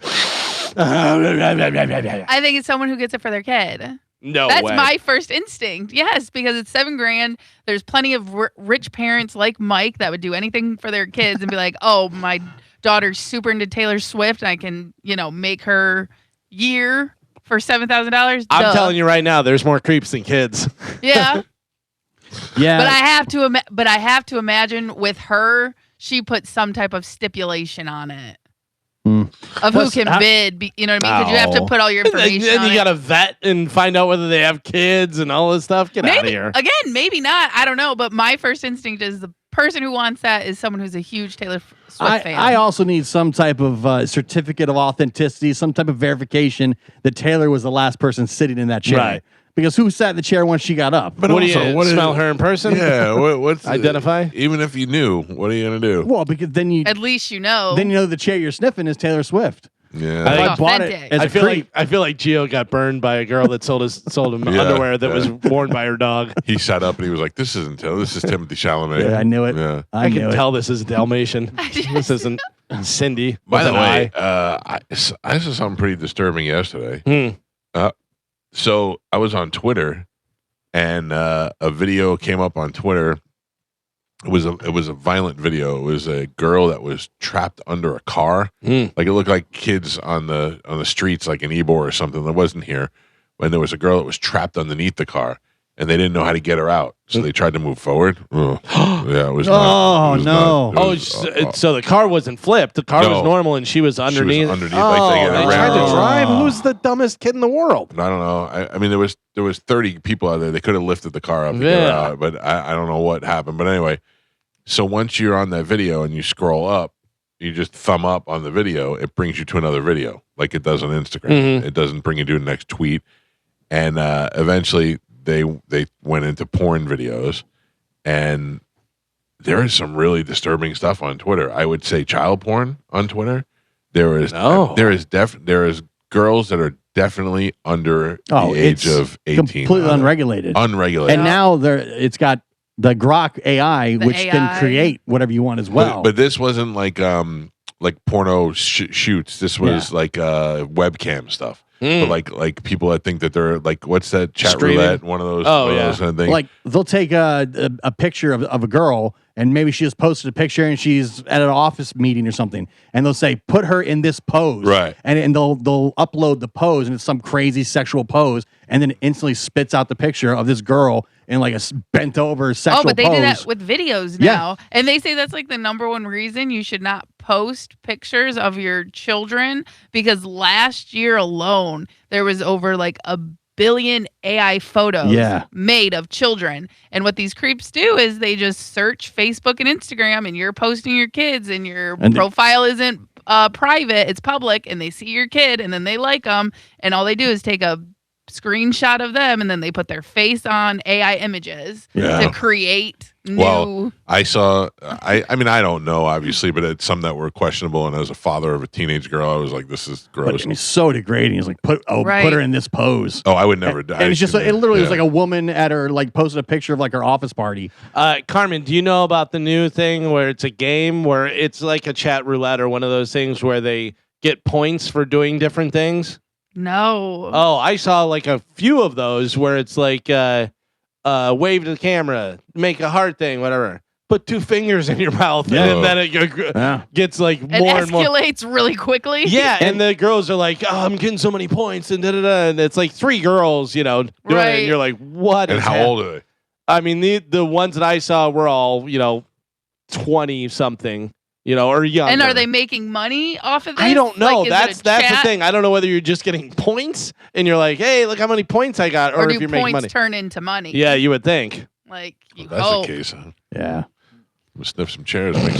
Speaker 5: I think it's someone who gets it for their kid.
Speaker 2: No
Speaker 5: That's
Speaker 2: way.
Speaker 5: my first instinct. Yes, because it's $7,000. There's plenty of rich parents like Mike that would do anything for their kids and be like, "Oh, my daughter's super into Taylor Swift, and I can, make her year for $7,000."
Speaker 2: I'm telling you right now, there's more creeps than kids.
Speaker 5: Yeah.
Speaker 3: Yeah.
Speaker 5: But I have to imagine with her, she put some type of stipulation on it. Of who can bid, you know what I mean? Because you have to put all your information
Speaker 2: Then
Speaker 5: on
Speaker 2: you got to vet and find out whether they have kids and all this stuff. Get out of here.
Speaker 5: Again, maybe not. I don't know. But my first instinct is the person who wants that is someone who's a huge Taylor Swift fan.
Speaker 3: I also need some type of certificate of authenticity, some type of verification that Taylor was the last person sitting in that chair.
Speaker 2: Right.
Speaker 3: Because who sat in the chair once she got up?
Speaker 1: But
Speaker 2: what
Speaker 1: also,
Speaker 2: do you
Speaker 1: what
Speaker 2: smell
Speaker 1: is,
Speaker 2: her in person?
Speaker 1: Yeah, what's
Speaker 2: identify?
Speaker 1: Even if you knew, what are you gonna do?
Speaker 3: Well, because then you
Speaker 5: At least you know.
Speaker 3: then you know the chair you're sniffing is Taylor Swift.
Speaker 1: Yeah,
Speaker 3: If I bought it
Speaker 5: authentic.
Speaker 3: as a creep.
Speaker 2: I feel like Gio got burned by a girl that sold him
Speaker 1: Yeah,
Speaker 2: underwear that
Speaker 1: yeah.
Speaker 2: was worn by her dog.
Speaker 1: He sat up and he was like, "This isn't Taylor. This is Timothy Chalamet."
Speaker 3: Yeah, I knew it.
Speaker 1: Yeah.
Speaker 2: I can tell this is Dalmatian. This isn't Cindy.
Speaker 1: By
Speaker 2: with
Speaker 1: the
Speaker 2: an
Speaker 1: way,
Speaker 2: eye.
Speaker 1: I saw something pretty disturbing yesterday. So I was on Twitter, and a video came up on Twitter. It was a violent video. It was a girl that was trapped under a car. Like it looked like kids on the streets, like in Ybor or something. That wasn't here. When there was a girl that was trapped underneath the car, and they didn't know how to get her out, so they tried to move forward. Yeah, it was.
Speaker 2: So the car wasn't flipped. The car was normal, and she was underneath.
Speaker 1: underneath,
Speaker 2: Oh,
Speaker 1: like
Speaker 2: they
Speaker 1: they
Speaker 2: tried
Speaker 1: ran
Speaker 2: to drive. Who's the dumbest kid in the world?
Speaker 1: I don't know. I mean, there was 30 people out there. They could have lifted the car up to get her
Speaker 2: Yeah.
Speaker 1: out, but I don't know what happened. But anyway, so once you're on that video and you scroll up, you just thumb up on the video. It brings you to another video, like it does on Instagram. It doesn't bring you to the next tweet. And eventually, they went into porn videos, and there is some really disturbing stuff on Twitter. I would say child porn on Twitter. There is girls that are definitely under the age of 18.
Speaker 3: Completely unregulated.
Speaker 1: Unregulated.
Speaker 3: And now it's got the Grok AI, which can create whatever you want as well.
Speaker 1: But this wasn't like porno shoots. This was like webcam stuff. But like people that think that they're like, what's that chat
Speaker 3: Streaming.
Speaker 1: roulette? One of those. Those kind of things.
Speaker 3: Like they'll take a picture of a girl, and maybe she just posted a picture and she's at an office meeting or something, and they'll say, put her in this pose.
Speaker 1: Right.
Speaker 3: And they'll upload the pose, and it's some crazy sexual pose, and then it instantly spits out the picture of this girl in like a bent over sexual pose.
Speaker 5: Oh, but they do that with videos
Speaker 3: Yeah.
Speaker 5: now. And they say that's like the number one reason you should not post pictures of your children, because last year alone, there was over like 1 billion AI photos made of children. And what these creeps do is they just search Facebook and Instagram, and you're posting your kids, and your profile isn't private, it's public, and they see your kid, and then they like them, and all they do is take a screenshot of them, and then they put their face on AI images to create new.
Speaker 1: Well, I saw. I mean, I don't know, obviously, but it's some that were questionable. And as a father of a teenage girl, I was like, "This is gross."
Speaker 3: But it's so degrading. It's like put her in this pose.
Speaker 1: Oh, I would never.
Speaker 3: And it's just it literally was like a woman at her posted a picture of like her office party.
Speaker 2: Carmen, do you know about the new thing where it's a game where it's like a chat roulette or one of those things where they get points for doing different things?
Speaker 5: No.
Speaker 2: Oh, I saw like a few of those where it's like wave to the camera, make a heart thing, whatever. Put 2 fingers in your mouth, and then it gets like
Speaker 5: It
Speaker 2: more and more.
Speaker 5: escalates really quickly.
Speaker 2: Yeah, and the girls are like, "Oh, I'm getting so many points," and and it's like 3 girls, doing it, and you're like, "What?"
Speaker 1: And how old are they?
Speaker 2: I mean, the ones that I saw were all 20 something, or younger.
Speaker 5: And are they making money off of this?
Speaker 2: I don't know.
Speaker 5: Like,
Speaker 2: That's the thing. I don't know whether you're just getting points and you're like, "Hey, look how many points I got,"
Speaker 5: Or
Speaker 2: if
Speaker 5: do
Speaker 2: you're making
Speaker 5: points
Speaker 2: money.
Speaker 5: turn into money?
Speaker 2: Yeah, you would think.
Speaker 5: Like, you
Speaker 1: That's
Speaker 5: hope.
Speaker 1: the case, huh?
Speaker 3: Yeah.
Speaker 1: We'll sniff some chairs, make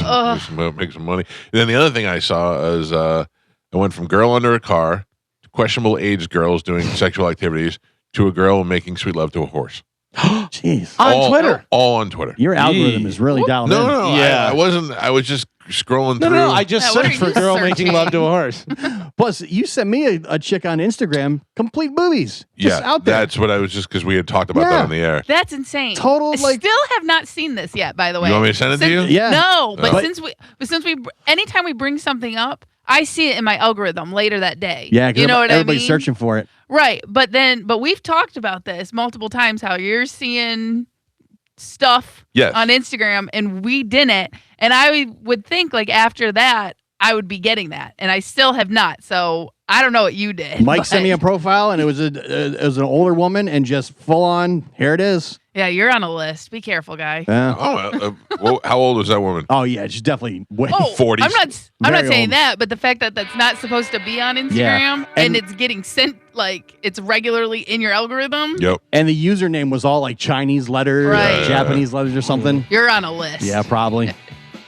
Speaker 1: some money. And then the other thing I saw is I went from girl under a car to questionable age girls doing sexual activities to a girl making sweet love to a horse.
Speaker 3: Jeez.
Speaker 2: On Twitter.
Speaker 1: All on Twitter.
Speaker 3: Your algorithm is really dialed in.
Speaker 1: No,
Speaker 2: Yeah.
Speaker 1: I wasn't. I was just scrolling through.
Speaker 2: No, I just
Speaker 5: what
Speaker 2: searched
Speaker 5: are
Speaker 2: for
Speaker 5: you
Speaker 2: girl making love to a
Speaker 5: searching?
Speaker 2: horse.
Speaker 3: Plus, you sent me a chick on Instagram, complete boobies. Just out there.
Speaker 1: That's what I was just because we had talked about that on the air.
Speaker 5: That's insane.
Speaker 3: Total,
Speaker 5: I still have not seen this yet, by the way.
Speaker 1: You want me to send it to you?
Speaker 3: Yeah.
Speaker 5: No, but
Speaker 1: Oh.
Speaker 5: since we anytime we bring something up, I see it in my algorithm later that day.
Speaker 3: Yeah,
Speaker 5: you know what I mean?
Speaker 3: everybody's searching for it.
Speaker 5: Right, but we've talked about this multiple times. How you're seeing stuff
Speaker 1: Yes.
Speaker 5: on Instagram and we didn't, and I would think like after that I would be getting that, and I still have not. So I don't know what you did.
Speaker 3: Mike
Speaker 5: but-
Speaker 3: sent me a profile, and it was an older woman, and just full on. Here it is.
Speaker 5: Yeah, you're on a list. Be careful, guy.
Speaker 3: Yeah.
Speaker 1: Well, how old was that woman?
Speaker 3: Oh yeah, she's definitely way
Speaker 1: 40s.
Speaker 5: I'm not
Speaker 3: Very
Speaker 5: saying
Speaker 3: old.
Speaker 5: that, but the fact that that's not supposed to be on Instagram
Speaker 3: Yeah.
Speaker 5: and
Speaker 3: And-
Speaker 5: it's getting sent like it's regularly in your algorithm.
Speaker 1: Yep.
Speaker 3: And the username was all like Chinese letters,
Speaker 5: Right.
Speaker 3: Japanese letters, or something.
Speaker 5: You're on a list.
Speaker 3: Yeah, probably.